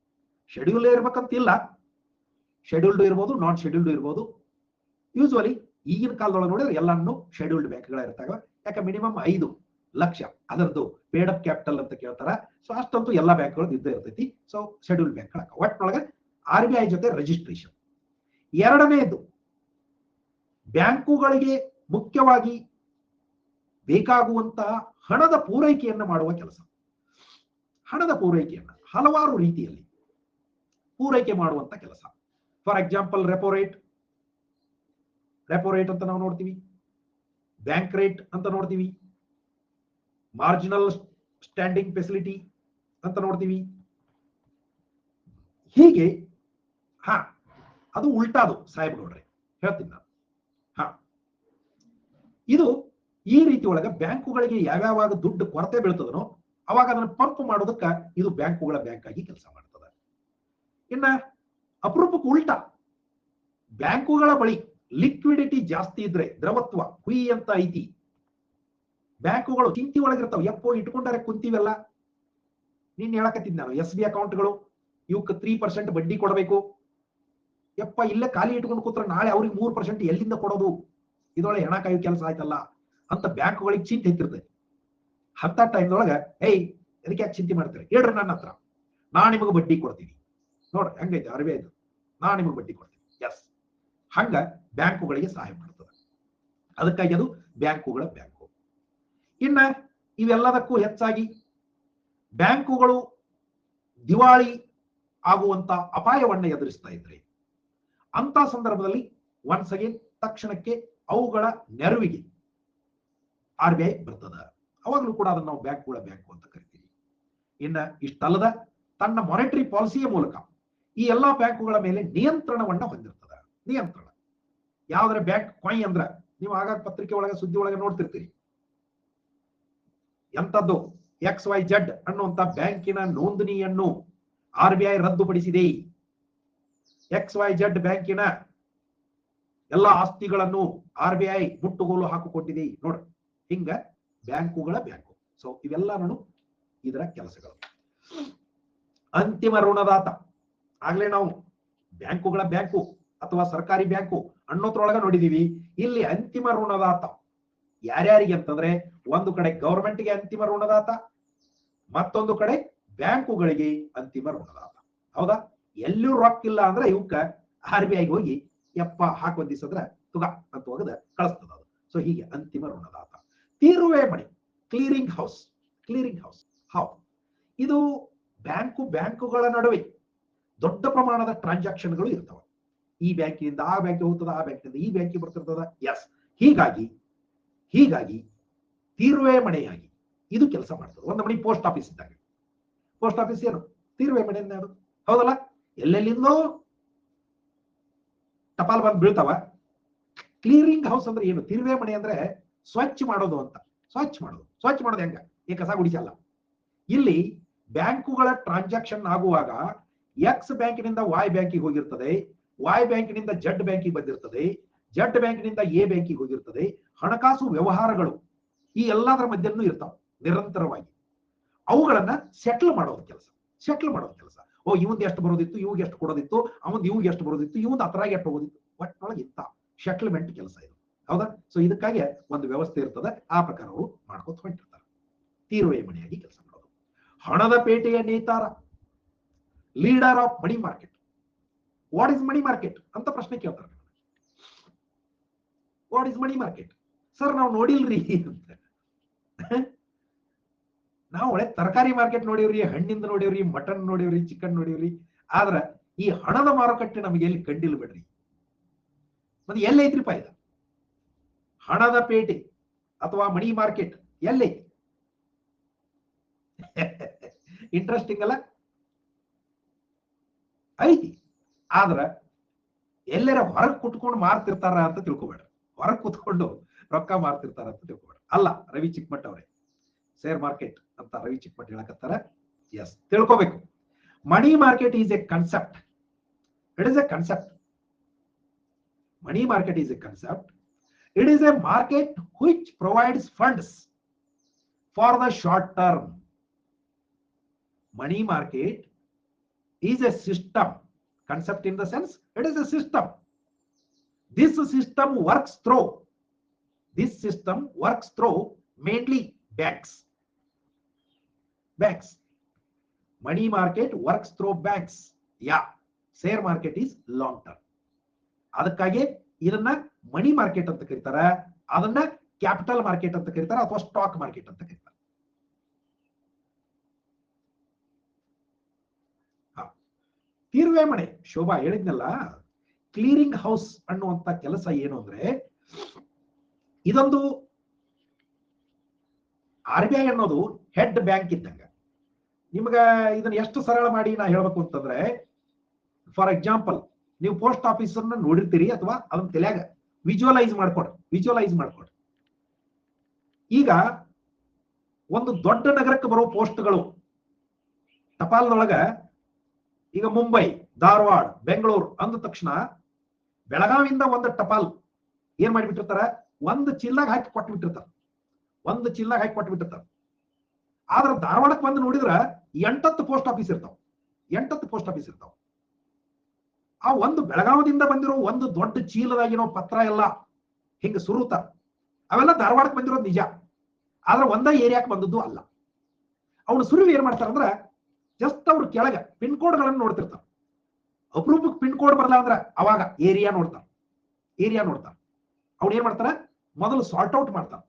ಶೆಡ್ಯೂಲ್ ಇರ್ಬೇಕಂತಿಲ್ಲ, ಶೆಡ್ಯೂಲ್ಡ್ ಇರ್ಬೋದು, ನಾನ್ ಶೆಡ್ಯೂಲ್ಡ್ ಇರ್ಬೋದು. ಯೂಸ್ವಲಿ ಈಗಿನ ಕಾಲದೊಳಗೆ ನೋಡಿದ್ರೆ ಎಲ್ಲಾನು ಶೆಡ್ಯೂಲ್ಡ್ ಬ್ಯಾಂಕ್ಗಳ ಇರ್ತಾವ. ಯಾಕೆ ಮಿನಿಮಮ್ 5 ಲಕ್ಷ ಅದರದ್ದು ಪೇಡ್ ಅಪ್ ಕ್ಯಾಪಿಟಲ್ ಅಂತ ಕೇಳ್ತಾರ. ಸೊ ಅಷ್ಟಂತೂ ಎಲ್ಲಾ ಬ್ಯಾಂಕ್ಗಳು ಇದ್ದೇ ಇರ್ತೈತಿ. ಸೊ ಶೆಡ್ಯೂಲ್ಡ್ ಬ್ಯಾಂಕ್ಗಳ ಒಟ್ಟಿನೊಳಗೆ RBI ಜೊತೆ ರಿಜಿಸ್ಟ್ರೇಷನ್. ಎರಡನೇದು, ಬ್ಯಾಂಕುಗಳಿಗೆ ಮುಖ್ಯವಾಗಿ ಬೇಕಾಗುವಂತಹ ಹಣದ ಪೂರೈಕೆಯನ್ನು ಮಾಡುವ ಕೆಲಸ. ಹಣದ ಪೂರೈಕೆಯನ್ನ ಹಲವಾರು ರೀತಿಯಲ್ಲಿ ಪೂರೈಕೆ ಮಾಡುವಂತ ಕೆಲಸ. ಫಾರ್ ಎಕ್ಸಾಂಪಲ್ ರೆಪೋ ರೇಟ್ ಅಂತ ನಾವು ನೋಡ್ತೀವಿ, ಬ್ಯಾಂಕ್ ರೇಟ್ ಅಂತ ನೋಡ್ತೀವಿ, ಮಾರ್ಜಿನಲ್ ಸ್ಟ್ಯಾಂಡಿಂಗ್ ಫೆಸಿಲಿಟಿ ಅಂತ ನೋಡ್ತೀವಿ. ಹೀಗೆ ಅದು ಉಲ್ಟಾದು ಸಾಹೇಬ್ಗೌಡ್ರೆ ಹೇಳ್ತೀನಿ ನಾನು. ಇದು ಈ ರೀತಿ ಒಳಗೆ ಬ್ಯಾಂಕುಗಳಿಗೆ ಯಾವ್ಯಾವಾಗ ದುಡ್ಡು ಕೊರತೆ ಬೀಳ್ತದನೋ ಅವಾಗ ಅದನ್ನು ಪಂಪ್ ಮಾಡೋದಕ್ಕ ಇದು ಬ್ಯಾಂಕುಗಳ ಬ್ಯಾಂಕ್ ಆಗಿ ಕೆಲಸ ಮಾಡ್ತದೆ. ಇನ್ನ ಅಪರೂಪಕ್ಕೆ ಉಲ್ಟಾ, ಬ್ಯಾಂಕುಗಳ ಬಳಿ ಲಿಕ್ವಿಡಿಟಿ ಜಾಸ್ತಿ ಇದ್ರೆ, ದ್ರವತ್ವ ಹುಯಿ ಅಂತ ಐತಿ, ಬ್ಯಾಂಕುಗಳು ಚಿಂತಿ ಒಳಗಿರ್ತಾವ. ಎಪ್ಪೋ ಇಟ್ಕೊಂಡಾರೆ ಕುಂತೀವಲ್ಲ, ನೀನ್ ಹೇಳಕತ್ತಿದ್ ನಾನು SB ಅಕೌಂಟ್ಗಳು ಇವಕ್ಕೆ 3% ಬಡ್ಡಿ ಕೊಡಬೇಕು. ಯಪ್ಪ ಇಲ್ಲೇ ಖಾಲಿ ಇಟ್ಕೊಂಡು ಕೂತ್ರೆ ನಾಳೆ ಅವ್ರಿಗೆ 3% ಎಲ್ಲಿಂದ ಕೊಡೋದು? ಇದೊಳಗೆ ಹೆಣ ಕಾಯೋ ಕೆಲಸ ಆಯ್ತಲ್ಲ ಅಂತ ಬ್ಯಾಂಕುಗಳಿಗೆ ಚಿಂತೆ ಎತ್ತಿರ್ತದೆ. ಅಂತ ಟೈಮ್ದೊಳಗ ಅದಕ್ಕೆ ಯಾಕೆ ಚಿಂತೆ ಮಾಡ್ತಾರೆ, ಹೇಳ್ರಿ ನನ್ನ ಹತ್ರ, ನಾನ್ ನಿಮಗೆ ಬಡ್ಡಿ ಕೊಡ್ತೀನಿ. ನೋಡ್ರಿ ಹೆಂಗೈತೆ RBI ಇದು, ನಾನ್ ನಿಮಗೆ ಬಡ್ಡಿ ಕೊಡ್ತೀನಿ. ಎಸ್, ಹಂಗ ಬ್ಯಾಂಕುಗಳಿಗೆ ಸಹಾಯ ಮಾಡ್ತದೆ. ಅದಕ್ಕಾಗಿ ಅದು ಬ್ಯಾಂಕುಗಳ ಬ್ಯಾಂಕು. ಇನ್ನ ಇವೆಲ್ಲದಕ್ಕೂ ಹೆಚ್ಚಾಗಿ ಬ್ಯಾಂಕುಗಳು ದಿವಾಳಿ ಆಗುವಂತ ಅಪಾಯವನ್ನ ಎದುರಿಸ್ತಾ ಇದ್ರೆ ಅಂತ ಸಂದರ್ಭದಲ್ಲಿ ಒನ್ಸ್ ಅಗೇನ್ ತಕ್ಷಣಕ್ಕೆ ಅವುಗಳ ನೆರವಿಗೆ RBI ಬರ್ತದ. ಅವಾಗಲೂ ಕೂಡ ಅದನ್ನು ನಾವು ಬ್ಯಾಂಕುಗಳ ಬ್ಯಾಂಕು ಅಂತ ಕರಿತೀವಿ. ಇನ್ನ ಇಷ್ಟಲ್ಲದ ತನ್ನ ಮಾನಿಟರಿ ಪಾಲಿಸಿಯ ಮೂಲಕ ಈ ಎಲ್ಲಾ ಬ್ಯಾಂಕುಗಳ ಮೇಲೆ ನಿಯಂತ್ರಣವನ್ನ ಹೊಂದಿರ್ತದ. ನಿಯಂತ್ರಣ ಯಾವ್ದ್ರ ಬ್ಯಾಂಕ್ ಕೊಯ್ ಅಂದ್ರ ನೀವು ಆಗಾಗ ಪತ್ರಿಕೆ ಒಳಗೆ ಸುದ್ದಿ ಒಳಗೆ ನೋಡ್ತಿರ್ತೀರಿ, ಎಂತದ್ದು XYZ ಅನ್ನುವಂತ ಬ್ಯಾಂಕಿನ ನೋಂದಣಿಯನ್ನು RBI ರದ್ದುಪಡಿಸಿದೆ, XYZ ಬ್ಯಾಂಕಿನ ಎಲ್ಲಾ ಆಸ್ತಿಗಳನ್ನು RBI ಮುಟ್ಟುಗೋಲು ಹಾಕಿಕೊಟ್ಟಿದೆ. ನೋಡ್ರಿ, ಹಿಂಗ ಬ್ಯಾಂಕುಗಳ ಬ್ಯಾಂಕು. ಸೊ ಇವೆಲ್ಲ ಇದರ ಕೆಲಸಗಳು. ಅಂತಿಮ ಋಣದಾತ, ಆಗ್ಲೇ ನಾವು ಬ್ಯಾಂಕುಗಳ ಬ್ಯಾಂಕು ಅಥವಾ ಸರ್ಕಾರಿ ಬ್ಯಾಂಕು ಅನ್ನೋದ್ರೊಳಗ ನೋಡಿದೀವಿ. ಇಲ್ಲಿ ಅಂತಿಮ ಋಣದಾತ ಯಾರ್ಯಾರಿಗೆ ಅಂತಂದ್ರೆ, ಒಂದು ಕಡೆ ಗವರ್ಮೆಂಟ್ಗೆ ಅಂತಿಮ ಋಣದಾತ, ಮತ್ತೊಂದು ಕಡೆ ಬ್ಯಾಂಕುಗಳಿಗೆ ಅಂತಿಮ ಋಣದಾತ. ಹೌದಾ? ಎಲ್ಲೂ ರೊಕ್ಕಿಲ್ಲ ಅಂದ್ರೆ ಇವಕ್ಕ RBIಗೆ ಹೋಗಿ ಯಪ್ಪ ಹಾಕೊಂದಿಸಿದ್ರೆ ತುಗ ಅಂತ ಹೋಗದ ಕಳಿಸ್ತದ ಅದು. ಸೊ ಹೀಗೆ ಅಂತಿಮ ಋಣದಾತ. ತೀರುವೆ ಮಣಿ, ಕ್ಲಿಯರಿಂಗ್ ಹೌಸ್. ಇದು ಬ್ಯಾಂಕುಗಳ ನಡುವೆ ದೊಡ್ಡ ಪ್ರಮಾಣದ ಟ್ರಾನ್ಸಾಕ್ಷನ್ಗಳು ಇರ್ತವೆ. ಈ ಬ್ಯಾಂಕಿನಿಂದ ಆ ಬ್ಯಾಂಕಿಗೆ ಹೋಗ್ತದ, ಆ ಬ್ಯಾಂಕಿನಿಂದ ಈ ಬ್ಯಾಂಕಿಗೆ ಬರ್ತಿರ್ತದ. ಎಸ್, ಹೀಗಾಗಿ ತೀರುವೆ ಮಣೆಯಾಗಿ ಇದು ಕೆಲಸ ಮಾಡ್ತದೆ. ಒಂದು ಮಣಿ ಪೋಸ್ಟ್ ಆಫೀಸ್ ಇದ್ದಾಗ, ಪೋಸ್ಟ್ ಆಫೀಸ್ ಏನು ತೀರುವೆ ಮಣೆ ಅದು, ಹೌದಲ್ಲ? ಎಲ್ಲೆಲ್ಲಿಂದೋ ಟಪಾಲ್ ಬಂದು ಬೀಳ್ತಾವ. ಕ್ಲಿಯರಿಂಗ್ ಹೌಸ್ ಅಂದ್ರೆ ಏನು? ತೀರುವೆ ಮಣೆ ಅಂದ್ರೆ ಸ್ವಚ್ಛ ಮಾಡೋದು ಅಂತ. ಸ್ವಚ್ಛ ಮಾಡೋದು ಹೆಂಗ? ಈ ಕಸ ಗುಡಿಸಲ್ಲ. ಇಲ್ಲಿ ಬ್ಯಾಂಕುಗಳ ಟ್ರಾನ್ಸಾಕ್ಷನ್ ಆಗುವಾಗ X ಬ್ಯಾಂಕಿನಿಂದ Y ಬ್ಯಾಂಕಿಗೆ ಹೋಗಿರ್ತದೆ, Y ಬ್ಯಾಂಕಿನಿಂದ Z ಬ್ಯಾಂಕಿಗೆ ಬಂದಿರ್ತದೆ, Z ಬ್ಯಾಂಕಿನಿಂದ A ಬ್ಯಾಂಕಿಗೆ ಹೋಗಿರ್ತದೆ. ಹಣಕಾಸು ವ್ಯವಹಾರಗಳು ಈ ಎಲ್ಲದರ ಮಧ್ಯನೂ ಇರ್ತಾವ ನಿರಂತರವಾಗಿ. ಅವುಗಳನ್ನ ಸೆಟ್ಲ್ ಮಾಡೋದು ಕೆಲಸ. ಇವಂದ್ ಎಷ್ಟು ಬರೋದಿತ್ತು, ಇವ್ಗೆ ಎಷ್ಟು ಕೊಡೋದಿತ್ತು, ಅವಂದ್ ಇವ್ಗೆ ಎಷ್ಟು ಬರೋದಿತ್ತು, ಇವಂದ್ ಅದ್ರಾಗ ಎಷ್ಟು ಹೋಗೋದಿತ್ತು, ಒಟ್ಟಿನೊಳಗೆ ಇಂತ ಸೆಟ್ಲ್ಮೆಂಟ್ ಕೆಲಸ ಇದು. ಹೌದಾ? ಸೊ ಇದಕ್ಕಾಗಿ ಒಂದು ವ್ಯವಸ್ಥೆ ಇರ್ತದೆ. ಆ ಪ್ರಕಾರ ಅವರು ಮಾಡ್ಕೊತ ಹೊಂಟಿರ್ತಾರೆ. ತೀರುವೆ ಮನೆಯಾಗಿ ಕೆಲಸ ಮಾಡೋದು. ಹಣದ ಪೇಟೆಯ ನೇತಾರ, leader of money market. What is money market ಅಂತ ಪ್ರಶ್ನೆ ಕೇಳ್ತಾರೆ. What is money market? Sir ನಾವು ನೋಡಿಲ್ರಿ ಅಂತ. ನಾವು ಒಳ್ಳೆ ತರಕಾರಿ ಮಾರ್ಕೆಟ್ ನೋಡಿವ್ರಿ, ಹಣ್ಣಿಂದ ನೋಡಿವ್ರಿ, ಮಟನ್ ನೋಡಿವ್ರಿ, ಚಿಕನ್ ನೋಡಿವ್ರಿ. ಆದ್ರ ಈ ಹಣದ ಮಾರುಕಟ್ಟೆ ನಮಗೆ ಎಲ್ಲಿ ಕಂಡಿಲ್ಲ ಬಿಡ್ರಿ. ಮತ್ತೆ ಎಲ್ಲೈತ್ರಿಪ್ಪ ಇದು? ಹಣದ ಪೇಟೆ ಅಥವಾ ಮನಿ ಮಾರ್ಕೆಟ್ ಎಲ್ಲೈತಿ? ಇಂಟ್ರೆಸ್ಟಿಂಗ್ ಅಲ್ಲ? ಐತಿ. ಆದ್ರ ಎಲ್ಲರ ಹೊರಗೆ ಕುತ್ಕೊಂಡು ಮಾರ್ತಿರ್ತಾರ ಅಂತ ತಿಳ್ಕೊಬೇಡ. ಹೊರಗೆ ಕುತ್ಕೊಂಡು ರೊಕ್ಕ ಮಾರ್ತಿರ್ತಾರ ಅಂತ ತಿಳ್ಕೊಬೇಡ. ಅಲ್ಲ, ರವಿ ಚಿಕ್ಕಮಠ ಅವರೇ ಶೇರ್ ಮಾರ್ಕೆಟ್ ಅಂತ ರವಿ ಚಿಕ್ಕಮಠ ಹೇಳಕತ್ತಾರ. ಎಸ್, ತಿಳ್ಕೊಬೇಕು. ಮನಿ market is A concept. It is A concept. Money market is a concept. It is a market which provides funds for the short term. Money market is a system. Concept in the sense, it is a system. This system works through mainly banks. Money market works through banks. Yeah, share market is long term. ಅದಕ್ಕಾಗಿ ಇದನ್ನ ಮನಿ market ಅಂತ ಕರೀತಾರೆ, ಅದನ್ನ capital market ಅಂತ ಕರೀತಾರೆ, ಅಥವಾ stock market ಅಂತ ಕರೀತಾರೆ. ತೀರ್ವೆ ಮನೆ, ಶೋಭಾ ಹೇಳಿದ್ನಲ್ಲ, ಕ್ಲಿಯರಿಂಗ್ ಹೌಸ್ ಅನ್ನುವಂತ ಕೆಲಸ ಏನು ಅಂದ್ರೆ, ಇದೊಂದು RBI ಅನ್ನೋದು ಹೆಡ್ ಬ್ಯಾಂಕ್ ಇದ್ದಂಗ. ನಿಮ್ಗ ಇದನ್ನ ಎಷ್ಟು ಸರಳ ಮಾಡಿ ನಾ ಹೇಳ್ಬೇಕು ಅಂತಂದ್ರೆ, ಫಾರ್ ಎಕ್ಸಾಂಪಲ್, ನೀವು ಪೋಸ್ಟ್ ಆಫೀಸ್ ಅನ್ನ ನೋಡಿರ್ತೀರಿ, ಅಥವಾ ಅದನ್ನ ತಲೆಯಾಗ ವಿಜುವಲೈಸ್ ಮಾಡ್ಕೊಡ್ರಿ. ಈಗ ಒಂದು ದೊಡ್ಡ ನಗರಕ್ಕೆ ಬರೋ ಪೋಸ್ಟ್ಗಳು ಟಪಾಲ್ದೊಳಗ, ಈಗ ಮುಂಬೈ, ಧಾರವಾಡ, ಬೆಂಗಳೂರು ಅಂದ ತಕ್ಷಣ ಬೆಳಗಾವಿಯಿಂದ ಒಂದು ಟಪಾಲ್ ಏನ್ ಮಾಡಿಬಿಟ್ಟಿರ್ತಾರ, ಒಂದು ಚಿಲ್ಲಾಗ ಹಾಕಿ ಕೊಟ್ಬಿಟ್ಟಿರ್ತಾರ. ಆದ್ರೆ ಧಾರವಾಡಕ್ಕೆ ಬಂದು ನೋಡಿದ್ರ 8 ಪೋಸ್ಟ್ ಆಫೀಸ್ ಇರ್ತಾವ. ಆ ಒಂದು ಬೆಳಗಾವದಿಂದ ಬಂದಿರೋ ಒಂದು ದೊಡ್ಡ ಚೀಲದಾಗಿನೋ ಪತ್ರ ಎಲ್ಲ ಹಿಂಗ ಸುರುತ್ತಾರ. ಅವೆಲ್ಲ ಧಾರವಾಡಕ್ಕೆ ಬಂದಿರೋದು ನಿಜ, ಆದ್ರೆ ಒಂದ ಏರಿಯಾಕ್ಕೆ ಬಂದದ್ದು ಅಲ್ಲ. ಅವನು ಸುರುವಿ ಏನ್ ಮಾಡ್ತಾರಂದ್ರ, ಜಸ್ಟ್ ಅವ್ರ ಕೆಳಗೆ ಪಿನ್ ಕೋಡ್ ಗಳನ್ನು ನೋಡ್ತಿರ್ತಾರ. ಅಪರೂಪಕ್ಕೆ ಪಿನ್ ಕೋಡ್ ಬರಲ್ಲ ಅಂದ್ರ ಅವಾಗ ಏರಿಯಾ ನೋಡ್ತಾರ. ಅವ್ನು ಏನ್ ಮಾಡ್ತಾರ, ಮೊದಲು ಸಾರ್ಟ್ ಔಟ್ ಮಾಡ್ತಾರ.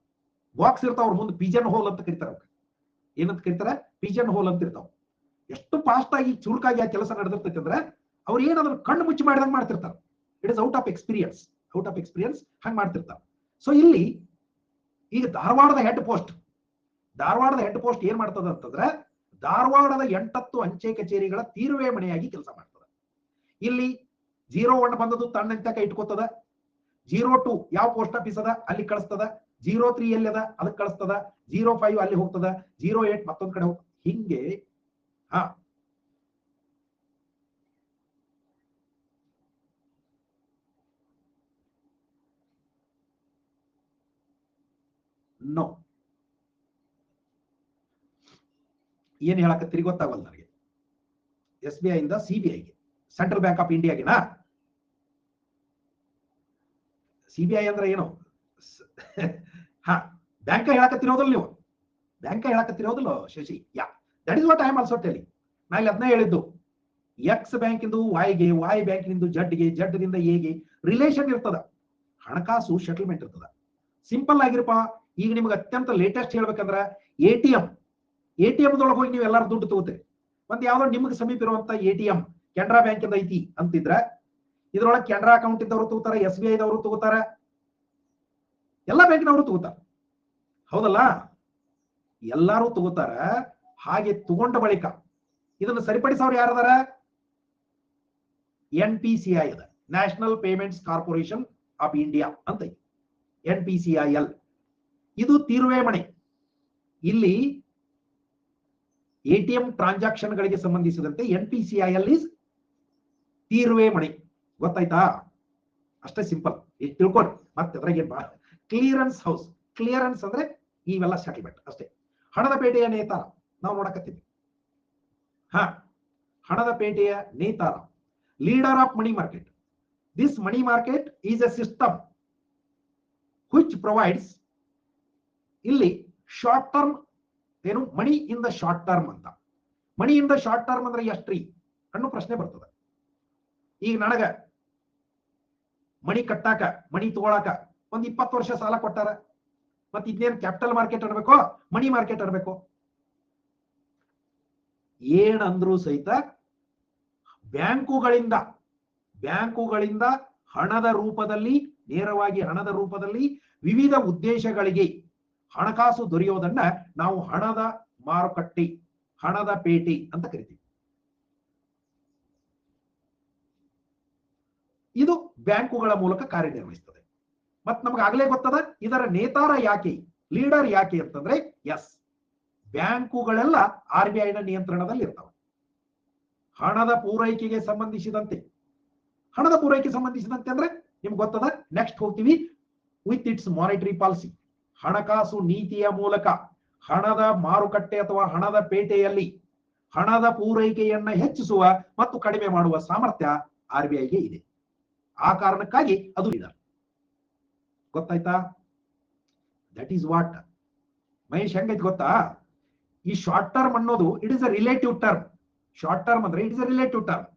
ಬಾಕ್ಸ್ ಇರ್ತಾವ ಅವ್ರ ಮುಂದೆ, ಪಿಜನ್ ಹೋಲ್ ಅಂತ ಕರೀತಾರ. ಏನಂತ ಕರೀತಾರ? ಪಿಜನ್ ಹೋಲ್ ಅಂತ ಇರ್ತಾವ. ಎಷ್ಟು ಫಾಸ್ಟ್ ಆಗಿ ಚುರುಕಾಗಿ ಆ ಕೆಲಸ ನಡೆದಿರ್ತೈತೆ ಅಂದ್ರೆ, ಅವ್ರು ಏನದ್ರ ಕಣ್ಣು ಮುಚ್ಚಿ ಮಾಡಿದಂಗೆ ಮಾಡ್ತಿರ್ತಾರೆ. It is out of experience ಹಂಗೆ ಮಾಡ್ತಿರ್ತಾರೆ. ಸೊ ಇಲ್ಲಿ ಈಗ ಧಾರವಾಡದ ಹೆಡ್ ಪೋಸ್ಟ್ ಏನ್ ಮಾಡ್ತದ ಅಂತಂದ್ರೆ, ಧಾರವಾಡದ 8 ಅಂಚೆ ಕಚೇರಿಗಳ ತೀರುವೆ ಮನೆಯಾಗಿ ಕೆಲಸ ಮಾಡ್ತದೆ. ಇಲ್ಲಿ 01 ಬಂದದ್ದು ತನ್ನಂತ ಕೈ ಇಟ್ಕೋತದ, 02 ಯಾವ ಪೋಸ್ಟ್ ಆಫೀಸ್ ಅದ ಅಲ್ಲಿ ಕಳಿಸ್ತದ, 03 ಎಲ್ಲಿ ಅದ ಅದಕ್ಕೆ ಕಳಿಸ್ತದ, 05 ಅಲ್ಲಿ ಹೋಗ್ತದ, 08 ಮತ್ತೊಂದ್ ಕಡೆ ಹೋಗ್ತದ. ಹಿಂಗೆ ನೋ ಏನ್ ಹೇಳಕತ್ತೀರಿ ಗೊತ್ತಾಗಲ್ಲ ನನಗೆ. SBI ಇಂದ CBIಗೆ, ಸೆಂಟ್ರಲ್ ಬ್ಯಾಂಕ್ ಆಫ್ ಇಂಡಿಯಾಗಿನಾ? CBI ಅಂದ್ರೆ ಏನು? ಬ್ಯಾಂಕ್ ಹೇಳಕತ್ತಿರೋದಿಲ್ಲ ನೀವು, Shashi. Yeah, that is what I am also telling. ನಾ ಇಲ್ಲಿ ಅದನ್ನ ಹೇಳಿದ್ದು, ಎಕ್ಸ್ ಬ್ಯಾಂಕ್ ಇಂದು ವೈಗೆ, ವೈ ಬ್ಯಾಂಕಿನಿಂದ ಜಡ್ಗೆ, ಜಡ್ದಿಂದ ಎಗೆ ರಿಲೇಷನ್ ಇರ್ತದ. ಹಣಕಾಸು ಸೆಟಲ್ಮೆಂಟ್ ಇರ್ತದ. ಸಿಂಪಲ್ ಆಗಿರಪ್ಪ. ಈಗ ನಿಮ್ಗೆ ಅತ್ಯಂತ ಲೇಟೆಸ್ಟ್ ಹೇಳ್ಬೇಕಂದ್ರ, ATM ದೊಳಗೆ ಹೋಗಿ ನೀವು ಎಲ್ಲಾರು ದುಡ್ಡು ತಗೋತೀರಿ. ಒಂದ್ ಯಾವ್ದೋ ನಿಮ್ಗೆ ಸಮೀಪ ಇರುವಂತ ATM ಕೆನರಾ ಬ್ಯಾಂಕ್ ಇಂದ ಐತಿ ಅಂತಿದ್ರ, ಇದ್ರೊಳಗೆ ಕೆನರಾ ಅಕೌಂಟ್ ಇದ್ದವರು ತಗೋತಾರ, SBI ದವರು ತಗೋತಾರ, ಎಲ್ಲಾ ಬ್ಯಾಂಕಿನವರು ತಗೋತಾರ. ಹೌದಲ್ಲ? ಎಲ್ಲಾರು ತಗೋತಾರ. ಹಾಗೆ ತಗೊಂಡ ಬಳಿಕ ಇದನ್ನು ಸರಿಪಡಿಸೋರು ಯಾರದಾರ? NPCI ಅದ, national payments corporation of India ಅಂತ. NPCIL ಇದು ತೀರುವೆ ಮನೆ. ಇಲ್ಲಿ ATM ಟ್ರಾನ್ಸಾಕ್ಷನ್ ಗಳಿಗೆ ಸಂಬಂಧಿಸಿದಂತೆ NPCIL ಇಸ್ ತೀರುವೆ ಮನೆ. ಗೊತ್ತಾಯ್ತಾ? ಅಷ್ಟೇ ಸಿಂಪಲ್. ತಿಳ್ಕೊರಿ. ಮತ್ತೆ ಅದ್ರಾಗ ಕ್ಲಿಯರೆನ್ಸ್ ಹೌಸ್. ಕ್ಲಿಯರೆನ್ಸ್ ಅಂದ್ರೆ ಇವೆಲ್ಲ ಸೆಟಲ್ಮೆಂಟ್ ಅಷ್ಟೇ. ಹಣದ ಪೇಟೆಯ ನೇತಾರ ನಾವು ನೋಡಕತ್ತೀವಿ. ಹಣದ ಪೇಟೆಯ ನೇತಾರ, leader of money market. This money market is a system which provides, ಇಲ್ಲಿ ಶಾರ್ಟ್ ಟರ್ಮ್ ಏನು, money in the short term ಅಂತ. Money in the short term ಅಂದ್ರೆ ಎಷ್ಟ್ರಿ ಅನ್ನೋ ಪ್ರಶ್ನೆ ಬರ್ತದೆ. ಈಗ ನನಗ ಮನಿ ಕಟ್ಟಾಕ, ಮನಿ ತಗೊಳಕ ಒಂದ್ 20 ವರ್ಷ ಸಾಲ ಕೊಟ್ಟಾರ. ಮತ್ತೆ ಇದೇನ್ ಕ್ಯಾಪಿಟಲ್ ಮಾರ್ಕೆಟ್ ಅನ್ಬೇಕೋ ಮನಿ ಮಾರ್ಕೆಟ್ ಅನ್ಬೇಕೋ? ಏನಂದ್ರೂ ಸಹಿತ ಬ್ಯಾಂಕುಗಳಿಂದ ಹಣದ ರೂಪದಲ್ಲಿ, ನೇರವಾಗಿ ಹಣದ ರೂಪದಲ್ಲಿ ವಿವಿಧ ಉದ್ದೇಶಗಳಿಗೆ ಹಣಕಾಸು ದೊರೆಯೋದನ್ನ ನಾವು ಹಣದ ಮಾರುಕಟ್ಟೆ, ಹಣದ ಪೇಟೆ ಅಂತ ಕರಿತೀವಿ. ಇದು ಬ್ಯಾಂಕುಗಳ ಮೂಲಕ ಕಾರ್ಯನಿರ್ವಹಿಸ್ತದೆ. ಮತ್ ನಮ್ಗೆ ಆಗ್ಲೇ ಗೊತ್ತದ ಇದರ ನೇತಾರ ಯಾಕೆ, ಲೀಡರ್ ಯಾಕೆ ಅಂತಂದ್ರೆ, ಎಸ್, ಬ್ಯಾಂಕುಗಳೆಲ್ಲ RBI ನ ನಿಯಂತ್ರಣದಲ್ಲಿ ಇರ್ತಾವೆ. ಹಣದ ಪೂರೈಕೆಗೆ ಸಂಬಂಧಿಸಿದಂತೆ ಅಂದ್ರೆ ನಿಮ್ಗೆ ಗೊತ್ತದ, ನೆಕ್ಸ್ಟ್ ಹೋಗ್ತೀವಿ, ವಿತ್ ಇಟ್ಸ್ ಮಾನಿಟರಿ ಪಾಲಿಸಿ, ಹಣಕಾಸು ನೀತಿಯ ಮೂಲಕ ಹಣದ ಮಾರುಕಟ್ಟೆ ಅಥವಾ ಹಣದ ಪೇಟೆಯಲ್ಲಿ ಹಣದ ಪೂರೈಕೆಯನ್ನ ಹೆಚ್ಚಿಸುವ ಮತ್ತು ಕಡಿಮೆ ಮಾಡುವ ಸಾಮರ್ಥ್ಯ RBIಗೆ ಇದೆ. ಆ ಕಾರಣಕ್ಕಾಗಿ ಅದು ಲೀಡರ್. ಗೊತ್ತಾಯ್ತಾ? ದಟ್ ಈಸ್ ವಾಟ್ ಮಹೇಶ್ ಹೆಂಗೈತಿ ಗೊತ್ತಾ? ಈ ಶಾರ್ಟ್ ಟರ್ಮ್ ಅನ್ನೋದು it is a relative term. Short term ಅಂದ್ರೆ it is a relative term.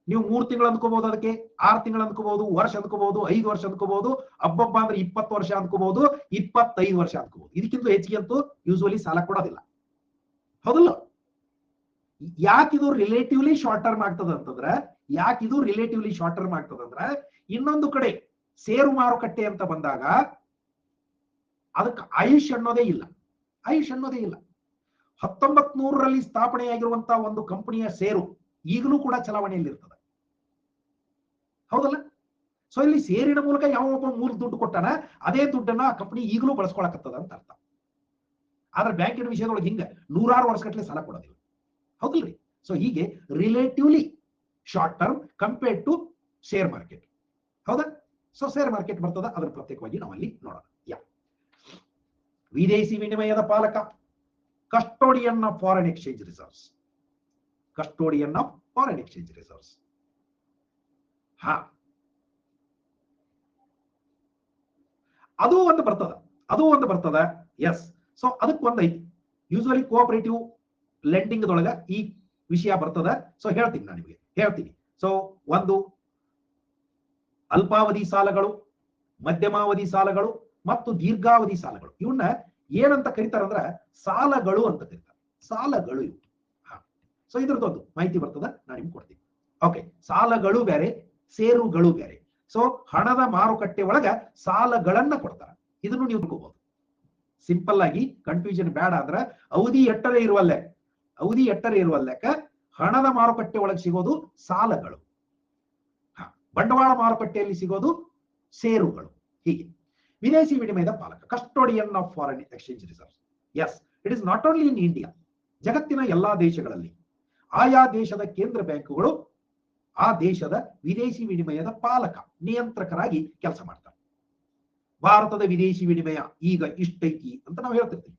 ನೀವು 3 ತಿಂಗಳು ಅಂದ್ಕೋಬಹುದು, ಅದಕ್ಕೆ 6 ತಿಂಗಳು ಅಂದ್ಕೋಬಹುದು, ವರ್ಷ ಅಂದ್ಕೋಬಹುದು, 5 ವರ್ಷ ಅಂದ್ಕೋಬಹುದು, ಹಬ್ಬಬ್ಬ ಅಂದ್ರೆ 20 ವರ್ಷ ಅಂದ್ಕೋಬಹುದು, 25 ವರ್ಷ ಅಂದ್ಕೋಬಹುದು. ಇದಕ್ಕಿಂತ ಹೆಚ್ಚಿಗೆ ಅಂತೂ ಯೂಶುವಲಿ ಸಾಲ ಕೊಡೋದಿಲ್ಲ. ಹೌದಲ್ಲ? ಯಾಕಿದು ರಿಲೇಟಿವ್ಲಿ ಶಾರ್ಟ್ ಟರ್ಮ್ ಆಗ್ತದೆ ಅಂತಂದ್ರೆ, ಇನ್ನೊಂದು ಕಡೆ ಷೇರು ಮಾರುಕಟ್ಟೆ ಅಂತ ಬಂದಾಗ ಅದಕ್ಕೆ ಆಯುಷ್ ಅನ್ನೋದೇ ಇಲ್ಲ. 1900ರಲ್ಲಿ ಸ್ಥಾಪನೆಯಾಗಿರುವಂತಹ ಒಂದು ಕಂಪನಿಯ ಷೇರು ಈಗಲೂ ಕೂಡ ಚಲಾವಣೆಯಲ್ಲಿರ್ತದೆ. ಹೌದಲ್ಲ? ಸೊ ಇಲ್ಲಿ ಷೇರಿನ ಮೂಲಕ ಯಾವ ಒಬ್ಬ ಮೂಲ ದುಡ್ಡು ಕೊಟ್ಟಾನ, ಅದೇ ದುಡ್ಡನ್ನ ಆ ಕಂಪನಿ ಈಗಲೂ ಬಳಸ್ಕೊಳಕತ್ತದ ಅಂತ ಅರ್ಥ. ಆದ್ರೆ ಬ್ಯಾಂಕಿನ ವಿಷಯದೊಳಗೆ ಹಿಂಗ 100 ವರ್ಷಗಟ್ಟಲೆ ಸಾಲ ಕೊಡೋದಿಲ್ಲ. ಹೌದಲ್ರಿ? ಸೊ ಹೀಗೆ relatively short term compared to share market. ಹೌದಾ? ಸೊ ಶೇರ್ ಮಾರ್ಕೆಟ್ ಬರ್ತದ, ಅದರ ಪ್ರತ್ಯೇಕವಾಗಿ ನಾವಲ್ಲಿ ನೋಡೋಣ. ವಿದೇಶಿ ವಿನಿಮಯದ ಪಾಲಕ, custodian of foreign exchange reserves. ಅದು ಒಂದು ಬರ್ತದ. ಎಸ್. ಸೊ ಅದಕ್ಕೆ ಒಂದೈತಿ. ಯೂಶುವಲಿ ಕೋಆಪರೇಟಿವ್ ಲೆಂಡಿಂಗ್ ದೊಳಗ ಈ ವಿಷಯ ಬರ್ತದ. ಸೊ ಹೇಳ್ತೀನಿ ನಾನು ನಿಮಗೆ. ಸೊ ಒಂದು ಅಲ್ಪಾವಧಿ ಸಾಲಗಳು, ಮಧ್ಯಮಾವಧಿ ಸಾಲಗಳು ಮತ್ತು ದೀರ್ಘಾವಧಿ ಸಾಲಗಳು. ಇವನ್ನ ಏನಂತ ಕರೀತಾರಂದ್ರ ಸಾಲಗಳು ಅಂತ ಕರೀತಾರೆ. ಸಾಲಗಳು ಇವು. ಸೊ ಇದ್ರದ್ದೊಂದು ಮಾಹಿತಿ ಬರ್ತದ, ನಾನು ನಿಮ್ಗೆ ಕೊಡ್ತೀನಿ. ಓಕೆ, ಸಾಲಗಳು ಬೇರೆ, ಷೇರುಗಳು ಬೇರೆ. ಸೊ ಹಣದ ಮಾರುಕಟ್ಟೆ ಒಳಗ ಸಾಲಗಳನ್ನ ಕೊಡ್ತಾರೆ. ಇದನ್ನು ನೀವು ತಿಳ್ಕೋಬಹುದು. ಸಿಂಪಲ್ ಆಗಿ ಕನ್ಫ್ಯೂಷನ್ ಬೇಡ ಅಂದ್ರೆ ಅವಧಿ ಎಟ್ಟರೆ ಇರುವ ಲೆಕ್ಕ ಹಣದ ಮಾರುಕಟ್ಟೆ ಒಳಗೆ ಸಿಗೋದು ಸಾಲಗಳು, ಬಂಡವಾಳ ಮಾರುಕಟ್ಟೆಯಲ್ಲಿ ಸಿಗೋದು ಷೇರುಗಳು. ಹೀಗೆ ವಿದೇಶಿ ವಿನಿಮಯದ ಪಾಲಕ, custodian of foreign exchange reserves. Yes, it is not only in India. ಜಗತ್ತಿನ ಎಲ್ಲಾ ದೇಶಗಳಲ್ಲಿ ಆಯಾ ದೇಶದ ಕೇಂದ್ರ ಬ್ಯಾಂಕುಗಳು ಆ ದೇಶದ ವಿದೇಶಿ ವಿನಿಮಯದ ಪಾಲಕ, ನಿಯಂತ್ರಕರಾಗಿ ಕೆಲಸ ಮಾಡ್ತಾರೆ. ಭಾರತದ ವಿದೇಶಿ ವಿನಿಮಯ ಈಗ ಇಷ್ಟೈತಿ ಅಂತ ನಾವು ಹೇಳ್ತಿರ್ತೀವಿ.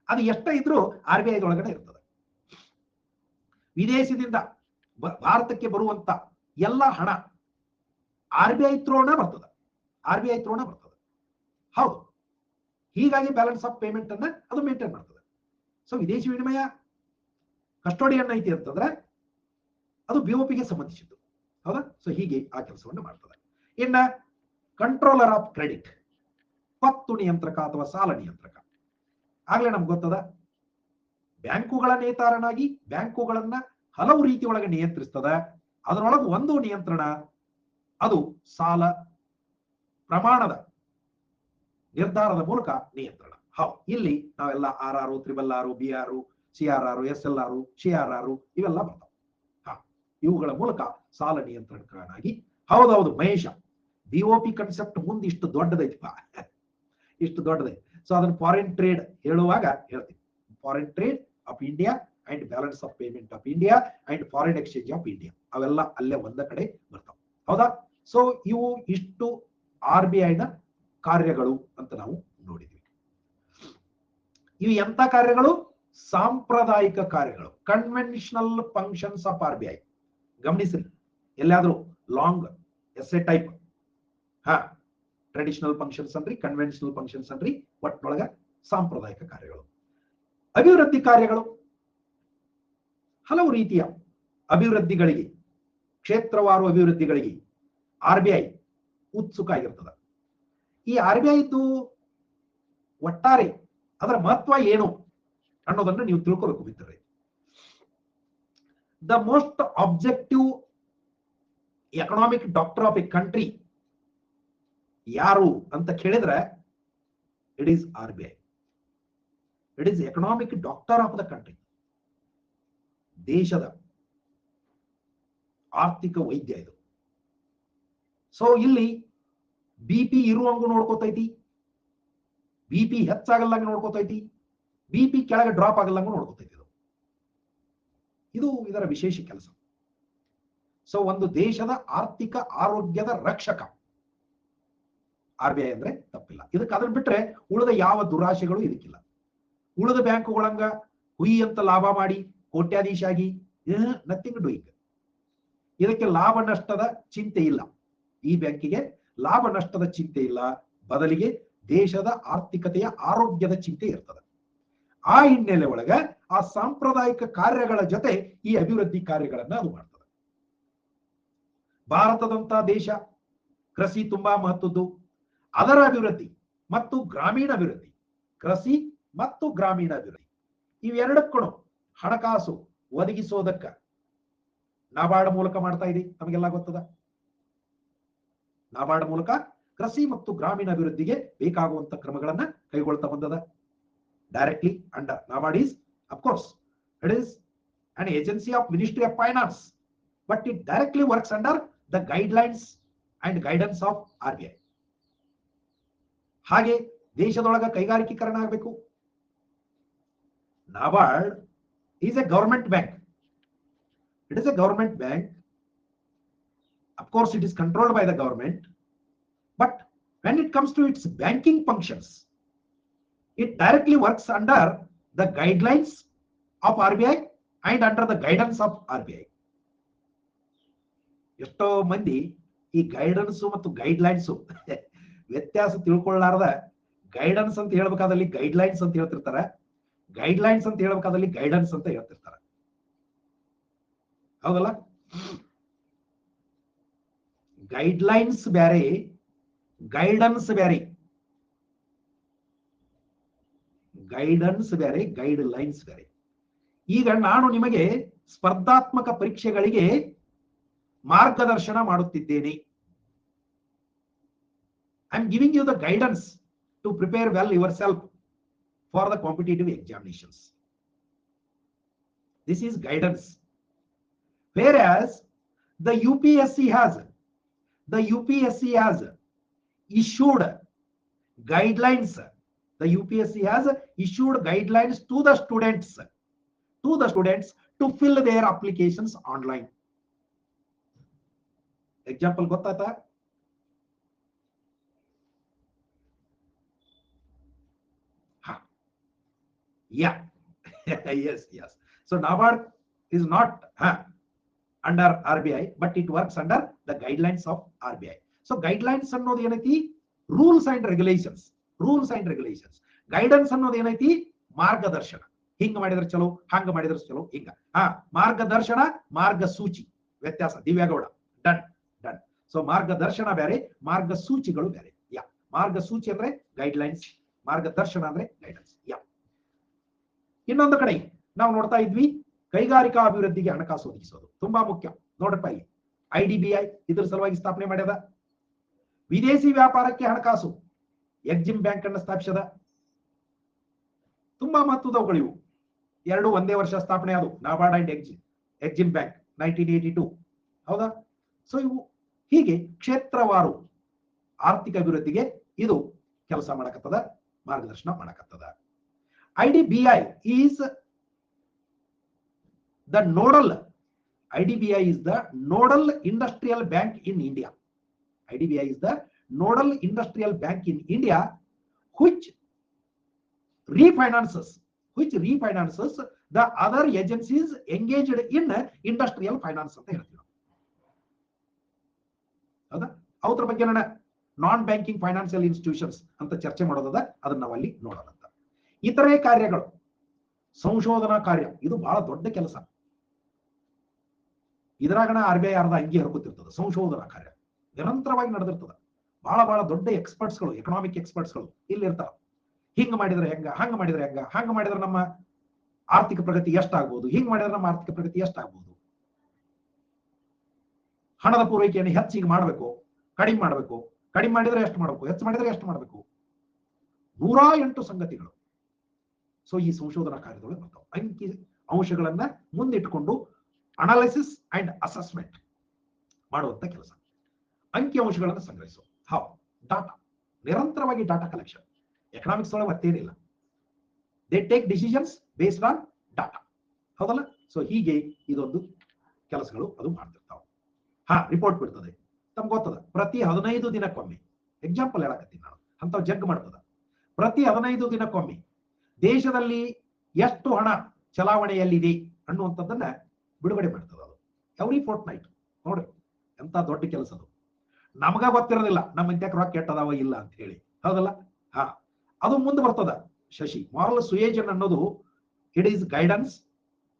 ಅದು ಎಷ್ಟ ಇದ್ರೂ RBI ಒಳಗಡೆ ಇರ್ತದೆ. ವಿದೇಶದಿಂದ ಭಾರತಕ್ಕೆ ಬರುವಂತ ಎಲ್ಲ ಹಣ RBI ತ್ರೋಣ ಬರ್ತದೆ. ಹೌದು. ಹೀಗಾಗಿ ಬ್ಯಾಲೆನ್ಸ್ ಆಫ್ ಪೇಮೆಂಟ್ ಅನ್ನ ಅದು ಮೇಂಟೈನ್ ಮಾಡ್ತದೆ. ಸೊ ವಿದೇಶಿ ವಿನಿಮಯ ಕಸ್ಟೋಡಿಯನ್ ಐತಿ ಅಂತಂದ್ರೆ ಅದು BOPಗೆ ಸಂಬಂಧಿಸಿದ್ದು. ಹೌದಾ? ಸೊ ಹೀಗೆ ಆ ಕೆಲಸವನ್ನು ಮಾಡ್ತದೆ. ಇನ್ನ ಕಂಟ್ರೋಲರ್ ಆಫ್ ಕ್ರೆಡಿಟ್, ಪತ್ತು ನಿಯಂತ್ರಕ ಅಥವಾ ಸಾಲ ನಿಯಂತ್ರಕ. ಆಗ್ಲೇ ನಮ್ಗೆ ಗೊತ್ತದ, ಬ್ಯಾಂಕುಗಳ ನೇತಾರನಾಗಿ ಬ್ಯಾಂಕುಗಳನ್ನ ಹಲವು ರೀತಿ ಒಳಗೆ ನಿಯಂತ್ರಿಸ್ತದ. ಅದರೊಳಗೆ ಒಂದು ನಿಯಂತ್ರಣ ಅದು ಸಾಲ ಪ್ರಮಾಣದ ನಿರ್ಧಾರದ ಮೂಲಕ ನಿಯಂತ್ರಣ. ಹೌದು, ಇಲ್ಲಿ ನಾವೆಲ್ಲ RR, RRR, BR, CRR, SLR, CRR ಇವೆಲ್ಲ ಬರ್ತಾವ. ಇವುಗಳ ಮೂಲಕ ಸಾಲ ನಿಯಂತ್ರಣಕನಾಗಿ. ಹೌದೌದು ಮಹೇಶ, BOP ಕನ್ಸೆಪ್ಟ್ ಮುಂದೆ ಇಷ್ಟು ದೊಡ್ಡದೈತಿಪ್ಪ, ಇಷ್ಟು ದೊಡ್ಡದೈತಿ. ಸೊ ಅದನ್ನ ಫಾರಿನ್ ಟ್ರೇಡ್ ಹೇಳುವಾಗ ಹೇಳ್ತೀವಿ. Foreign trade of India and balance of payment of India and foreign exchange of India ಅವೆಲ್ಲ ಅಲ್ಲೇ ಒಂದ ಕಡೆ ಬರ್ತಾವ. ಹೌದಾ? ಸೊ ಇವು ಇಷ್ಟು RBI ನ ಕಾರ್ಯಗಳು ಅಂತ ನಾವು ನೋಡಿದ್ವಿ. ಇವು ಎಂತ ಕಾರ್ಯಗಳು? ಸಾಂಪ್ರದಾಯಿಕ ಕಾರ್ಯಗಳು, ಕನ್ವೆನ್ಷನಲ್ ಫಂಕ್ಷನ್ಸ್ ಆಫ್ RBI. ಗಮನಿಸ್ರಿ, ಎಲ್ಲಾದ್ರೂ long essay type traditional functions ಅನ್ರಿ, ಕನ್ವೆನ್ಷನಲ್ ಫಂಕ್ಷನ್ಸ್ ಅನ್ರಿ, ಒಟ್ಟೊಳಗ ಸಾಂಪ್ರದಾಯಿಕ ಕಾರ್ಯಗಳು. ಅಭಿವೃದ್ಧಿ ಕಾರ್ಯಗಳು, ಹಲವು ರೀತಿಯ ಅಭಿವೃದ್ಧಿಗಳಿಗೆ, ಕ್ಷೇತ್ರವಾರು ಅಭಿವೃದ್ಧಿಗಳಿಗೆ RBI ಉತ್ಸುಕ ಆಗಿರ್ತದೆ. ಈ RBI ಇದ್ದು ಒಟ್ಟಾರೆ ಅದರ ಮಹತ್ವ ಏನು ಅನ್ನೋದನ್ನು ನೀವು ತಿಳ್ಕೋಬೇಕು ಮಿತ್ರರೇ. The most objective economic doctor of A country ಯಾರು ಅಂತ ಕೇಳಿದ್ರೆ it is RBI. It is economic doctor of the country. ದೇಶದ ಆರ್ಥಿಕ ವೈದ್ಯ ಇದು. ಸೊ ಇಲ್ಲಿ BP ಇರುವಂಗೂ ನೋಡ್ಕೋತೈತಿ, BP ಹೆಚ್ಚಾಗಲ್ಲಂಗ ನೋಡ್ಕೋತೈತಿ, BP ಕೆಳಗೆ ಡ್ರಾಪ್ ಆಗಲ್ಲಂಗ ನೋಡ್ಕೋತೈತಿ. ಇದು ಇದರ ವಿಶೇಷ ಕೆಲಸ. ಸೊ ಒಂದು ದೇಶದ ಆರ್ಥಿಕ ಆರೋಗ್ಯದ ರಕ್ಷಕ RBI ಅಂದ್ರೆ ತಪ್ಪಿಲ್ಲ. ಇದಕ್ಕೆ ಅದನ್ನ ಬಿಟ್ರೆ ಉಳಿದ ಯಾವ ದುರಾಶೆಗಳು ಇದಕ್ಕಿಲ್ಲ. ಉಳಿದ ಬ್ಯಾಂಕುಗಳಂಗ ಹುಯಿ ಅಂತ ಲಾಭ ಮಾಡಿ ಕೋಟ್ಯಾಧೀಶ ಆಗಿ ನಥಿಂಗ್ ಡೂಯಿಂಗ್. ಇದಕ್ಕೆ ಲಾಭ ನಷ್ಟದ ಚಿಂತೆ ಇಲ್ಲ. ಈ ಬ್ಯಾಂಕಿಗೆ ಲಾಭ ನಷ್ಟದ ಚಿಂತೆ ಇಲ್ಲ, ಬದಲಿಗೆ ದೇಶದ ಆರ್ಥಿಕತೆಯ ಆರೋಗ್ಯದ ಚಿಂತೆ ಇರ್ತದೆ. ಆ ಹಿನ್ನೆಲೆ ಒಳಗ ಆ ಸಾಂಪ್ರದಾಯಿಕ ಕಾರ್ಯಗಳ ಜೊತೆ ಈ ಅಭಿವೃದ್ಧಿ ಕಾರ್ಯಗಳನ್ನ ಅದು ಮಾಡ್ತದೆ. ಭಾರತದಂತ ದೇಶ ಕೃಷಿ ತುಂಬಾ ಮಹತ್ವದ್ದು. ಅದರ ಅಭಿವೃದ್ಧಿ ಮತ್ತು ಗ್ರಾಮೀಣ ಅಭಿವೃದ್ಧಿ, ಕೃಷಿ ಮತ್ತು ಗ್ರಾಮೀಣ ಅಭಿವೃದ್ಧಿ ಇವೆರಡಕ್ಕೂ ಹಣಕಾಸು ಒದಗಿಸೋದಕ್ಕ ನಾಬಾರ್ಡ್ ಮೂಲಕ ಮಾಡ್ತಾ ಇದೆ. ನಮಗೆಲ್ಲ ಗೊತ್ತದ. ನಾಬಾರ್ಡ್ ಮೂಲಕ ಕೃಷಿ ಮತ್ತು ಗ್ರಾಮೀಣ ಅಭಿವೃದ್ಧಿಗೆ ಬೇಕಾಗುವಂತ ಕ್ರಮಗಳನ್ನ ಕೈಗೊಳ್ತಾ ಬಂದದ. Directly under NABARD is, of course, it is an agency of Ministry of Finance, but it directly works under the guidelines and guidance of RBI. ಹಾಗೆ ದೇಶದೊಳಗ ಕೈಗಾರಿಕೀಕರಣ ಆಗಬೇಕು. NABARD is a government bank. It is a government bank. Of course, it is controlled by the government, but when it comes to its banking functions, it directly works under the guidelines of RBI and under the guidance of RBI. ಎಷ್ಟೋ ಮಂದಿ ಈ guidance ಮತ್ತು guidelines ವ್ಯತ್ಯಾಸ ತಿಳ್ಕೊಳ್ಳಾರ್ದ guidance ಅಂತ ಹೇಳ್ಬೇಕಾದಲ್ಲಿ guidelines ಅಂತ ಹೇಳ್ತಿರ್ತಾರೆ, guidelines ಅಂತ ಹೇಳ್ಬೇಕಾದಲ್ಲಿ guidance ಅಂತ ಹೇಳ್ತಿರ್ತಾರೆ. ಹೌದಲ್ಲ? ಗೈಡ್ಲೈನ್ಸ್ ಬೇರೆ, ಗೈಡೆನ್ಸ್ ಬೇರೆ. ಗೈಡೆನ್ಸ್ ಬೇರೆ, ಗೈಡ್ ಲೈನ್ಸ್ ಬೇರೆ. ಈಗ ನಾನು ನಿಮಗೆ ಸ್ಪರ್ಧಾತ್ಮಕ ಪರೀಕ್ಷೆಗಳಿಗೆ ಮಾರ್ಗದರ್ಶನ ಮಾಡುತ್ತಿದ್ದೇನೆ. I am giving you the guidance to prepare well yourself for the competitive examinations. This is guidance. Whereas the UPSC has issued guidelines. The UPSC has issued guidelines to the students to fill their applications online. Example gottata? Yeah. yes. So NABARD is not under RBI, but it works under the guidelines of RBI. So guidelines ಅನ್ನೋದು ಏನೈತಿ? Rules and regulations. Guidance ಅನ್ನೋದು ಏನೈತಿ? ಮಾರ್ಗದರ್ಶನ. ಹಿಂಗ ಮಾಡಿದ್ರೆ ಚಲೋ, ಹಂಗ ಮಾಡಿದ್ರೆ ಚಲೋ, ಹಿಂಗ. ಮಾರ್ಗದರ್ಶನ, ಮಾರ್ಗಸೂಚಿ ವ್ಯತ್ಯಾಸ. ದಿವ್ಯಾಗೌಡ ಡನ್. ಸೊ ಮಾರ್ಗದರ್ಶನ ಬೇರೆ, ಮಾರ್ಗಸೂಚಿಗಳು ಬೇರೆ. ಮಾರ್ಗಸೂಚಿ ಅಂದ್ರೆ ಗೈಡ್ಲೈನ್ಸ್, ಮಾರ್ಗದರ್ಶನ ಅಂದ್ರೆ ಗೈಡೆನ್ಸ್. ಇನ್ನೊಂದು ಕಡೆ ನಾವು ನೋಡ್ತಾ ಇದ್ವಿ, ಕೈಗಾರಿಕಾ ಅಭಿವೃದ್ಧಿಗೆ ಹಣಕಾಸು ಒದಗಿಸೋದು ತುಂಬಾ ಮುಖ್ಯ. ನೋಡ್ರಪ್ಪ, ಇಲ್ಲಿ IDBI ಇದ್ರ ಸಲುವಾಗಿ ಸ್ಥಾಪನೆ ಮಾಡ್ಯದ. ವಿದೇಶಿ ವ್ಯಾಪಾರಕ್ಕೆ ಹಣಕಾಸು ಎಕ್ಸಿಮ್ ಬ್ಯಾಂಕ್ ಅನ್ನು ಸ್ಥಾಪಿಸದ. ತುಂಬಾ ಮಹತ್ವದವುಗಳು ಇವು. ಎರಡು ಒಂದೇ ವರ್ಷ ಸ್ಥಾಪನೆ ಆದವು, NABARD ಅಂಡ್ ಎಕ್ಸಿಮ್ ಬ್ಯಾಂಕ್ 1982. ಹೌದಾ? ಸೊ ಇವು ಹೀಗೆ ಕ್ಷೇತ್ರವಾರು ಆರ್ಥಿಕ ಅಭಿವೃದ್ಧಿಗೆ ಇದು ಕೆಲಸ ಮಾಡಕತ್ತದ, ಮಾರ್ಗದರ್ಶನ ಮಾಡಕತ್ತದ. IDBI is the nodal industrial bank in India. IDBI is the nodal industrial bank in India, which refinances the other agencies engaged in industrial finance ಅಂತ ಹೇಳ್ತೀವಿ. ಹೌದಾ? ಅವ್ರ ಬಗ್ಗೆ ನಾನ್ ಬ್ಯಾಂಕಿಂಗ್ ಫೈನಾನ್ಷಿಯಲ್ ಇನ್ಸ್ಟಿಟ್ಯೂಷನ್ಸ್ ಅಂತ ಚರ್ಚೆ ಮಾಡೋದದ, ಅದನ್ನ ನಾವು ಅಲ್ಲಿ ನೋಡೋದಂತ. ಇತರೆ ಕಾರ್ಯಗಳು, ಸಂಶೋಧನಾ ಕಾರ್ಯ, ಇದು ಬಹಳ ದೊಡ್ಡ ಕೆಲಸ. ಇದ್ರಾಗಣ RBI ಅರ್ಧ ಅಂಗಿ ಹರ್ಕೋತಿರ್ತದೆ. ಸಂಶೋಧನಾ ಕಾರ್ಯ ನಿರಂತರವಾಗಿ ನಡೆದಿರ್ತದೆ. ಬಹಳ ದೊಡ್ಡ ಎಕ್ಸ್ಪರ್ಟ್ಸ್ಗಳು, ಎಕನಾಮಿಕ್ ಎಕ್ಸ್ಪರ್ಟ್ಸ್ಗಳು ಇಲ್ಲಿ ಇರ್ತಾರೆ. ಹಿಂಗ ಮಾಡಿದ್ರೆ ಹೆಂಗ, ಹಂಗ ಮಾಡಿದ್ರೆ ಹೆಂಗ, ಹಂಗ ಮಾಡಿದ್ರೆ ನಮ್ಮ ಆರ್ಥಿಕ ಪ್ರಗತಿ ಎಷ್ಟಾಗ್ಬೋದು, ಹಿಂಗ್ ಮಾಡಿದ್ರೆ ನಮ್ಮ ಆರ್ಥಿಕ ಪ್ರಗತಿ ಎಷ್ಟಾಗ್ಬೋದು, ಹಣದ ಪೂರೈಕೆಯನ್ನು ಹೆಚ್ಚಿಗೆ ಮಾಡಬೇಕು, ಕಡಿಮೆ ಮಾಡಬೇಕು, ಕಡಿಮೆ ಮಾಡಿದ್ರೆ ಎಷ್ಟು ಮಾಡಬೇಕು, ಹೆಚ್ಚು ಮಾಡಿದ್ರೆ ಎಷ್ಟು ಮಾಡಬೇಕು, 108 ಸಂಗತಿಗಳು. ಸೊ ಈ ಸಂಶೋಧನಾ ಕಾರ್ಯದೊಳಗೆ ಬರ್ತಾವೆ. ಅಂಕಿ ಅಂಶಗಳನ್ನ ಮುಂದಿಟ್ಟುಕೊಂಡು ಅನಾಲಿಸಿಸ್ ಅಂಡ್ ಅಸೆಸ್ಮೆಂಟ್ ಮಾಡುವಂತ ಕೆಲಸ, ಅಂಕಿ ಅಂಶಗಳನ್ನು ಸಂಗ್ರಹಿಸು. ಹೌ ಡಾಟಾ, ನಿರಂತರವಾಗಿ ಡಾಟಾ ಕಲೆಕ್ಷನ್. ಎಕನಾಮಿಕ್ಸ್ ಒಳಗೆ ಮತ್ತೇನಿಲ್ಲ, they take decisions based on data, ಹೌದಲ್ಲ? ಸೊ ಹೀಗೆ ಇದೊಂದು ಕೆಲಸಗಳು ಅದು ಮಾಡ್ತಿರ್ತಾವೆ. ರಿಪೋರ್ಟ್ ಬಿಡ್ತದೆ. ತಮ್ಗೆ ಗೊತ್ತದ, ಪ್ರತಿ 15 ದಿನಕ್ಕೊಮ್ಮೆ, ಎಕ್ಸಾಂಪಲ್ ಹೇಳಕತ್ತೀನಿ ನಾನು, ಅಂತ ಜಗ್ ಮಾಡ್ತದ. ಪ್ರತಿ 15 ದಿನಕ್ಕೊಮ್ಮೆ ದೇಶದಲ್ಲಿ ಎಷ್ಟು ಹಣ ಚಲಾವಣೆಯಲ್ಲಿದೆ ಅನ್ನುವಂಥದ್ದನ್ನ ಬಿಡುಗಡೆ ಮಾಡ್ತದ. ಅದು ಎವ್ರಿ ಫೋರ್ಟ್ ನೈಟ್. ನೋಡ್ರಿ ಎಂತ ದೊಡ್ಡ ಕೆಲಸ ಅದು. ನಮಗ ಗೊತ್ತಿರೋದಿಲ್ಲ ನಮ್ಮ ಇಂತ್ಯಾಕ ರೊಕ್ಕ ಕೆಟ್ಟದಾವ ಇಲ್ಲ ಅಂತ ಹೇಳಿ, ಹೌದಲ್ಲ? ಅದು ಮುಂದೆ ಬರ್ತದ. ಶಶಿ, ಮಾರಲ್ ಸುಯೇಜನ್ ಅನ್ನೋದು it is guidance,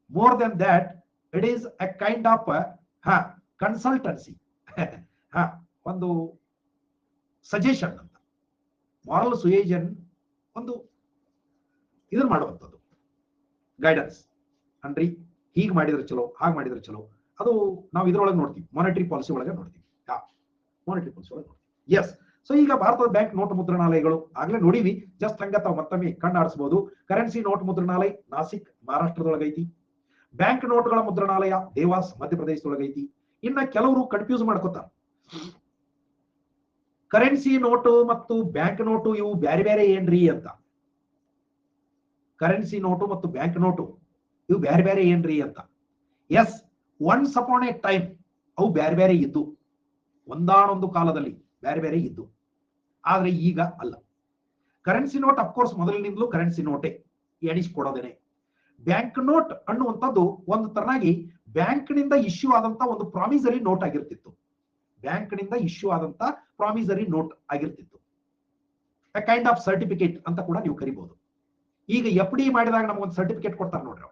more than that it is A kind of consultancy, ಒಂದು ಸಜೆಷನ್ ಅಂತ. ಮಾರಲ್ ಸುಯೇಜನ್ ಒಂದು ಇದನ್ನ ಮಾಡುವಂಥದ್ದು, ಗೈಡೆನ್ಸ್ ಅನ್ರಿ, ಹೀಗೆ ಮಾಡಿದ್ರೆ ಚಲೋ, ಹಾಗೆ ಮಾಡಿದ್ರೆ ಚಲೋ. ಅದು ನಾವು ಇದ್ರೊಳಗೆ ನೋಡ್ತೀವಿ, ಮಾನಿಟರಿ ಪಾಲಿಸಿ ಒಳಗೆ ನೋಡ್ತೀವಿ. ಮಾನಿಟರಿ ಪಾಲಿಸಿ ಒಳಗೆ ನೋಡ್ತೀವಿ. ಎಸ್. ಸೊ ಈಗ ಭಾರತದ ಬ್ಯಾಂಕ್ ನೋಟ್ ಮುದ್ರಣಾಲಯಗಳು ಆಗ್ಲೇ ನೋಡಿವಿ, ಜಸ್ಟ್ ಹಂಗ ತಾವು ಮತ್ತೊಮ್ಮೆ ಕಣ್ಣಾಡಿಸಬಹುದು. ಕರೆನ್ಸಿ ನೋಟ್ ಮುದ್ರಣಾಲಯ ನಾಸಿಕ್ ಮಹಾರಾಷ್ಟ್ರದೊಳಗೈತಿ. ಬ್ಯಾಂಕ್ ನೋಟ್ಗಳ ಮುದ್ರಣಾಲಯ ದೇವಾಸ್ ಮಧ್ಯಪ್ರದೇಶದೊಳಗೈತಿ. ಇನ್ನ ಕೆಲವರು ಕನ್ಫ್ಯೂಸ್ ಮಾಡ್ಕೋತಾರೆ, ಕರೆನ್ಸಿ ನೋಟು ಮತ್ತು ಬ್ಯಾಂಕ್ ನೋಟು ಇವು ಬ್ಯಾರೆ ಬೇರೆ ಏನ್ರಿ ಅಂತ. ಕರೆನ್ಸಿ ನೋಟು ಮತ್ತು ಬ್ಯಾಂಕ್ ನೋಟು ಇವು ಬ್ಯಾರೆ ಬೇರೆ ಏನ್ರಿ ಅಂತ. Yes, once upon a time ಅವು ಬ್ಯಾರೆ ಬೇರೆ ಇದ್ದು, ಒಂದಾನೊಂದು ಕಾಲದಲ್ಲಿ ಬೇರೆ ಬೇರೆ ಇದ್ದು, ಆದ್ರೆ ಈಗ ಅಲ್ಲ. ಕರೆನ್ಸಿ ನೋಟ್ ಅಫ್ಕೋರ್ಸ್ ಮೊದಲಿನಿಂದಲೂ ಕರೆನ್ಸಿ ನೋಟೇ, ಎಣಿಸ್ಕೊಡೋದೇನೆ. ಬ್ಯಾಂಕ್ ನೋಟ್ ಅನ್ನುವಂಥದ್ದು ಒಂದು ತರನಾಗಿ ಬ್ಯಾಂಕ್ ನಿಂದ ಇಶ್ಯೂ ಆದಂತ ಒಂದು ಪ್ರಾಮಿಸರಿ ನೋಟ್ ಆಗಿರ್ತಿತ್ತು. ಬ್ಯಾಂಕ್ ನಿಂದ ಇಶ್ಯೂ ಆದಂತ ಪ್ರಾಮಿಸರಿ ನೋಟ್ ಆಗಿರ್ತಿತ್ತು. ಎ ಕೈಂಡ್ ಆಫ್ ಸರ್ಟಿಫಿಕೇಟ್ ಅಂತ ಕೂಡ ನೀವು ಕರಿಬಹುದು. ಈಗ ಎಫ್ ಡಿ ಮಾಡಿದಾಗ ನಮಗೊಂದು ಸರ್ಟಿಫಿಕೇಟ್ ಕೊಡ್ತಾರೆ ನೋಡ್ರಿ,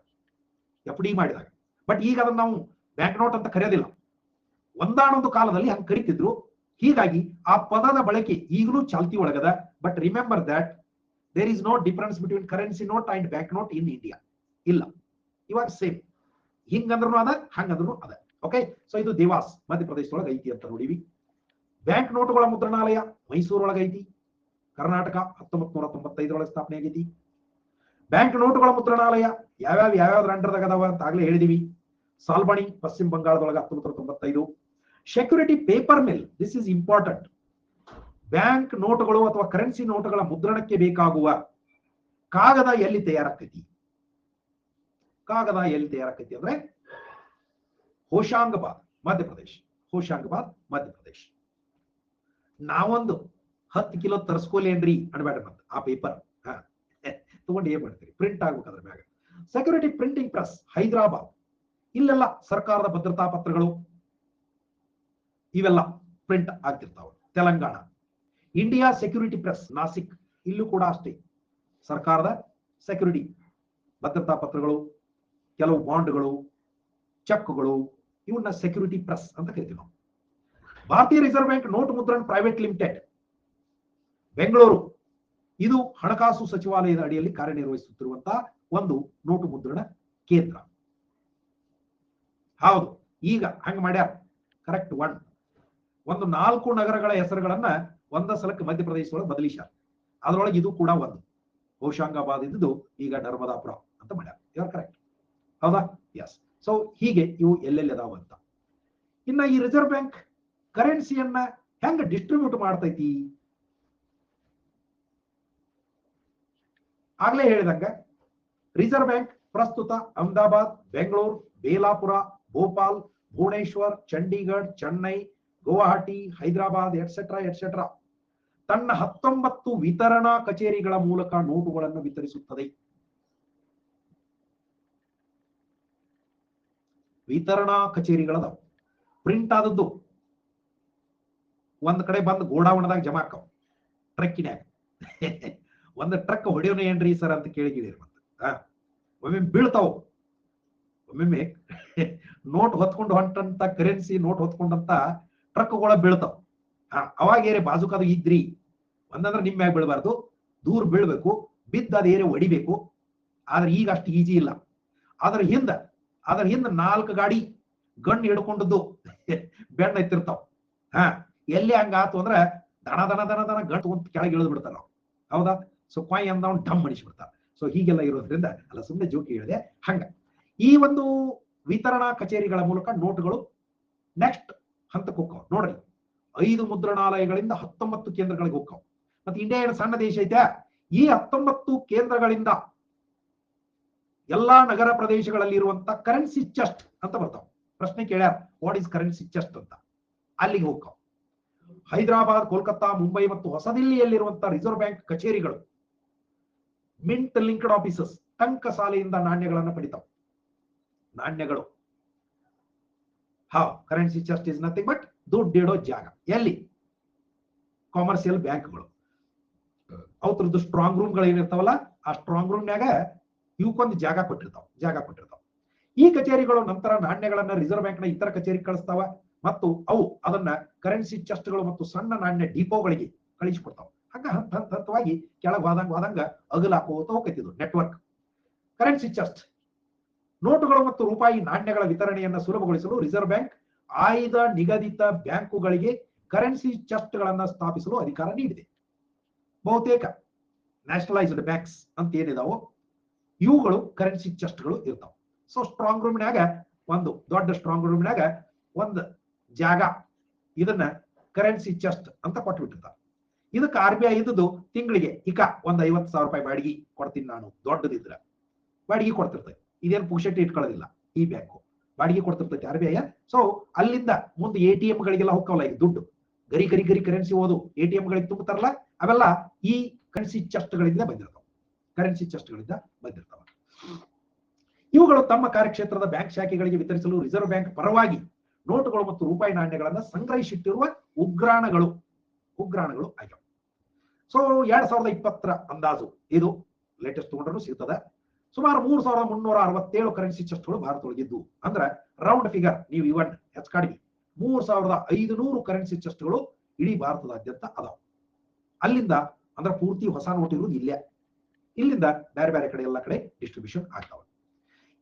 ಎಫ್ ಡಿ ಮಾಡಿದಾಗ. ಬಟ್ ಈಗ ಅದನ್ನ ನಾವು ಬ್ಯಾಂಕ್ ನೋಟ್ ಅಂತ ಕರೆಯೋದಿಲ್ಲ, ಒಂದಾನೊಂದು ಕಾಲದಲ್ಲಿ ಹಂಗೆ ಕರಿತಿದ್ರು. ಹೀಗಾಗಿ ಆ ಪದದ ಬಳಕೆ ಈಗಲೂ ಚಾಲ್ತಿ ಒಳಗದ. But remember that there is no difference between currency note and bank note in India. ಇಲ್ಲ, ಇವಾಗ ಸೇಮ್, ಹಿಂಗಂದ್ರೂ ಅದ, ಹಂಗಂದ್ರೂ ಅದ. ಓಕೆ. ಸೊ ಇದು ದೇವಾಸ್ ಮಧ್ಯಪ್ರದೇಶದೊಳಗೆ ಐತಿ ಅಂತ ನೋಡಿವಿ. ಬ್ಯಾಂಕ್ ನೋಟುಗಳ ಮುದ್ರಣಾಲಯ ಮೈಸೂರೊಳಗೆ ಐತಿ. ಕರ್ನಾಟಕ 1995 ಸ್ಥಾಪನೆ ಆಗೈತಿ. ಬ್ಯಾಂಕ್ ನೋಟುಗಳ ಮುದ್ರಣಾಲಯ ಯಾವ್ಯಾವ್ದ್ರ ಅಂಡರ್ದಾಗ ಅದಾವ ಅಂತ ಆಗ್ಲೇ ಹೇಳಿದೀವಿ. ಸಾಲ್ಬಣಿ ಪಶ್ಚಿಮ ಬಂಗಾಳದೊಳಗೆ 1995. Security paper mill, this is important. Bank ನೋಟುಗಳು ಅಥವಾ ಕರೆನ್ಸಿ ನೋಟುಗಳ ಮುದ್ರಣಕ್ಕೆ ಬೇಕಾಗುವ ಕಾಗದ ಎಲ್ಲಿ ತಯಾರಾಕೈತಿ? ಕಾಗದ ಎಲ್ಲಿ ತಯಾರಾಕೈತಿ ಅಂದ್ರೆ ಹೋಶಾಂಗಾಬಾದ್ ಮಧ್ಯಪ್ರದೇಶ್. ಹೋಶಾಂಗಾಬಾದ್ ಮಧ್ಯಪ್ರದೇಶ್. ನಾವೊಂದು 10 ಕಿಲೋ ತರಿಸ್ಕೋಲೇನ್ರಿ ಅನ್ಬೇಡ್ರಿ, ಮತ್ತೆ ಆ ಪೇಪರ್ ತಗೊಂಡು ಏನ್ ಮಾಡ್ತೀರಿ, ಪ್ರಿಂಟ್ ಆಗ್ಬೇಕಾದ್ರ ಮ್ಯಾಗ. Security printing press Hyderabad. ಇಲ್ಲೆಲ್ಲ ಸರ್ಕಾರದ ಭದ್ರತಾ ಪತ್ರಗಳು ಇವೆಲ್ಲ ಪ್ರಿಂಟ್ ಆಗ್ತಿರ್ತಾವ. Telangana. India security press Nashik, ಇಲ್ಲೂ ಕೂಡ ಅಷ್ಟೇ ಸರ್ಕಾರದ ಸೆಕ್ಯೂರಿಟಿ ಭದ್ರತಾ ಪತ್ರಗಳು, ಕೆಲವು ಬಾಂಡ್ಗಳು, ಚೆಕ್ಗಳು, ಇವನ್ನ ಸೆಕ್ಯೂರಿಟಿ ಪ್ರೆಸ್ ಅಂತ ಕರಿತೀವಿ ನಾವು. ಭಾರತೀಯ reserve bank note Mudran private limited Bengaluru, ಇದು ಹಣಕಾಸು ಸಚಿವಾಲಯದ ಅಡಿಯಲ್ಲಿ ಕಾರ್ಯನಿರ್ವಹಿಸುತ್ತಿರುವಂತಹ ಒಂದು ನೋಟು ಮುದ್ರಣ ಕೇಂದ್ರ. ಹೌದು, ಈಗ ಹಂಗ ಮಾಡ್ಯಾರ. ಕರೆಕ್ಟ್. ಒಂದು 4 ನಗರಗಳ ಹೆಸರುಗಳನ್ನ ಒಂದ ಸಲಕ್ಕೆ ಮಧ್ಯಪ್ರದೇಶದೊಳಗೆ ಬದಲಿಸ್ಯಾರ. ಅದರೊಳಗೆ ಇದು ಕೂಡ ಒಂದು. ಹೋಶಾಂಗಾಬಾದ್ ಇದ್ದು ಈಗ ನರ್ಮದಾಪುರ ಅಂತ ಮಾಡ್ಯಾರ. ಇವ್ರು ಕರೆಕ್ಟ್, ಹೌದಾ? ಎಸ್. ಸೊ ಹೀಗೆ ಇವು ಎಲ್ಲೆಲ್ಲಿ ಅದಾವ ಅಂತ. ಇನ್ನ ಈ ರಿಸರ್ವ್ ಬ್ಯಾಂಕ್ ಕರೆನ್ಸಿಯನ್ನ ಹೆಂಗ ಡಿಸ್ಟ್ರಿಬ್ಯೂಟ್ ಮಾಡ್ತೈತಿ? ಆಗ್ಲೇ ಹೇಳಿದಂಗ ರಿಸರ್ವ್ ಬ್ಯಾಂಕ್ ಪ್ರಸ್ತುತ ಅಹಮದಾಬಾದ್, ಬೆಂಗಳೂರು, ಬೇಲಾಪುರ, ಭೋಪಾಲ್, ಭುವನೇಶ್ವರ್, ಚಂಡೀಗಢ, ಚೆನ್ನೈ, ಗುವಾಹಟಿ, ಹೈದರಾಬಾದ್ ಎಟ್ಸೆಟ್ರಾ ತನ್ನ 19 ವಿತರಣಾ ಕಚೇರಿಗಳ ಮೂಲಕ ನೋಟುಗಳನ್ನು ವಿತರಿಸುತ್ತದೆ. ವಿತರಣಾ ಕಚೇರಿಗಳದಾವ. ಪ್ರಿಂಟ್ ಆದದ್ದು ಒಂದ್ ಕಡೆ ಬಂದು ಗೋಡಾವಣದಾಗ ಜಮಾ ಆಕಾವ್, ಟ್ರಕ್ಕಿನ್ಯಾಗ. ಒಂದು ಟ್ರಕ್ ಹೊಡೆಯೋಣ ಏನ್ರಿ ಸರ್ ಅಂತ ಕೇಳಿಗಿರಿ. ಮತ್ತೆ ಒಮ್ಮೆ ಬೀಳ್ತಾವ, ಒಮ್ಮೆ ನೋಟ್ ಹೊತ್ಕೊಂಡು ಹೊಂಟಂತ ಕರೆನ್ಸಿ ನೋಟ್ ಹೊತ್ಕೊಂಡಂತ ಟ್ರಕ್ಗಳ ಬೀಳ್ತಾವ. ಅವಾಗ ಏರೇ ಬಾಜುಕದು ಇದ್ರಿ ಒಂದಂದ್ರೆ ನಿಮ್ಮ ಮ್ಯಾಗ ಬೀಳ್ಬಾರ್ದು, ದೂರ ಬೀಳ್ಬೇಕು, ಬಿದ್ದ ಅದ ಏರೇ ಹೊಡಿಬೇಕು. ಆದ್ರೆ ಈಗ ಅಷ್ಟು ಈಜಿ ಇಲ್ಲ. ಅದ್ರ ಹಿಂದ 4 ಗಾಡಿ ಗನ್ ಹಿಡ್ಕೊಂಡದ್ದು ಬೆಣ್ಣ ಎತ್ತಿರ್ತಾವ. ಹಾ, ಎಲ್ಲಿ ಹಂಗಾತು ಅಂದ್ರ ದನ ದನ ದನ ದನ ಗಂಟು ಅಂತ ಕೆಳಗೆ ಇಳಿದು ಬಿಡ್ತಾರ ನಾವು. ಹೌದಾ? ಸೊ ಕ್ವಾಯ್ ಅಂದವನ್ ಡಮ್ ಮಣಿಸ್ಬಿಡ್ತಾರ. ಸೊ ಹೀಗೆಲ್ಲ ಇರೋದ್ರಿಂದ ಅಲ್ಲ, ಸುಮ್ಮನೆ ಜೋಕಿ ಹೇಳಿದೆ. ಹಂಗ ಈ ಒಂದು ವಿತರಣಾ ಕಚೇರಿಗಳ ಮೂಲಕ ನೋಟುಗಳು ನೆಕ್ಸ್ಟ್ ಹಂತಕ್ಕೆ ಹೋಗ್ತಾವ. ನೋಡ್ರಿ, 5 ಮುದ್ರಣಾಲಯಗಳಿಂದ 19 ಕೇಂದ್ರಗಳಿಗೆ ಹೋಗ್ತಾವ. ಮತ್ತೆ ಇಂಡಿಯಾ ಏನು ಸಣ್ಣ ದೇಶ ಐತೆ? ಈ 19 ಕೇಂದ್ರಗಳಿಂದ ಎಲ್ಲಾ ನಗರ ಪ್ರದೇಶಗಳಲ್ಲಿ ಇರುವಂತ ಕರೆನ್ಸಿ ಚೆಸ್ಟ್ ಅಂತ ಬರ್ತಾವ. ಪ್ರಶ್ನೆ ಕೇಳ್ಯಾರ, ವಾಟ್ ಇಸ್ ಕರೆನ್ಸಿ ಚೆಸ್ಟ್ ಅಂತ. ಅಲ್ಲಿಗೆ ಹೋಗ್ತಾವ. ಹೈದರಾಬಾದ್, ಕೋಲ್ಕತ್ತಾ, ಮುಂಬೈ ಮತ್ತು ಹೊಸದಿಲ್ಲಿಯಲ್ಲಿರುವಂತಹ ರಿಸರ್ವ್ ಬ್ಯಾಂಕ್ ಕಚೇರಿಗಳು ಮಿಂಟ್ ಲಿಂಕ್ಡ್ ಆಫೀಸಸ್ ಟಂಕ ಸಾಲೆಯಿಂದ ನಾಣ್ಯಗಳನ್ನು ಪಡಿತಾವ. ನಾಣ್ಯಗಳು currency chest is nothing but ದುಡ್ಡಿಡೋ ಜಾಗ. ಎಲ್ಲಿ? ಕಾಮರ್ಷಿಯಲ್ ಬ್ಯಾಂಕ್ಗಳು. ಅವ್ರದ್ದು ಸ್ಟ್ರಾಂಗ್ ರೂಮ್ಗಳು ಏನಿರ್ತಾವಲ್ಲ, ಆ ಸ್ಟ್ರಾಂಗ್ ರೂಮ್ನಾಗ ಇವಕ್ಕೊಂದು ಜಾಗ ಕೊಟ್ಟಿರ್ತಾವ. ಈ ಕಚೇರಿಗಳು ನಂತರ ನಾಣ್ಯಗಳನ್ನ ರಿಸರ್ವ್ ಬ್ಯಾಂಕ್ ನ ಇತರ ಕಚೇರಿ ಕಳಿಸ್ತಾವ ಮತ್ತು ಅವು ಅದನ್ನ ಕರೆನ್ಸಿ ಚೆಸ್ಟ್ಗಳು ಮತ್ತು ಸಣ್ಣ ನಾಣ್ಯ ಡಿಪೋಗಳಿಗೆ ಕಳಿಸಿಕೊಡ್ತಾವ. ಹಂಗ ಹಂತವಾಗಿ ಕೆಳಗೆ ಹೋದಂಗ ಅಗಲಾಕೋತ ಹೋಗ್ತಿದ್ದು ನೆಟ್ವರ್ಕ್. ಕರೆನ್ಸಿ ಚೆಸ್ಟ್ ನೋಟುಗಳು ಮತ್ತು ರೂಪಾಯಿ ನಾಣ್ಯಗಳ ವಿತರಣೆಯನ್ನು ಸುಲಭಗೊಳಿಸಲು ರಿಸರ್ವ್ ಬ್ಯಾಂಕ್ ಆಯ್ದ ನಿಗದಿತ ಬ್ಯಾಂಕುಗಳಿಗೆ ಕರೆನ್ಸಿ ಚೆಸ್ಟ್ಗಳನ್ನ ಸ್ಥಾಪಿಸಲು ಅಧಿಕಾರ ನೀಡಿದೆ. ಬಹುತೇಕ ನ್ಯಾಷನಲೈಸ್ಡ್ ಬ್ಯಾಂಕ್ಸ್ ಅಂತ ಏನಿದಾವೋ ಇವುಗಳು ಕರೆನ್ಸಿ ಚೆಸ್ಟ್ಗಳು ಇರ್ತಾವ. ಸೊ ಸ್ಟ್ರಾಂಗ್ ರೂಮ್ನಾಗ ಒಂದು ದೊಡ್ಡ ಸ್ಟ್ರಾಂಗ್ ರೂಮ್ನಾಗ ಒಂದು ಜಾಗ, ಇದನ್ನ ಕರೆನ್ಸಿ ಚೆಸ್ಟ್ ಅಂತ ಕೊಟ್ಬಿಟ್ಟಿರ್ತಾರ. ಇದಕ್ಕೆ RBI ಇದ್ದು ತಿಂಗಳಿಗೆ ಒಂದು 50,000 ರೂಪಾಯಿ ಬಾಡಿಗೆ ಕೊಡ್ತೀನಿ ನಾನು, ದೊಡ್ಡದಿದ್ರ ಬಾಡಿಗೆ ಕೊಡ್ತಿರ್ತೈತಿ. ಇದೇನು ಪುಕ್ಷೆಟ್ಟಿ ಇಟ್ಕೊಳ್ಳೋದಿಲ್ಲ. ಈ ಬ್ಯಾಂಕು ಬಾಡಿಗೆ ಕೊಡ್ತಿರ್ತೈತಿ RBI. ಸೊ ಅಲ್ಲಿಂದ ಮುಂದೆ ATM ಗಳಿಗೆಲ್ಲ ಹೋಗ್ತಾವಲ್ಲ ಈ ದುಡ್ಡು, ಗರಿ ಗರಿ ಗರಿ ಕರೆನ್ಸಿ ಓದು ATM ಗಳಿಗೆ ತುಂಬುತ್ತಾರಲ್ಲ, ಅವೆಲ್ಲ ಈ ಕರೆನ್ಸಿ ಚೆಸ್ಟ್ಗಳಿಂದ ಬಂದಿರ್ತಾವ. ಇವುಗಳು ತಮ್ಮ ಕಾರ್ಯಕ್ಷೇತ್ರದ ಬ್ಯಾಂಕ್ ಶಾಖೆಗಳಿಗೆ ವಿತರಿಸಲು ರಿಸರ್ವ್ ಬ್ಯಾಂಕ್ ಪರವಾಗಿ ನೋಟುಗಳು ಮತ್ತು ರೂಪಾಯಿ ನಾಣ್ಯಗಳನ್ನು ಸಂಗ್ರಹಿಸಿಟ್ಟಿರುವ ಉಗ್ರಾಣಗಳು ಆಗ್ಯಾವ. ಸೊ 2020 ಅಂದಾಜು, ಇದು ಲೇಟೆಸ್ಟ್ ತಗೊಂಡ್ರು ಸಿಗ್ತದೆ, ಸುಮಾರು 3,367 ಕರೆನ್ಸಿ ಚೆಸ್ಟ್ಗಳು ಭಾರತದೊಳಗಿದ್ದು. ಅಂದ್ರೆ ರೌಂಡ್ ಫಿಗರ್ ನೀವು ಇವನ್ ಹೆಚ್ಚು 3,500 ಕರೆನ್ಸಿ ಚೆಸ್ಟ್ಗಳು ಇಡೀ ಭಾರತದಾದ್ಯಂತ ಅದಾವ. ಅಲ್ಲಿಂದ ಅಂದ್ರೆ ಪೂರ್ತಿ ಹೊಸ ನೋಟ್ ಇರುವುದು ಇಲ್ಲಿಂದ ಬೇರೆ ಬೇರೆ ಕಡೆ ಎಲ್ಲ ಕಡೆ ಡಿಸ್ಟ್ರಿಬ್ಯೂಷನ್ ಆಗ್ತಾವ.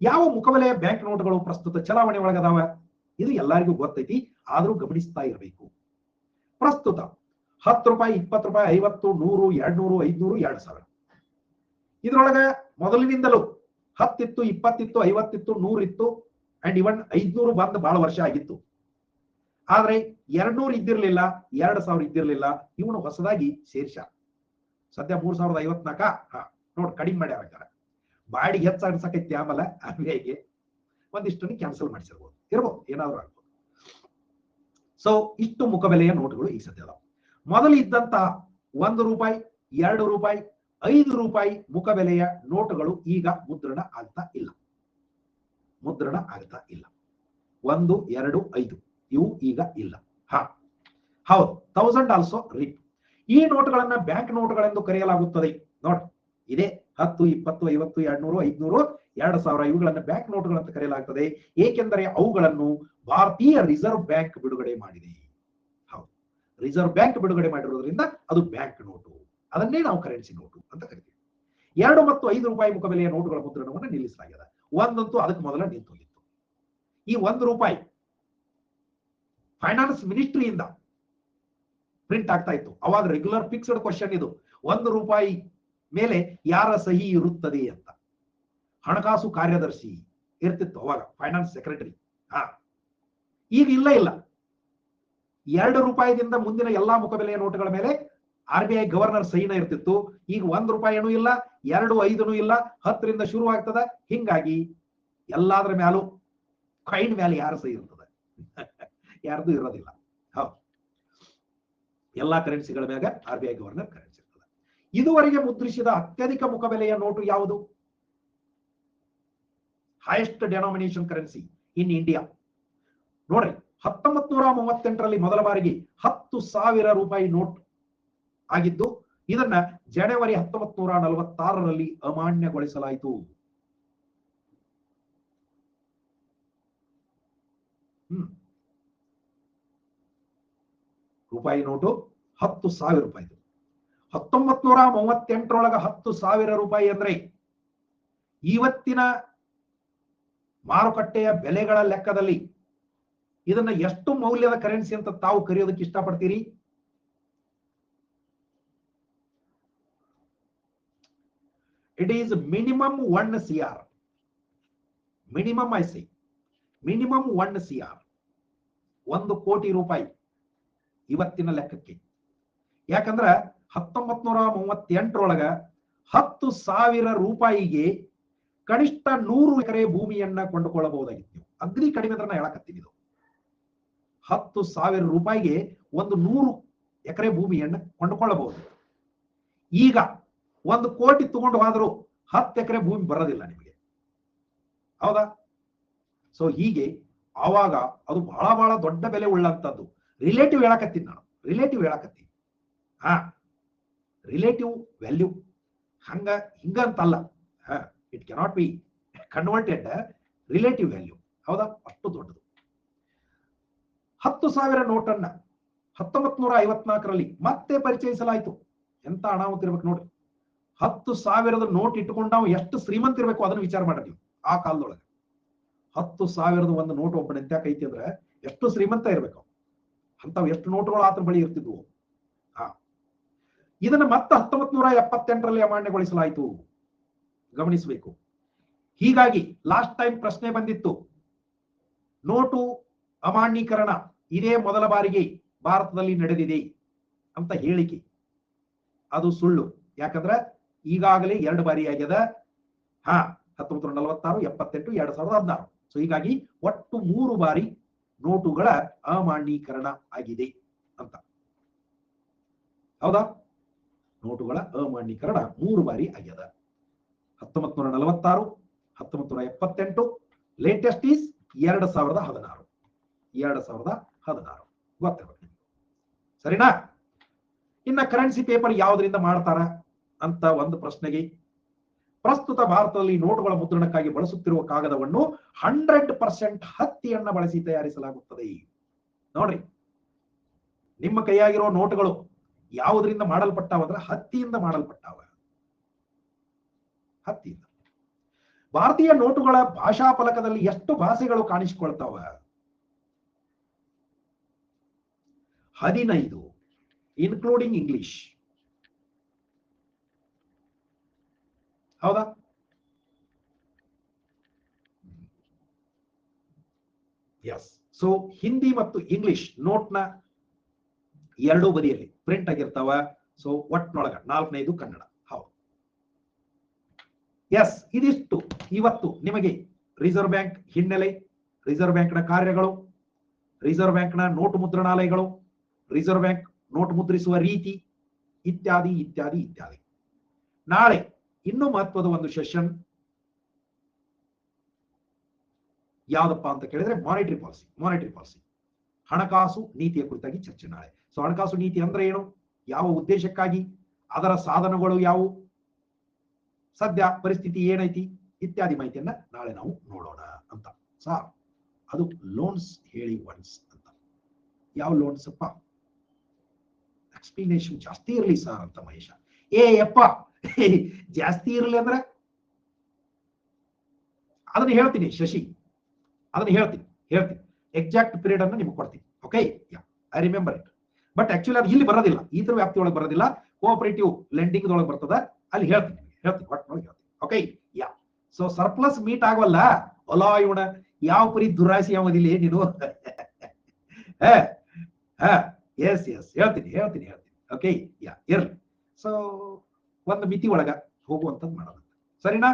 ಯಾವ ಮುಖಬೆಲೆಯ ಬ್ಯಾಂಕ್ ನೋಟ್ಗಳು ಪ್ರಸ್ತುತ ಚಲಾವಣೆ ಒಳಗದಾವ? ಇದು ಎಲ್ಲರಿಗೂ ಗೊತ್ತೈತಿ, ಆದ್ರೂ ಗಮನಿಸ್ತಾ ಇರಬೇಕು. ಪ್ರಸ್ತುತ 10 ರೂಪಾಯಿ, 20 ರೂಪಾಯಿ, 50, 100, 200, 500, 2,000. ಇದ್ರೊಳಗ ಮೊದಲಿನಿಂದಲೂ 10 ಇತ್ತು, 20 ಇತ್ತು, 50 ಇತ್ತು, 100 ಇತ್ತು, ಅಂಡ್ ಇವನ್ 500 ಬಂದು ಬಹಳ ವರ್ಷ ಆಗಿತ್ತು. ಆದ್ರೆ 200 ಇದ್ದಿರ್ಲಿಲ್ಲ, 2,000 ಇದ್ದಿರ್ಲಿಲ್ಲ. ಇವನು ಹೊಸದಾಗಿ ಸೇರ್ಸ ಸದ್ಯ 3,054 ನೋಡ್ ಕಡಿಮೆ ಮಾಡ್ಯಾರ. ಬಾಡಿಗೆ ಹೆಚ್ಚಾಗ್ಸಕೈತಿ. ಆಮೇಲೆ RBIಗೆ ಒಂದಿಷ್ಟನ್ನು ಕ್ಯಾನ್ಸಲ್ ಮಾಡಿಸಿರ್ಬೋದು, ಏನಾದ್ರು ಆಗ್ಬೋದು. ಸೊ ಇಷ್ಟು ಮುಖಬೆಲೆಯ ನೋಟುಗಳು ಈ ಸದ್ಯ ಅದಾವ. ಮೊದಲು ಇದ್ದಂತ 1 ರೂಪಾಯಿ, 2 ರೂಪಾಯಿ, 5 ರೂಪಾಯಿ ಮುಖಬೆಲೆಯ ನೋಟುಗಳು ಈಗ ಮುದ್ರಣ ಆಗ್ತಾ ಇಲ್ಲ. 1, 2, 5 ಇವು ಈಗ ಇಲ್ಲ. ಹೌದು, 1000 ಆಲ್ಸೋ ರಿಪ್. ಈ ನೋಟುಗಳನ್ನ ಬ್ಯಾಂಕ್ ನೋಟುಗಳೆಂದು ಕರೆಯಲಾಗುತ್ತದೆ. ನೋಟ್ ಇದೆ 10, 20, 50, 200, 500, 2,000 ಇವುಗಳನ್ನು ಬ್ಯಾಂಕ್ ನೋಟುಗಳಂತ ಕರೆಯಲಾಗುತ್ತದೆ, ಏಕೆಂದರೆ ಅವುಗಳನ್ನು ಭಾರತೀಯ ರಿಸರ್ವ್ ಬ್ಯಾಂಕ್ ಬಿಡುಗಡೆ ಮಾಡಿದೆ. ಹೌದು, ರಿಸರ್ವ್ ಬ್ಯಾಂಕ್ ಬಿಡುಗಡೆ ಮಾಡಿರೋದ್ರಿಂದ ಅದು ಬ್ಯಾಂಕ್ ನೋಟು. ಅದನ್ನೇ ನಾವು ಕರೆನ್ಸಿ ನೋಟು ಅಂತ ಕರಿತೀವಿ. 2 ಮತ್ತು 5 ರೂಪಾಯಿ ಮುಖಬೆಲೆಯ ನೋಟುಗಳ ಮುದ್ರಣವನ್ನು ನಿಲ್ಲಿಸಲಾಗಿದೆ. ಒಂದಂತೂ ಅದಕ್ಕೆ ಮೊದಲ ನಿಂತು ಹೋಗಿತ್ತು. ಈ 1 ರೂಪಾಯಿ ಫೈನಾನ್ಸ್ ಮಿನಿಸ್ಟ್ರಿಯಿಂದ ಪ್ರಿಂಟ್ ಆಗ್ತಾ ಇತ್ತು. ಅವಾಗ ರೆಗ್ಯುಲರ್ ಫಿಕ್ಸ್ಡ್ ಕ್ವಶನ್ ಇದು, 1 ರೂಪಾಯಿ ಮೇಲೆ ಯಾರ ಸಹಿ ಇರುತ್ತದೆ ಅಂತ. ಹಣಕಾಸು ಕಾರ್ಯದರ್ಶಿ ಇರ್ತಿತ್ತು ಅವಾಗ, ಫೈನಾನ್ಸ್ ಸೆಕ್ರೆಟರಿ. ಈಗ ಇಲ್ಲ. 2 ರೂಪಾಯಿದಿಂದ ಮುಂದಿನ ಎಲ್ಲಾ ಮುಖಬೆಲೆಯ ನೋಟುಗಳ ಮೇಲೆ RBI ಗವರ್ನರ್ ಸಹಿನ ಇರ್ತಿತ್ತು. ಈಗ 1 ರೂಪಾಯಿನೂ ಇಲ್ಲ, 2, 5 ಇಲ್ಲ, 10ರಿಂದ ಶುರು ಆಗ್ತದ. ಹಿಂಗಾಗಿ ಎಲ್ಲಾದ್ರ ಮ್ಯಾಲೂ ಕಾಯಿನ್ ಮೇಲೆ ಯಾರ ಸಹಿ ಇರ್ತದೆ? ಯಾರ್ದು ಇರೋದಿಲ್ಲ. ಹೌದು, ಎಲ್ಲಾ ಕರೆನ್ಸಿಗಳ ಮ್ಯಾಗ RBI ಗವರ್ನರ್ ಕರೆನ್ಸಿ ಇರ್ತದೆ. ಇದುವರೆಗೆ ಮುದ್ರಿಸಿದ ಅತ್ಯಧಿಕ ಮುಖಬೆಲೆಯ ನೋಟು ಯಾವುದು? Highest denomination currency in India. ನೋಡ್ರಿ, 1938ರಲ್ಲಿ ಮೊದಲ ಬಾರಿಗೆ 10,000 ರೂಪಾಯಿ ನೋಟ್ ಆಗಿದ್ದು, ಇದನ್ನ ಜನವರಿ 1946ರಲ್ಲಿ ಅಮಾನ್ಯಗೊಳಿಸಲಾಯಿತು. ರೂಪಾಯಿ ನೋಟು 10,000 ರೂಪಾಯಿ. 1938ರೊಳಗ 10,000 ರೂಪಾಯಿ ಅಂದ್ರೆ ಇವತ್ತಿನ ಮಾರುಕಟ್ಟೆಯ ಬೆಲೆಗಳ ಲೆಕ್ಕದಲ್ಲಿ ಇದನ್ನ ಎಷ್ಟು ಮೌಲ್ಯದ ಕರೆನ್ಸಿ ಅಂತ ತಾವು ಕರೆಯೋದಕ್ಕೆ ಇಷ್ಟಪಡ್ತೀರಿ? It is minimum 1 CR. Minimum I see minimum 1 CR, 1 ಕೋಟಿ ರೂಪಾಯಿ ಇವತ್ತಿನ ಲೆಕ್ಕಕ್ಕೆ. ಯಾಕಂದ್ರ 1938ರೊಳಗ 10,000 ರೂಪಾಯಿಗೆ ಕನಿಷ್ಠ 100 ಎಕರೆ ಭೂಮಿಯನ್ನ ಕೊಂಡುಕೊಳ್ಳಬಹುದಾಗಿತ್ತು. ಅಗ್ರಿ ಕಡಿಮೆ ಅಂದ್ರೆ ನಾ ಹೇಳಕತ್ತೀನಿ. ಇದು 10,000 ರೂಪಾಯಿಗೆ 100 ಎಕರೆ ಭೂಮಿಯನ್ನ ಕೊಂಡುಕೊಳ್ಳಬಹುದು. ಈಗ 1 ಕೋಟಿ ತಗೊಂಡು ಹೋದ್ರು 10 ಎಕರೆ ಭೂಮಿ ಬರೋದಿಲ್ಲ ನಿಮಗೆ, ಹೌದಾ? ಸೊ ಹೀಗೆ ಆವಾಗ ಅದು ಬಹಳ ಬಹಳ ದೊಡ್ಡ ಬೆಲೆ ಉಳ್ಳಂತದ್ದು. ರಿಲೇಟಿವ್ ಹೇಳಕತ್ತೀನಿ ನಾನು, ರಿಲೇಟಿವ್ ಹೇಳಕತ್ತೀನಿ. ರಿಲೇಟಿವ್ ವ್ಯಾಲ್ಯೂ ಹಿಂಗಂತಲ್ಲ. It cannot be converted relative value, ಹೌದಾ? ಅಷ್ಟು ದೊಡ್ಡದು. 10,000 ನೋಟನ್ನ 1954ರಲ್ಲಿ ಮತ್ತೆ ಪರಿಚಯಿಸಲಾಯಿತು. ಎಂತ ಅನಾಹುತ ಇರ್ಬೇಕು ನೋಡ್ರಿ. 10,000 ನೋಟ್ ಇಟ್ಟುಕೊಂಡು ನಾವು ಎಷ್ಟು ಶ್ರೀಮಂತ ಇರ್ಬೇಕು ಅದನ್ನ ವಿಚಾರ ಮಾಡಿದ್ವಿ ಆ ಕಾಲದೊಳಗೆ. 10,000 ಒಂದು ನೋಟ್ ಒಬ್ಬನ ಎಂತ್ಯಾಕೈತಿ ಅಂದ್ರೆ ಎಷ್ಟು ಶ್ರೀಮಂತ ಇರ್ಬೇಕು. ಅಂತಾವ್ ಎಷ್ಟು ನೋಟುಗಳು ಆತನ ಬಳಿ ಇರ್ತಿದ್ವು. ಇದನ್ನ ಮತ್ತೆ 1978ರಲ್ಲಿ ಅಮಾನ್ಯಗೊಳಿಸಲಾಯಿತು. ಗಮನಿಸಬೇಕು. ಹೀಗಾಗಿ ಲಾಸ್ಟ್ ಟೈಮ್ ಪ್ರಶ್ನೆ ಬಂದಿತ್ತು, ನೋಟು ಅಮಾನ್ಯೀಕರಣ ಇದೇ ಮೊದಲ ಬಾರಿಗೆ ಭಾರತದಲ್ಲಿ ನಡೆದಿದೆ ಅಂತ ಹೇಳಿಕೆ. ಅದು ಸುಳ್ಳು. ಯಾಕಂದ್ರೆ ಈಗಾಗಲೇ 2 ಬಾರಿ ಆಗ್ಯದ. 1946, 78, 2016. ಸೊ ಹೀಗಾಗಿ ಒಟ್ಟು 3 ಬಾರಿ ನೋಟುಗಳ ಅಮಾನ್ಯೀಕರಣ ಆಗಿದೆ ಅಂತ, ಹೌದಾ? ನೋಟುಗಳ ಅಮಾನ್ಯೀಕರಣ 3 ಬಾರಿ ಆಗ್ಯದ. 1946, 1978, ಲೇಟೆಸ್ಟ್ ಈಸ್ 2016. 2016 ಗೊತ್ತಿರಬೇಕು, ಸರಿನಾ? ಇನ್ನ ಕರೆನ್ಸಿ ಪೇಪರ್ ಯಾವುದರಿಂದ ಮಾಡ್ತಾರ ಅಂತ ಒಂದು ಪ್ರಶ್ನೆಗೆ, ಪ್ರಸ್ತುತ ಭಾರತದಲ್ಲಿ ನೋಟುಗಳ ಮುದ್ರಣಕ್ಕಾಗಿ ಬಳಸುತ್ತಿರುವ ಕಾಗದವನ್ನು 100% ಹತ್ತಿಯನ್ನ ಬಳಸಿ ತಯಾರಿಸಲಾಗುತ್ತದೆ. ನೋಡ್ರಿ, ನಿಮ್ಮ ಕೈಯಾಗಿರೋ ನೋಟುಗಳು ಯಾವುದರಿಂದ ಮಾಡಲ್ಪಟ್ಟಾವ ಅಂದ್ರೆ ಹತ್ತಿಯಿಂದ ಮಾಡಲ್ಪಟ್ಟಾವ. ಹತ್ತಿಯಿಂದ. ಭಾರತೀಯ ನೋಟುಗಳ ಭಾಷಾ ಫಲಕದಲ್ಲಿ ಎಷ್ಟು ಭಾಷೆಗಳು ಕಾಣಿಸಿಕೊಳ್ತಾವ? 15, ಇನ್ಕ್ಲೂಡಿಂಗ್ ಇಂಗ್ಲಿಷ್, ಹೌದಾ? ಎಸ್. ಸೊ ಹಿಂದಿ ಮತ್ತು ಇಂಗ್ಲಿಷ್ ನೋಟ್ನ ಎರಡೂ ಬದಿಯಲ್ಲಿ ಪ್ರಿಂಟ್ ಆಗಿರ್ತಾವ. ಸೊ ಒಟ್ನೊಳಗ 4ನೇದು ಕನ್ನಡ. ಹೌದು, ಎಸ್. ಇದಿಷ್ಟು ಇವತ್ತು ನಿಮಗೆ ರಿಸರ್ವ್ ಬ್ಯಾಂಕ್ ಹಿನ್ನೆಲೆ, ರಿಸರ್ವ್ ಬ್ಯಾಂಕ್ನ ಕಾರ್ಯಗಳು, ರಿಸರ್ವ್ ಬ್ಯಾಂಕ್ನ ನೋಟು ಮುದ್ರಣಾಲಯಗಳು, ರಿಸರ್ವ್ ಬ್ಯಾಂಕ್ ನೋಟ್ ಮುದ್ರಿಸುವ ರೀತಿ ಇತ್ಯಾದಿ ಇತ್ಯಾದಿ ಇತ್ಯಾದಿ. ನಾಳೆ ಇನ್ನೂ ಮಹತ್ವದ ಒಂದು ಸೆಷನ್ ಯಾವ್ದಪ್ಪ ಅಂತ ಕೇಳಿದ್ರೆ ಮಾನಿಟರಿ ಪಾಲಿಸಿ, ಹಣಕಾಸು ನೀತಿಯ ಕುರಿತಾಗಿ ಚರ್ಚೆ ನಾಳೆ. ಸೊ ಹಣಕಾಸು ನೀತಿ ಅಂದ್ರೆ ಏನು, ಯಾವ ಉದ್ದೇಶಕ್ಕಾಗಿ, ಅದರ ಸಾಧನಗಳು ಯಾವುವು, ಸದ್ಯ ಪರಿಸ್ಥಿತಿ ಏನೈತಿ ಇತ್ಯಾದಿ ಮಾಹಿತಿಯನ್ನ ನಾಳೆ ನಾವು ನೋಡೋಣ ಅಂತ. ಸಾರ್ ಅದು ಲೋನ್ಸ್ ಹೇಳಿ ಒನ್ಸ್ ಅಂತ. ಯಾವ ಲೋನ್ಸ್ ಅಪ್ಪ? ಎಕ್ಸ್ಪ್ಲನೇಷನ್ ಜಾಸ್ತಿ ಇರಲಿ ಸರ್ ಅಂತ ಮಹೇಶ. ಯಪ್ಪ ಜಾಸ್ತಿ ಇರಲಿ ಅಂದ್ರೆ ಅದನ್ನ ಹೇಳ್ತೀನಿ ಶಶಿ, ಅದನ್ನ ಹೇಳ್ತೀನಿ ಎಕ್ಸಾಕ್ಟ್ ಪೀರಿಯಡ್ ಅನ್ನು ನಿಮ್ಗೆ ಕೊಡ್ತೀನಿ. Okay, I remember it. But actually ಅದು ಇಲ್ಲಿ ಬರೋದಿಲ್ಲ, ಇದ್ರ ವ್ಯಾಪ್ತಿ ಒಳಗೆ ಬರೋದಿಲ್ಲ, ಕೋಆಪರೇಟಿವ್ ಲೆಂಡಿಂಗ್ ಒಳಗೆ ಬರ್ತದ, ಅಲ್ಲಿ ಹೇಳ್ತೀನಿ ಒಟ್ಟಿನೊಳಗೆ ಹೇಳ್ತೀನಿ. ಓಕೆ, ಸೊ ಸರ್ಪ್ಲಸ್ ಮೀಟ್ ಆಗವಲ್ಲ, ಅಲ್ಲ ಇವನ ಯಾವ ಪರಿ ದುರಾಸೆ ಯಾವದಿಲ್ಲ ನೀನು. ಎಸ್ ಹೇಳ್ತೀನಿ. ಓಕೆ, ಇರ್ಲಿ. ಸೊ ಒಂದು ಮಿತಿ ಒಳಗ ಹೋಗುವಂತದ್ದು ಮಾಡೋಣ, ಸರಿನಾ?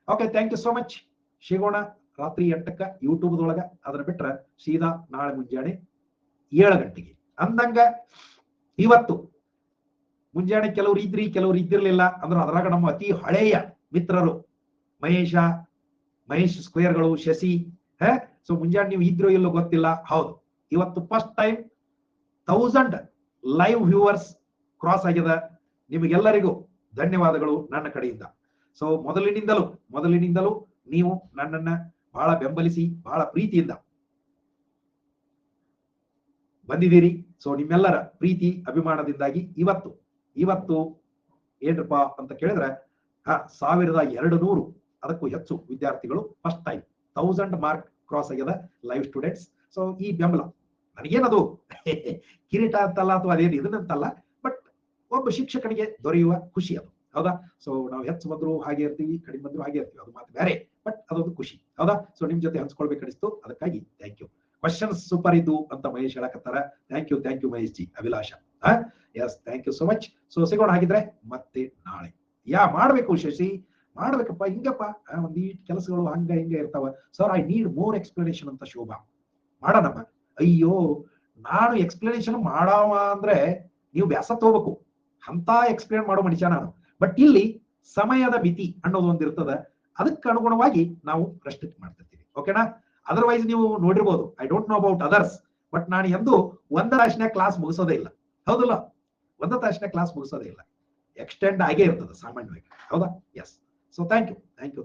Okay, thank you so much. ಸಿಗೋಣ ರಾತ್ರಿ 8ಕ್ಕೆ ಯೂಟ್ಯೂಬ್ದೊಳಗ. ಅದನ್ನ ಬಿಟ್ರೆ ಸೀದಾ ನಾಳೆ ಮುಂಜಾನೆ 7 ಗಂಟೆಗೆ ಅಂದಂಗ. ಇವತ್ತು ಮುಂಜಾನೆ ಕೆಲವ್ರು ಇದ್ರಿ, ಕೆಲವ್ರು ಇದ್ದಿರ್ಲಿಲ್ಲ ಅಂದ್ರೆ ಅದ್ರಾಗ ನಮ್ಮ ಅತಿ ಹಳೆಯ ಮಿತ್ರರು ಮಹೇಶ್ ಸ್ಕ್ವೇರ್ಗಳು, ಶಶಿ. ಸೊ ಮುಂಜಾನೆ ನೀವು ಇದ್ರೋ ಇಲ್ಲೋ ಗೊತ್ತಿಲ್ಲ. ಹೌದು, ಇವತ್ತು first time 1000 live viewers cross ಆಗ್ಯದ. ನಿಮಗೆಲ್ಲರಿಗೂ ಧನ್ಯವಾದಗಳು ನನ್ನ ಕಡೆಯಿಂದ. ಸೊ ಮೊದಲಿನಿಂದಲೂ ನೀವು ನನ್ನನ್ನ ಬಹಳ ಬೆಂಬಲಿಸಿ ಬಹಳ ಪ್ರೀತಿಯಿಂದ ಬಂದಿದ್ದೀರಿ. ಸೊ ನಿಮ್ಮೆಲ್ಲರ ಪ್ರೀತಿ ಅಭಿಮಾನದಿಂದಾಗಿ ಇವತ್ತು ಏನ್ರಪ್ಪ ಅಂತ ಕೇಳಿದ್ರೆ 1200 ಅದಕ್ಕೂ ಹೆಚ್ಚು ವಿದ್ಯಾರ್ಥಿಗಳು ಫಸ್ಟ್ ಟೈಮ್ 1000 ಮಾರ್ಕ್ ಕ್ರಾಸ್ ಆಗ್ಯದ ಲೈವ್ ಸ್ಟೂಡೆಂಟ್ಸ್. ಸೊ ಈ ಬೆಂಬಲ ನನಗೇನದು ಕಿರೀಟ ಅಂತಲ್ಲ ಅಥವಾ ಅದೇನು ಇದನ್ನಂತಲ್ಲ, ಬಟ್ ಒಬ್ಬ ಶಿಕ್ಷಕನಿಗೆ ದೊರೆಯುವ ಖುಷಿ ಅದು, ಹೌದಾ? ಸೊ ನಾವು ಹೆಚ್ಚು ಬಂದ್ರು ಹಾಗೆ ಇರ್ತೀವಿ, ಕಡಿಮೆ ಬಂದ್ರು ಹಾಗೆ ಇರ್ತೀವಿ, ಅದು ಮಾತು ಬೇರೆ, ಬಟ್ ಅದೊಂದು ಖುಷಿ, ಹೌದಾ? ಸೊ ನಿಮ್ ಜೊತೆ ಹಂಚ್ಕೊಳ್ಬೇಕನಿಸ್ತು, ಅದಕ್ಕಾಗಿ ಥ್ಯಾಂಕ್ ಯು. ಕ್ವಶನ್ಸ್ ಸೂಪರ್ ಇದ್ದು ಅಂತ ಮಹೇಶ್ ಹೇಳಕತ್ತಾರ. Thank you Mahesh ji. Abhilasha, yes, thank you so much. So ಸಿಗೋಣ ಹಾಗಿದ್ರೆ ಮತ್ತೆ ನಾಳೆ. ಮಾಡ್ಬೇಕು ಶಶಿ, ಮಾಡ್ಬೇಕಪ್ಪ, ಹಿಂಗಪ್ಪ ಒಂದೀಟ್ ಕೆಲಸಗಳು ಹಂಗ ಹಿಂಗ ಇರ್ತಾವ. Sir I need more explanation ಅಂತ ಶೋಭಾ. ಮಾಡೋಣಪ್ಪ. ಅಯ್ಯೋ, ನಾನು ಎಕ್ಸ್ಪ್ಲನೇಷನ್ ಮಾಡವ ಅಂದ್ರೆ ನೀವು ಬ್ಯಾಸ ತಗೋಬೇಕು, ಅಂತ ಎಕ್ಸ್ಪ್ಲೇನ್ ಮಾಡೋ ಮನುಷ್ಯ ನಾನು. ಬಟ್ ಇಲ್ಲಿ ಸಮಯದ ಮಿತಿ ಅನ್ನೋದು ಒಂದಿರ್ತದ, ಅದಕ್ಕೆ ಅನುಗುಣವಾಗಿ ನಾವು ರೆಸ್ಟ್ರಿಕ್ಟ್ ಮಾಡ್ತಿರ್ತೀವಿ, ಓಕೆನಾ? ಅದರ್ವೈಸ್ ನೀವು ನೋಡಿರ್ಬೋದು, I don't know about others, but ನಾನು ಎಂದು ಒಂದ ತಾಸಿನ ಕ್ಲಾಸ್ ಮುಗಿಸೋದೇ ಇಲ್ಲ, ಹೌದಲ್ಲ? ಒಂದ ತಾಸಿನ ಕ್ಲಾಸ್ ಮುಗಿಸೋದೇ ಇಲ್ಲ, ಎಕ್ಸ್ಟೆಂಡ್ ಆಗೇ ಇರ್ತದೆ ಸಾಮಾನ್ಯವಾಗಿ, ಹೌದಾ? ಎಸ್. So thank you.